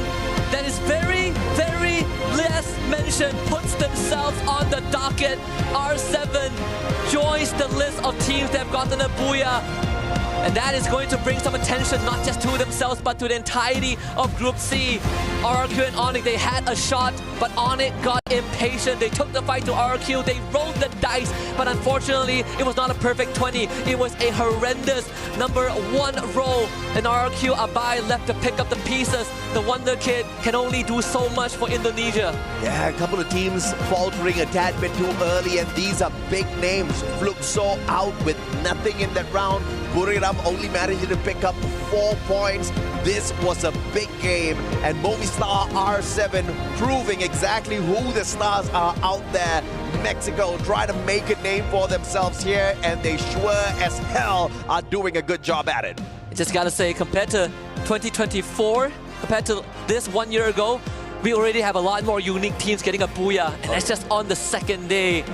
that is very, very less mentioned puts themselves on the docket. R7 joins the list of teams that have gotten a booyah. And that is going to bring some attention not just to themselves but to the entirety of Group C. RRQ and Onyx, they had a shot, but Onyx got impatient. They took the fight to RRQ, they rolled the dice, but unfortunately it was not a perfect 20. It was a horrendous number 1 roll, and RRQ Abai left to pick up the pieces. The Wonder Kid can only do so much for Indonesia. Yeah, a couple of teams faltering a tad bit too early, and these are big names. Fluxo out with nothing in that round. Buriram only managed to pick up 4 points. This was a big game, and Movistar R7 proving exactly who the stars are out there. Mexico trying to make a name for themselves here, and they sure as hell are doing a good job at it. I just gotta say, compared to 2024, compared to this 1 year ago, we already have a lot more unique teams getting a booyah, and that's just on the second day.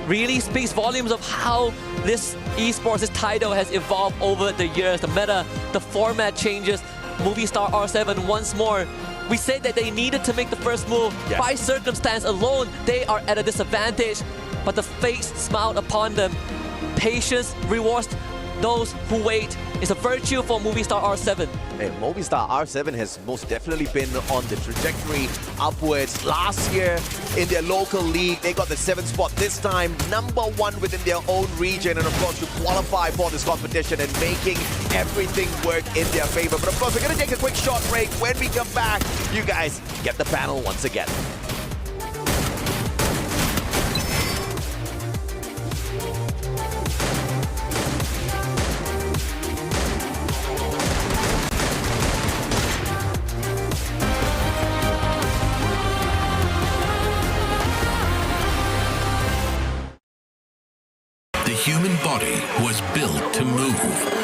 Really speaks volumes of how this esports, this title has evolved over the years. The meta, the format changes. Movistar R7 once more. We said that they needed to make the first move. Yeah. By circumstance alone, they are at a disadvantage, but the fates smiled upon them. Patience rewards those who wait. It's a virtue for Movistar R7. Hey, Movistar R7 has most definitely been on the trajectory upwards. Last year in their local league, they got the 7th spot. This time, number 1 within their own region. And of course, to qualify for this competition and making everything work in their favor. But of course, we're going to take a quick short break. When we come back, you guys get the panel once again. The human body was built to move.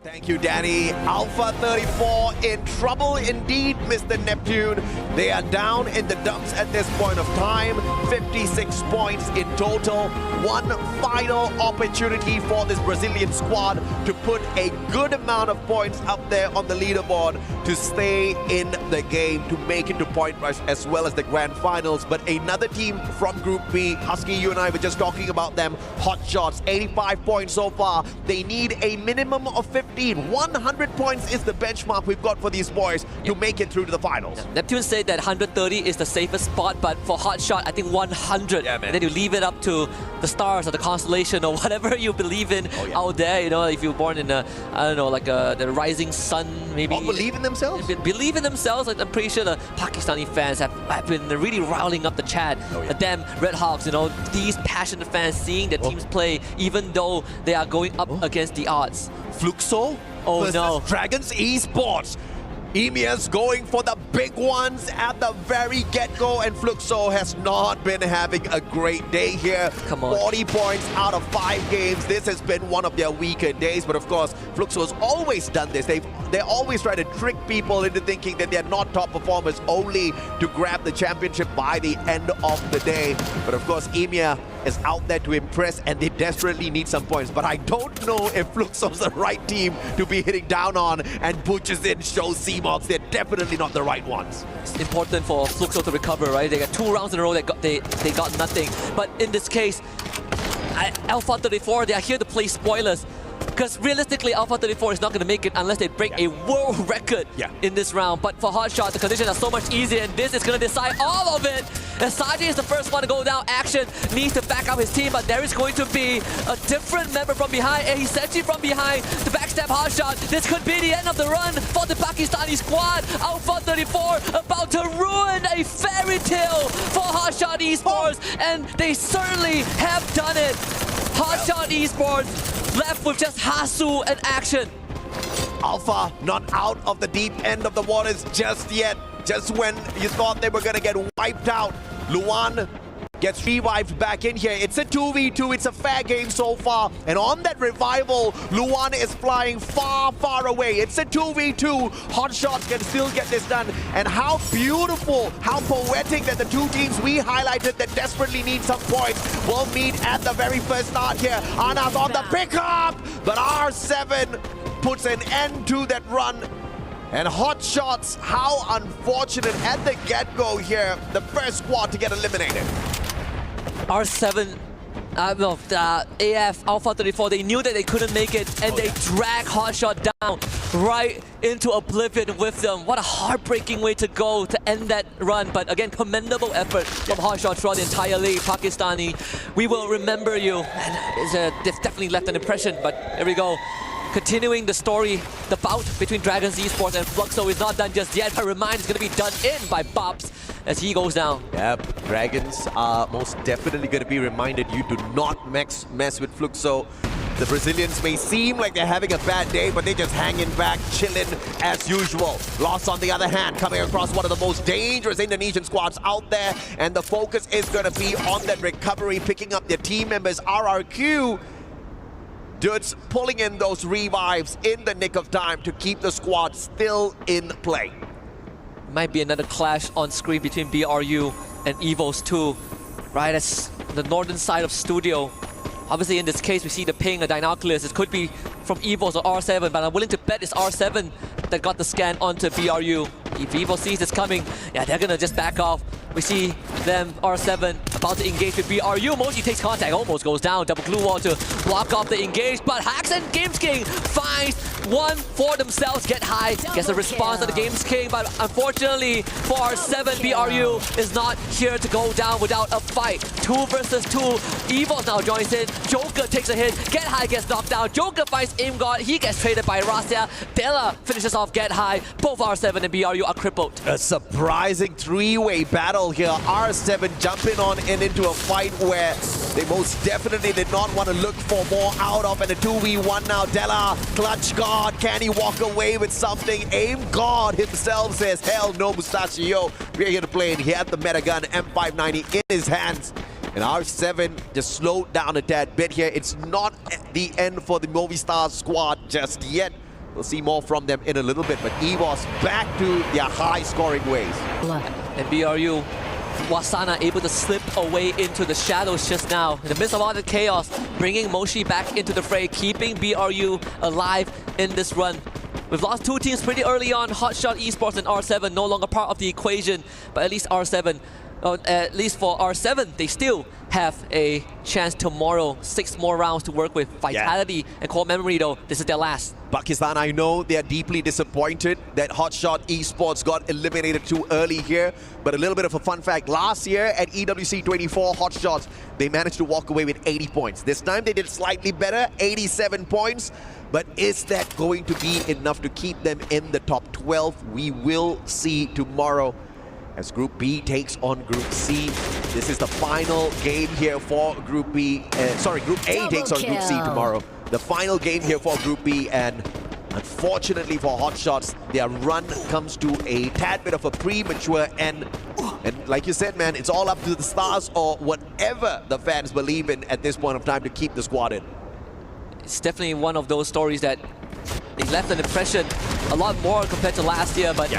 Thank you, Danny. Alpha 34 in trouble indeed, Mr. Neptune. They are down in the dumps at this point of time. 56 points in total. One final opportunity for this Brazilian squad to put a good amount of points up there on the leaderboard to stay in the game, to make it to Point Rush as well as the grand finals. But another team from Group B, Husky, you and I were just talking about them. Hot Shots, 85 points so far. They need a minimum of 15. 100 points is the benchmark we've got for these boys to make it through to the finals. Neptune said that 130 is the safest spot, but for Hot Shot, I think 100. Yeah, man. And then you leave it up to the stars or the constellation or whatever you believe in out there. You know, if you're born in a, I don't know, like the rising sun, maybe. Or believe in themselves? Believe in themselves. Like, I'm pretty sure the Pakistani fans have been really riling up the chat. The damn RedHawks, you know, these passionate fans seeing their teams play, even though they are going up against the odds. Fluxo versus Dragons Esports. EMEA's going for the big ones at the very get-go, and Fluxo has not been having a great day here. Come on. 40 points out of 5 games. This has been one of their weaker days, but of course, Fluxo has always done this. They always try to trick people into thinking that they're not top performers, only to grab the championship by the end of the day. But of course, EMEA is out there to impress, and they desperately need some points. But I don't know if Fluxo's the right team to be hitting down on, and Butchers in shows C-Mox. They're definitely not the right ones. It's important for Fluxo to recover, right? They got 2 rounds in a row, they got nothing. But in this case, Alpha 34, they are here to play spoilers. Because realistically, Alpha 34 is not going to make it unless they break a world record in this round. But for Hot Shot, the conditions are so much easier, and this is going to decide all of it. And Saji is the first one to go down. Action needs to back up his team, but there is going to be a different member from behind. And Hisechi from behind to backstab Hot Shot. This could be the end of the run for the Pakistani squad. Alpha 34 about to ruin a fairy tale for Hot Shot Esports, and they certainly have done it. Hot Shot Esports left with just Hasu and Action. Alpha not out of the deep end of the waters just yet. Just when you thought they were going to get wiped out, Luan gets revived back in here. It's a 2v2. It's a fair game so far. And on that revival, Luan is flying far, far away. It's a 2v2. Hot Shots can still get this done. And how beautiful, how poetic that the two teams we highlighted that desperately need some points will meet at the very first start here. Anas on the pickup, but R7 puts an end to that run. And Hot Shots, how unfortunate at the get-go here, the first squad to get eliminated. R7, AF, Alpha 34, they knew that they couldn't make it, and they drag Hot Shot down right into oblivion with them. What a heartbreaking way to go to end that run. But again, commendable effort from Hot Shot throughout the entire league. Pakistani, we will remember you. And they've definitely left an impression, but here we go. Continuing the story, the bout between Dragons Esports and Fluxo is not done just yet, but Remind is going to be done in by Bobs as he goes down. Yep, Dragons are most definitely going to be reminded you do not mess with Fluxo. The Brazilians may seem like they're having a bad day, but they're just hanging back, chilling as usual. Lost, on the other hand, coming across one of the most dangerous Indonesian squads out there, and the focus is going to be on that recovery, picking up their team members. RRQ, Dudes pulling in those revives in the nick of time to keep the squad still in play. Might be another clash on screen between BRU and Evos 2, right? That's the northern side of Studio. Obviously, in this case, we see the ping, the Dinoculus. It could be from Evos or R7, but I'm willing to bet it's R7 that got the scan onto BRU. If Evo sees this coming, yeah, they're gonna just back off. We see them, R7, about to engage with BRU. Moji takes contact, almost goes down. Double glue wall to block off the engage, but Hacks and Games King finds one for themselves. Get high, gets a response to the Games King, but unfortunately for R7, BRU is not here to go down without a fight. 2 versus 2. Evos now joins in. Joker takes a hit. Get High gets knocked down. Joker fights Aim God. He gets traded by Rasia. Della finishes off Get High. Both R7 and BRU are crippled. A surprising 3-way battle here. R7 jumping on and into a fight where they most definitely did not want to look for more out of. And a 2v1 now. Della, Clutch God. Can he walk away with something? Aim God himself says, hell no, Mustachio. We're here to play. And he had the meta gun M590 in his hands. And R7 just slowed down a tad bit here. It's not the end for the Movistar squad just yet. We'll see more from them in a little bit, but EVOS back to their high-scoring ways. And BRU, Wasana able to slip away into the shadows just now. In the midst of all the chaos, bringing Moshi back into the fray, keeping BRU alive in this run. We've lost two teams pretty early on, Hotshot Esports and R7 no longer part of the equation, but at least R7, at least for R7, they still have a chance tomorrow. 6 more rounds to work with. Vitality and Core Memory though, this is their last. Pakistan, I know they're deeply disappointed that Hotshot Esports got eliminated too early here, but a little bit of a fun fact, last year at EWC 24, Hotshots, they managed to walk away with 80 points. This time they did slightly better, 87 points, but is that going to be enough to keep them in the top 12? We will see tomorrow as Group B takes on Group C. This is the final game here for Group B. Group A takes on Group C tomorrow. The final game here for Group B, and unfortunately for Hotshots, their run comes to a tad bit of a premature end. And like you said, man, it's all up to the stars or whatever the fans believe in at this point of time to keep the squad in. It's definitely one of those stories that they left an impression a lot more compared to last year, but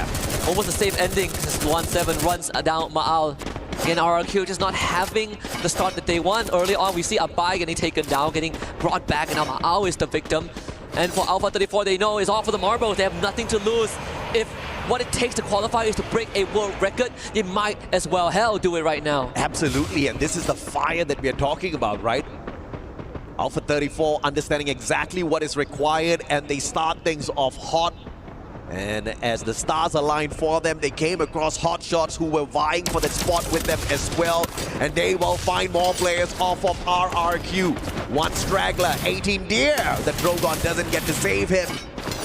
almost a safe ending. 1-7 runs down Ma'al. Again, RRQ just not having the start that they want. Early on, we see Abai getting taken down, getting brought back, and now Ma'al is the victim. And for Alpha 34, they know it's all for the marbles. They have nothing to lose. If what it takes to qualify is to break a world record, they might as well hell do it right now. Absolutely, and this is the fire that we are talking about, right? Alpha 34 understanding exactly what is required, and they start things off hot. And as the stars aligned for them, they came across Hotshots who were vying for that spot with them as well. And they will find more players off of RRQ. One straggler, 18 Deer. The Drogon doesn't get to save him.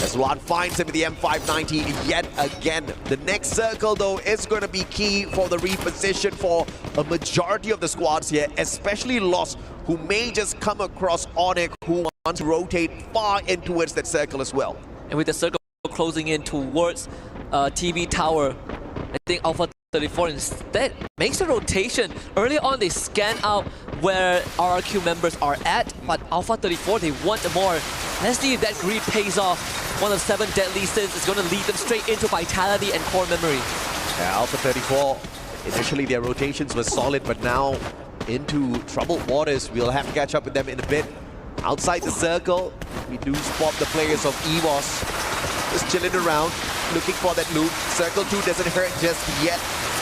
As Luan finds him with the M590 yet again. The next circle, though, is going to be key for the reposition for a majority of the squads here, especially Lost, who may just come across Onyx, who wants to rotate far in towards that circle as well. And with the circle closing in towards TV Tower, I think Alpha 34 instead makes a rotation. Early on, they scan out where RRQ members are at, but Alpha 34, they want more. Let's see if that greed pays off. One of 7 deadly sins is going to lead them straight into Vitality and Core Memory. Yeah, Alpha 34, initially their rotations were solid, but now into troubled waters. We'll have to catch up with them in a bit. Outside the circle, we do spot the players of EVOS just chilling around, looking for that loot. Circle 2 doesn't hurt just yet,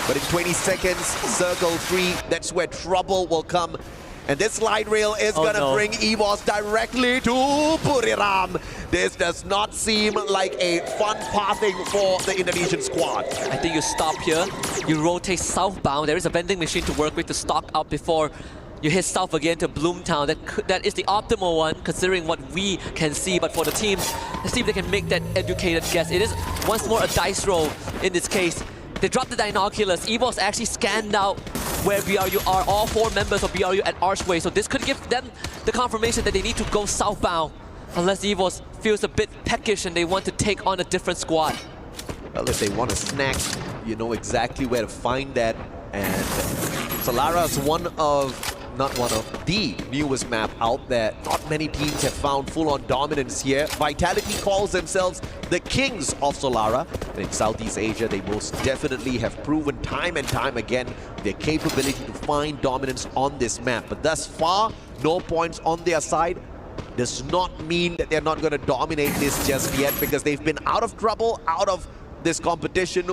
but in 20 seconds, Circle 3, that's where trouble will come. And this light rail is gonna bring EVOS directly to Buriram. This does not seem like a fun pathing for the Indonesian squad. I think you stop here, you rotate southbound. There is a vending machine to work with to stock up before you hit south again to Bloomtown. That is the optimal one, considering what we can see. But for the teams, let's see if they can make that educated guess. It is once more a dice roll in this case. They dropped the Dinoculus. EVOS actually scanned out where BRU are. All 4 members of BRU at Archway. So this could give them the confirmation that they need to go southbound. Unless EVOS feels a bit peckish and they want to take on a different squad. Well, if they want a snack, you know exactly where to find that. And Solara is not one of the newest map out there. Not many teams have found full-on dominance here. Vitality calls themselves the kings of Solara. And in Southeast Asia, they most definitely have proven time and time again their capability to find dominance on this map. But thus far, no points on their side. Does not mean that they're not going to dominate this just yet, because they've been out of trouble, out of this competition.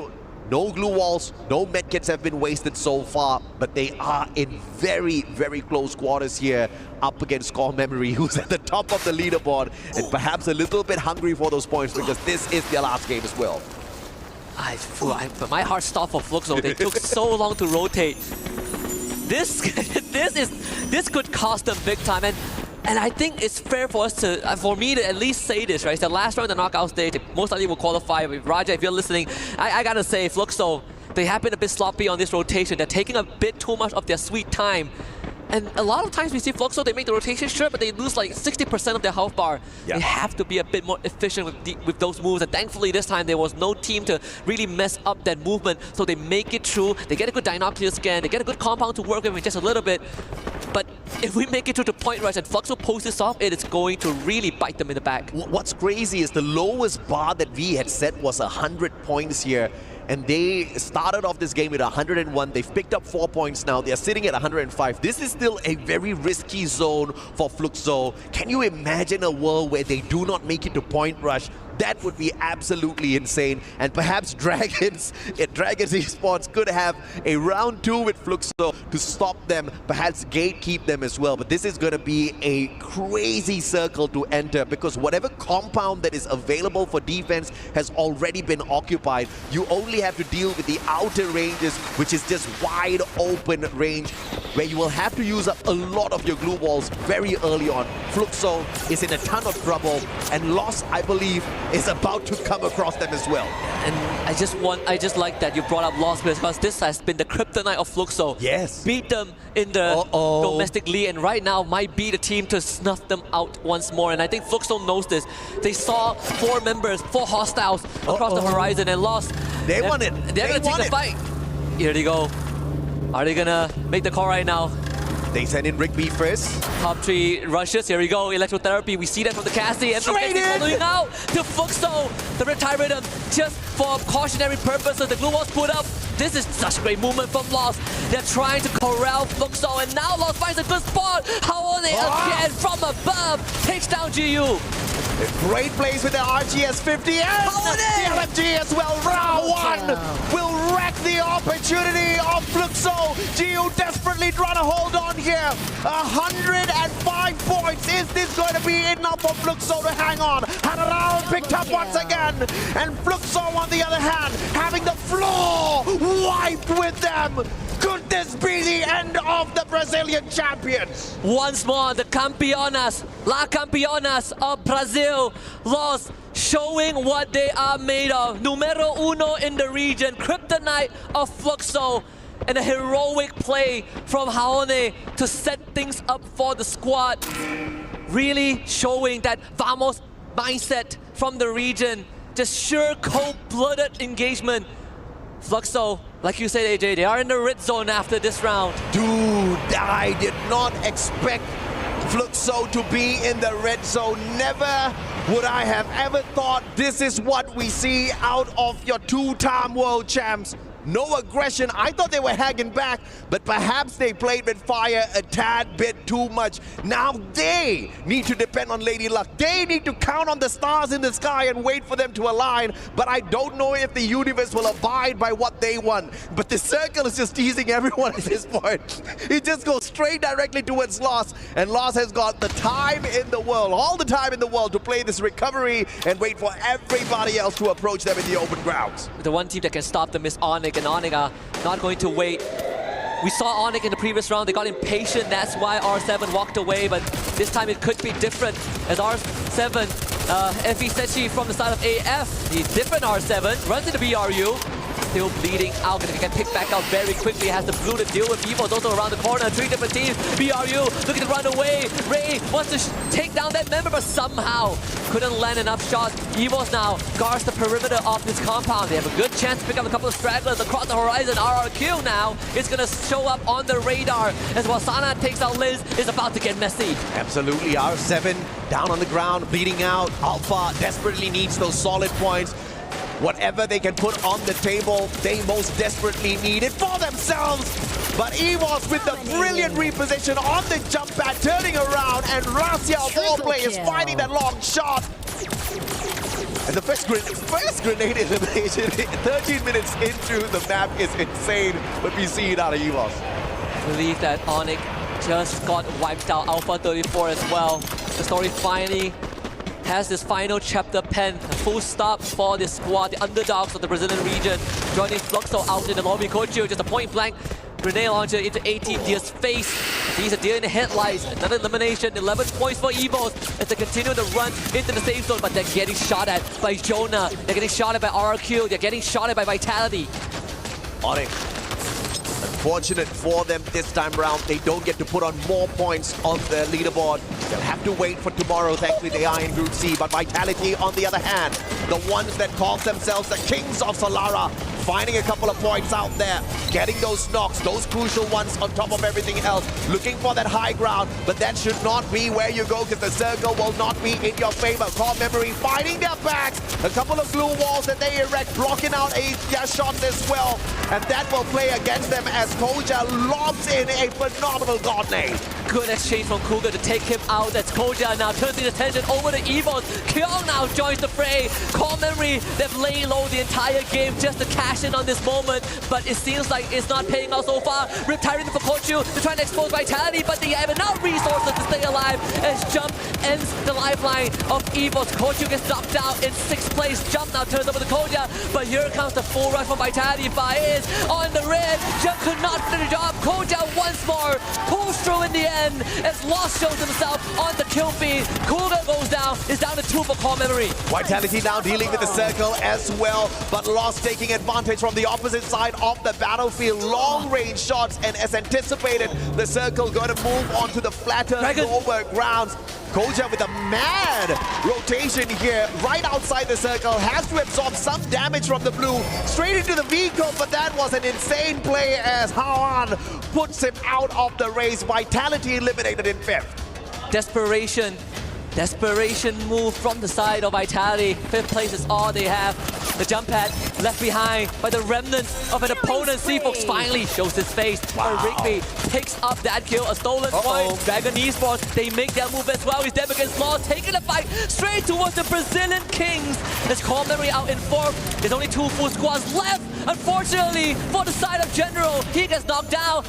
No glue walls, no medkits have been wasted so far, but they are in very, very close quarters here up against Core Memory, who's at the top of the leaderboard and perhaps a little bit hungry for those points, because this is their last game as well. My heart stopped for Fluxo. They took so long to rotate. This could cost them big time. And I think it's fair for us to, for me to at least say this, right? It's the last round of the knockout stage. They most likely will qualify. Raja, if you're listening, I gotta say, Fluxo, they have been a bit sloppy on this rotation. They're taking a bit too much of their sweet time. And a lot of times we see Fluxo, they make the rotation sure, but they lose like 60% of their health bar. They have to be a bit more efficient with those moves. And thankfully this time there was no team to really mess up that movement. So they make it through. They get a good Dinoculus scan. They get a good compound to work with just a little bit. But if we make it to the point rush and Fluxo pulls this off, it is going to really bite them in the back. What's crazy is the lowest bar that we had set was 100 points here. And they started off this game with 101. They've picked up 4 points now. They're sitting at 105. This is still a very risky zone for Fluxo. Can you imagine a world where they do not make it to point rush? That would be absolutely insane. And perhaps Dragons Esports could have a round 2 with Fluxo to stop them, perhaps gatekeep them as well. But this is going to be a crazy circle to enter because whatever compound that is available for defense has already been occupied. You only have to deal with the outer ranges, which is just wide open range, where you will have to use up a lot of your glue walls very early on. Fluxo is in a ton of trouble, and Loss, I believe, is about to come across them as well. And I just like that you brought up Lost because this has been the kryptonite of Fluxo. Yes. Beat them in the domestic league, and right now might be the team to snuff them out once more. And I think Fluxo knows this. They saw 4 members, 4 hostiles across the horizon and lost. They won it. They're going to take the fight. Here they go. Are they going to make the call right now? They send in Rigby first. Top 3 rushes. Here we go. Electrotherapy. We see that from the Cassie. And following out to Fluxo. The Retire Rhythm just for cautionary purposes. The glue was put up. This is such great movement from Lost. They're trying to corral Fluxo. And now Lost finds a good spot. Haone again from above. Takes down GU. Great plays with the RGS 50 and the LMG as well. Round 1 will wreck the opportunity of Fluxo. GU desperately trying to hold on here. 105 points. Is this going to be enough for Fluxo to hang on? And around picked up once again. And Fluxo on the other hand having the floor wiped with them. Could this be the end of the Brazilian champions? Once more, the Campeonas, La Campeonas of Brazil, Lost, showing what they are made of. Numero 1 in the region, kryptonite of Fluxo, and a heroic play from Haone to set things up for the squad. Really showing that Vamos mindset from the region. Just sheer cold-blooded engagement. Fluxo, like you said, AJ, they are in the red zone after this round. Dude, I did not expect Fluxo to be in the red zone. Never would I have ever thought this is what we see out of your 2-time world champs. No aggression. I thought they were hanging back, but perhaps they played with fire a tad bit too much. Now they need to depend on Lady Luck. They need to count on the stars in the sky and wait for them to align. But I don't know if the universe will abide by what they want. But the circle is just teasing everyone at this point. It just goes straight directly towards Loss. And Loss has got the time in the world, all the time in the world to play this recovery and wait for everybody else to approach them in the open grounds. The one team that can stop them is Onyx, and Onyx are not going to wait. We saw Onyx in the previous round, they got impatient, that's why R7 walked away, but this time it could be different as R7, FE Sechi from the side of AF, the different R7, runs into BRU, still bleeding out, gonna get picked back out very quickly, has the blue to deal with. Evo's also around the corner, 3 different teams, BRU looking to run away, Ray wants to take down that member, but somehow couldn't land enough shots. Evo's now guards the perimeter of this compound. They have a good chance to pick up a couple of stragglers across the horizon. RRQ now is gonna show up on the radar as Wasana takes out Liz, is about to get messy. Absolutely, R7 down on the ground, bleeding out. Alpha desperately needs those solid points. Whatever they can put on the table, they most desperately need it for themselves. But Evos with the brilliant reposition on the jump pad, turning around, and Rasia of all players finding that long shot. And the first grenade elimination 13 minutes into the map is insane, but we see it out of Evos. I believe that Onyx just got wiped out, Alpha 34 as well. The story finally has this final chapter penned, a full stop for this squad, the underdogs of the Brazilian region, joining Fluxo out in the lobby. Kochu, just a point-blank grenade launcher into 18 Deer's face. He's a deer in the headlights. Another elimination, 11 points for Evos as they continue to run into the safe zone, but they're getting shot at by Jonah. They're getting shot at by RRQ. They're getting shot at by Vitality. Onyx. Unfortunate for them this time around, they don't get to put on more points on the leaderboard. They'll have to wait for tomorrow. Thankfully, they are in Group C. But Vitality, on the other hand, the ones that call themselves the Kings of Solara, finding a couple of points out there, getting those knocks, those crucial ones on top of everything else, looking for that high ground, but that should not be where you go because the circle will not be in your favor. Core Memory finding their backs, a couple of glue walls that they erect, blocking out their shots as well, and that will play against them as Koja lobs in a phenomenal god name. Good exchange from Cougar to take him out. That's Koja now turns his attention over to Evos. Kyung now joins the fray. Core Memory, they've laid low the entire game just to cash in on this moment, but it seems like it's not paying out so far. Rip Tyrant for Kochu to try and expose Vitality, but they have enough resources to stay alive as Jump ends the lifeline of Evos. Kochu gets knocked out in 6th place. Jump now turns over to Koja, but here comes the full rush from Vitality. Fire is on the red. Jump could not finish the job. Koja once more pulls through in the end as Lost shows himself on the kill feed. Cougar goes down. It's down to 2 for Core Memory. Vitality now dealing with the circle as well, but Lost taking advantage from the opposite side of the battlefield. Long range shots, and as anticipated, the circle going to move on to the flatter lower grounds. Koja with a mad rotation here, right outside the circle, has to absorb some damage from the blue, straight into the vehicle, but that was an insane play as Hawan puts him out of the race. Vitality eliminated in 5th. Desperation move from the side of Vitality. 5th place is all they have. The jump pad left behind by the remnants of an opponent. Seafox finally shows his face. But Rigby picks up that kill, a stolen point. Dragon Esports, they make their move as well. He's dead against Law, taking the fight straight towards the Brazilian Kings. There's Core Memory out in 4th. There's only 2 full squads left. Unfortunately, for the side of General, he gets knocked down.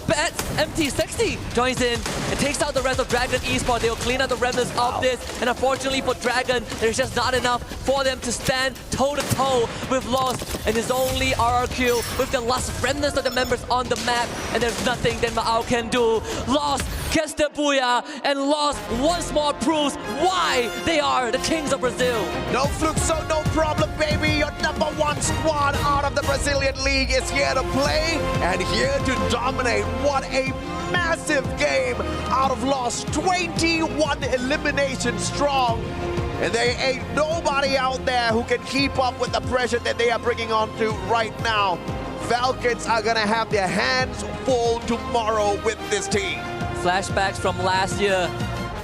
Bets MT60 joins in and takes out the rest of Dragon Esports. They'll clean up the remnants of this. And unfortunately for Dragon, there's just not enough for them to stand toe-to-toe with Lost. And it's only RRQ with the last remnants of the members on the map. And there's nothing that Ma'au can do. Lost gets the booyah, and Lost once more proves why they are the Kings of Brazil. No Fluxo, no problem, baby. Your #1 squad out of the Brazilian League is here to play and here to dominate. What a massive game out of Lost. 21 eliminations strong. And there ain't nobody out there who can keep up with the pressure that they are bringing on to right now. Falcons are going to have their hands full tomorrow with this team. Flashbacks from last year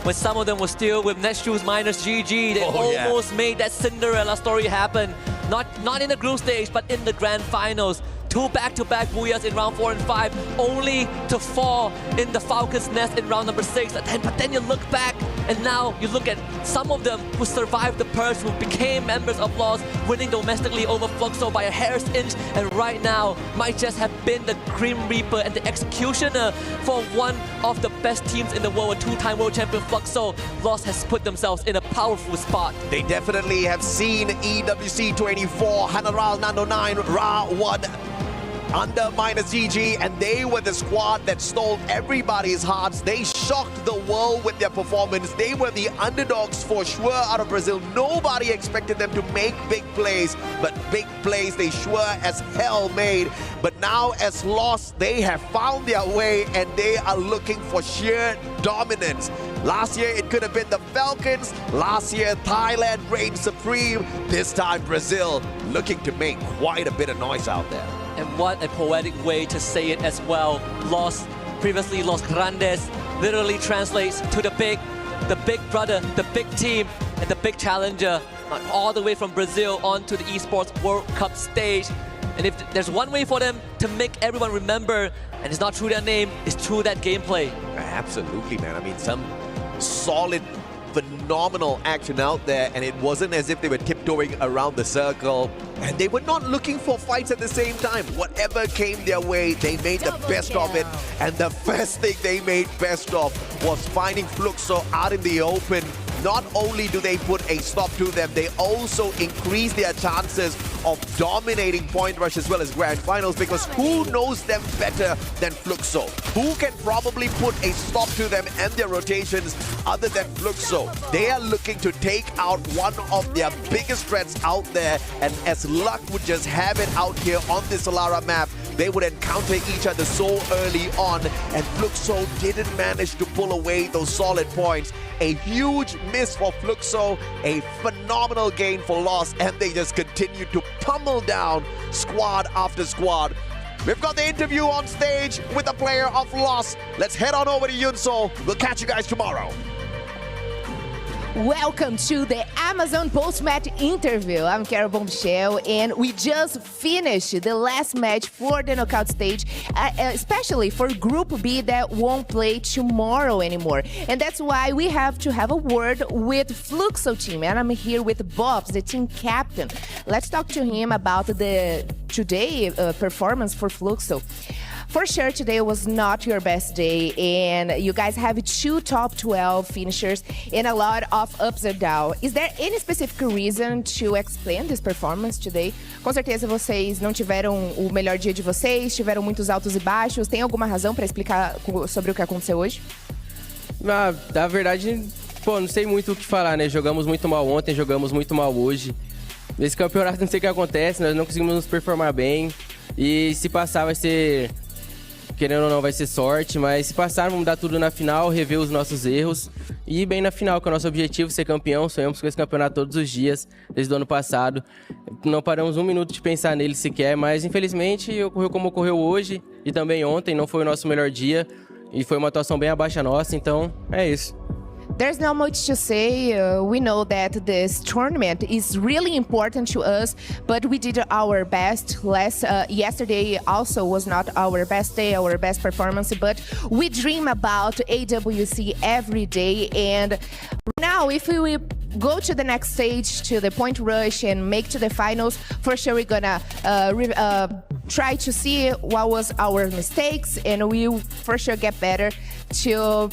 when some of them were still with Netshoes minus GG. They almost made that Cinderella story happen. Not in the group stage, but in the grand finals. 2 back-to-back booyahs in round 4 and 5, only to fall in the Falcons' nest in round number 6. But then you look back, and now you look at some of them who survived the purge, who became members of Lost, winning domestically over Fluxo by a hair's inch, and right now might just have been the Grim Reaper and the executioner for one of the best teams in the world, a 2-time world champion Fluxo. Lost has put themselves in a powerful spot. They definitely have seen EWC 24, Hanaral Nando 9, Ra 1, under minus GG, and they were the squad that stole everybody's hearts. They shocked the world with their performance. They were the underdogs for sure out of Brazil. Nobody expected them to make big plays, but big plays they sure as hell made. But now as Lost, they have found their way and they are looking for sheer dominance. Last year it could have been the Falcons. Last year Thailand reigned supreme. This time Brazil looking to make quite a bit of noise out there. And what a poetic way to say it as well. Lost, previously Los Grandes, literally translates to the big brother, the big team, and the big challenger. All the way from Brazil onto the Esports World Cup stage. And if there's one way for them to make everyone remember, and it's not through their name, it's through that gameplay. Absolutely, man. I mean, some solid, phenomenal action out there, and it wasn't as if they were tiptoeing around the circle, and they were not looking for fights at the same time. Whatever came their way, they made the best of it, and the first thing they made best of was finding Fluxo out in the open. Not only do they put a stop to them, they also increase their chances of dominating Point Rush as well as Grand Finals, because who knows them better than Fluxo? Who can probably put a stop to them and their rotations other than Fluxo? They are looking to take out one of their biggest threats out there, and as luck would just have it out here on the Solara map, they would encounter each other so early on, and Fluxo didn't manage to pull away those solid points. A huge miss for Fluxo, a phenomenal gain for Lost, and they just continue to pummel down squad after squad. We've got the interview on stage with a player of Lost. Let's head on over to Yunso. We'll catch you guys tomorrow. Welcome to the Amazon post-match interview. I'm Carol Bombshell, and we just finished the last match for the knockout stage, especially for Group B that won't play tomorrow anymore. And that's why we have to have a word with Fluxo team, and I'm here with Bobs, the team captain. Let's talk to him about the today performance for Fluxo. For sure, today was not your best day, and you guys have 2 top 12 finishers and a lot of ups and downs. Is there any specific reason to explain this performance today? Com certeza vocês não tiveram o melhor dia de vocês, tiveram muitos altos e baixos. Tem alguma razão para explicar sobre o que aconteceu hoje? Na verdade, não sei muito o que falar, né? Jogamos muito mal ontem, jogamos muito mal hoje. Nesse campeonato não sei o que acontece, nós não conseguimos nos performar bem. E se passar vai ser... Querendo ou não, vai ser sorte, mas se passar, vamos dar tudo na final, rever os nossos erros e ir bem na final, que é o nosso objetivo, ser campeão. Sonhamos com esse campeonato todos os dias, desde o ano passado. Não paramos um minuto de pensar nele sequer, mas infelizmente ocorreu como ocorreu hoje e também ontem. Não foi o nosso melhor dia e foi uma atuação bem abaixo da nossa, então é isso. There's not much to say. We know that this tournament is really important to us, but we did our best. Yesterday also was not our best day, our best performance, but we dream about AWC every day. And now, if we go to the next stage, to the point rush and make to the finals, for sure we're gonna try to see what was our mistakes, and we'll for sure get better to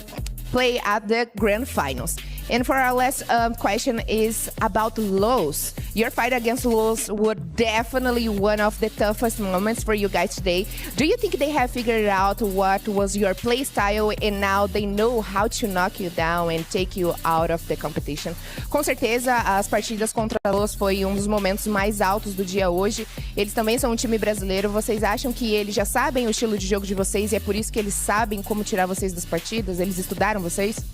play at the grand finals. And for our last question is about Los. Your fight against Los was definitely one of the toughest moments for you guys today. Do you think they have figured out what was your play style and now they know how to knock you down and take you out of the competition? Com certeza, as partidas contra Los foi um dos momentos mais altos do dia hoje. Eles também são um time brasileiro. Vocês acham que eles já sabem o estilo de jogo de vocês e é por isso que eles sabem como tirar vocês das partidas? Eles estudaram vocês?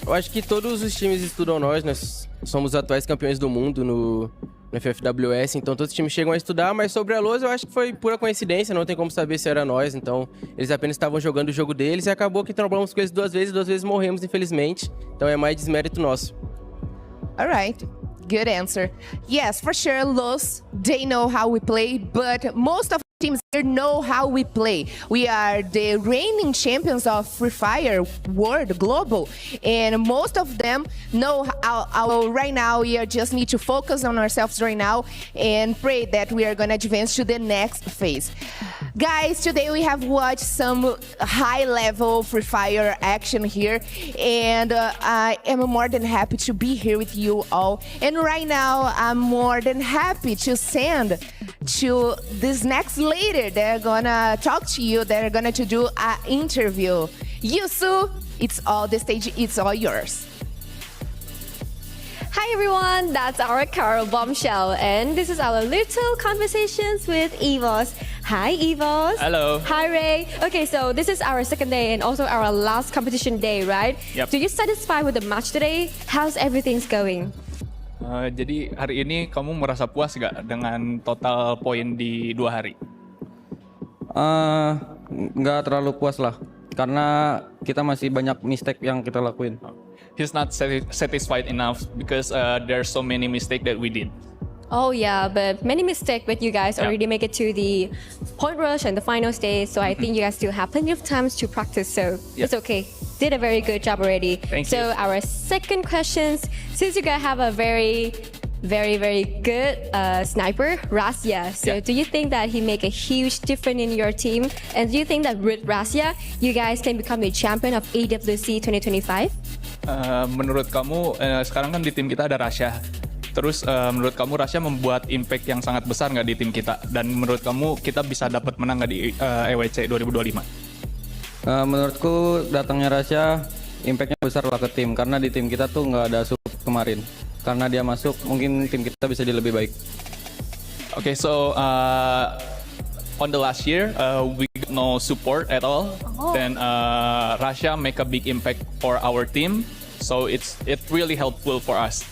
Eu acho que todos os times estudam nós somos atuais campeões do mundo no FFWS, então todos os times chegam a estudar, mas sobre a Loz eu acho que foi pura coincidência, não tem como saber se era nós, então eles apenas estavam jogando o jogo deles e acabou que trombamos com eles 2 vezes morremos, infelizmente, então é mais desmérito nosso. Alright. Good answer. Yes, for sure, Los, they know how we play, but most of teams here know how we play. We are the reigning champions of Free Fire World Global, and most of them know how right now we just need to focus on ourselves right now and pray that we are going to advance to the next phase. Guys, today we have watched some high-level Free Fire action here, and I am more than happy to be here with you all. And right now, I'm more than happy to send to this next lady. They're gonna talk to you. They're gonna to do an interview. Yusu, it's all the stage. It's all yours. Hi everyone, that's our Carol Bombshell, and this is our little conversations with Evos. Hi Evos. Hello. Hi Ray. Okay, so this is our second day and also our last competition day, right? Yep. So you satisfied with the match today? How's everything going? Jadi hari ini kamu merasa puas gak dengan total poin di 2 hari? Nggak terlalu puas lah, karena kita masih banyak mistake yang kita lakuin. He's not satisfied enough because there's so many mistakes that we did. Oh yeah, but many mistakes, but you guys already make it to the point rush and the final stage, so I think you guys still have plenty of times to practice, so it's okay. Did a very good job already. Thank you. So our second questions, since you guys have a very good sniper, Rasya. So do you think that he make a huge difference in your team? And do you think that with Rasya, you guys can become the champion of AWC 2025? Menurut kamu, sekarang kan di tim kita ada Rasya. Terus menurut kamu Rasya membuat impact yang sangat besar nggak di tim kita? Dan menurut kamu kita bisa dapat menang nggak di EWC 2025? Menurutku datangnya Rasya impact-nya besar lah ke tim, karena di tim kita tuh nggak ada support kemarin. Karena dia masuk, mungkin tim kita bisa jadi lebih baik. Okay, so on the last year, we got no support at all. Then Russia make a big impact for our team, so it's really helpful for us.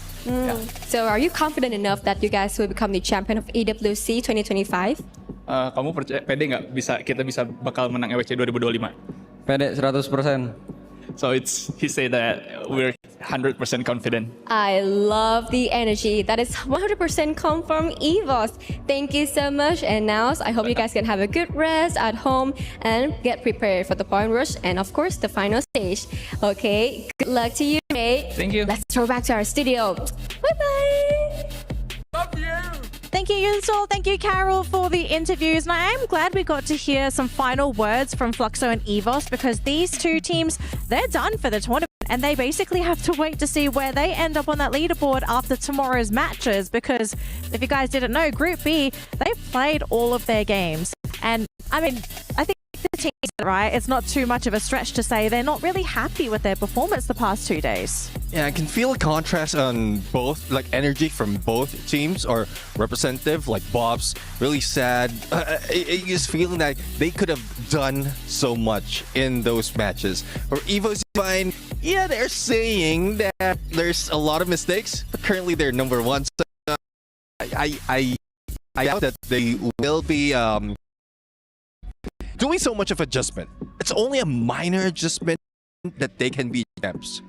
So are you confident enough that you guys will become the champion of EWC 2025? Kamu pede nggak kita bisa bakal menang EWC 2025? Pede 100%. So he said that we're 100% confident. I love the energy. That is 100% come from EVOS. Thank you so much. And now I hope you guys can have a good rest at home and get prepared for the point rush and of course the final stage. Okay, good luck to you, Ray. Thank you. Let's throw back to our studio. Bye-bye. Thank you, Yunsol. Thank you, Carol, for the interviews. And I am glad we got to hear some final words from Fluxo and EVOS because these two teams, they're done for the tournament. And they basically have to wait to see where they end up on that leaderboard after tomorrow's matches. Because if you guys didn't know, Group B, they've played all of their games. And I mean, I think the teams, right, it's not too much of a stretch to say they're not really happy with their performance the past 2 days. Yeah, I can feel a contrast on both, like energy from both teams are representative. Like Bob's really sad. He's feeling that they could have done so much in those matches. Or Evo's fine. Yeah, they're saying that there's a lot of mistakes, but currently they're number one. So I doubt that they will be doing so much of adjustment. It's only a minor adjustment that they can be champs.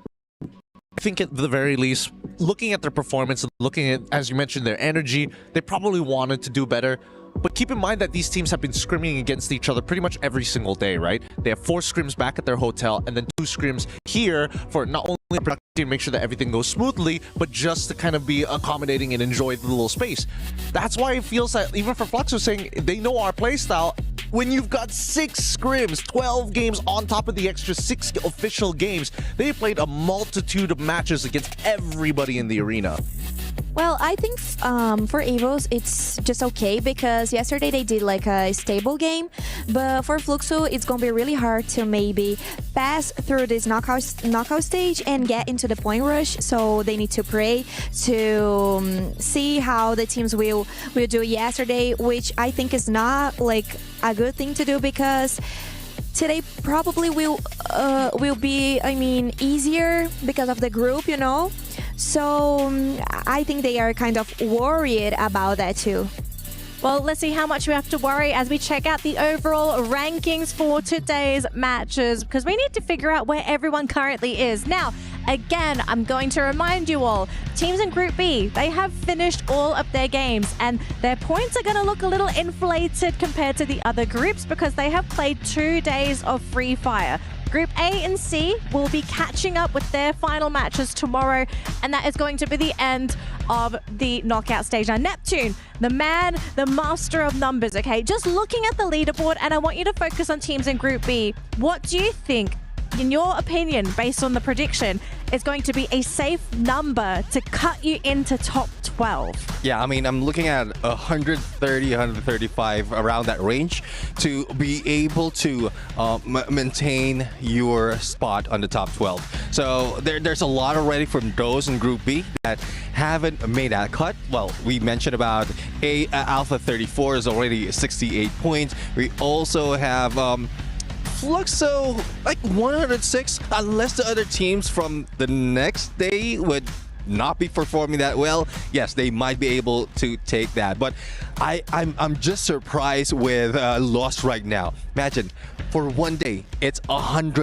I think at the very least, looking at their performance, looking at, as you mentioned, their energy, they probably wanted to do better. But keep in mind that these teams have been scrimming against each other pretty much every single day, right? They have 4 scrims back at their hotel and then 2 scrims here for not only production to make sure that everything goes smoothly, but just to kind of be accommodating and enjoy the little space. That's why it feels like, even for Fluxo saying they know our playstyle, when you've got 6 scrims, 12 games on top of the extra 6 official games, they played a multitude of matches against everybody in the arena. Well, I think for EVOS, it's just okay because yesterday they did like a stable game. But for Fluxo, it's going to be really hard to maybe pass through this knockout stage and get into the point rush. So they need to pray to see how the teams will do yesterday, which I think is not like a good thing to do because today probably will be, I mean, easier because of the group, you know. So I think they are kind of worried about that too. Well, let's see how much we have to worry as we check out the overall rankings for today's matches because we need to figure out where everyone currently is. Now, again, I'm going to remind you all, teams in Group B, they have finished all of their games and their points are going to look a little inflated compared to the other groups because they have played 2 days of free fire. Group A and C will be catching up with their final matches tomorrow, and that is going to be the end of the knockout stage. Now, Neptune, the man, the master of numbers, okay? Just looking at the leaderboard, and I want you to focus on teams in Group B. What do you think, in your opinion, based on the prediction, is going to be a safe number to cut you into top 12? Yeah, I mean, I'm looking at 130, 135, around that range to be able to maintain your spot on the top 12. So there's a lot already from those in Group B that haven't made that cut. Well, we mentioned about Alpha 34 is already 68 points. We also have Fluxo like 106, unless the other teams from the next day would not be performing that well. Yes, they might be able to take that, but I'm just surprised with Lost right now. Imagine for one day it's 100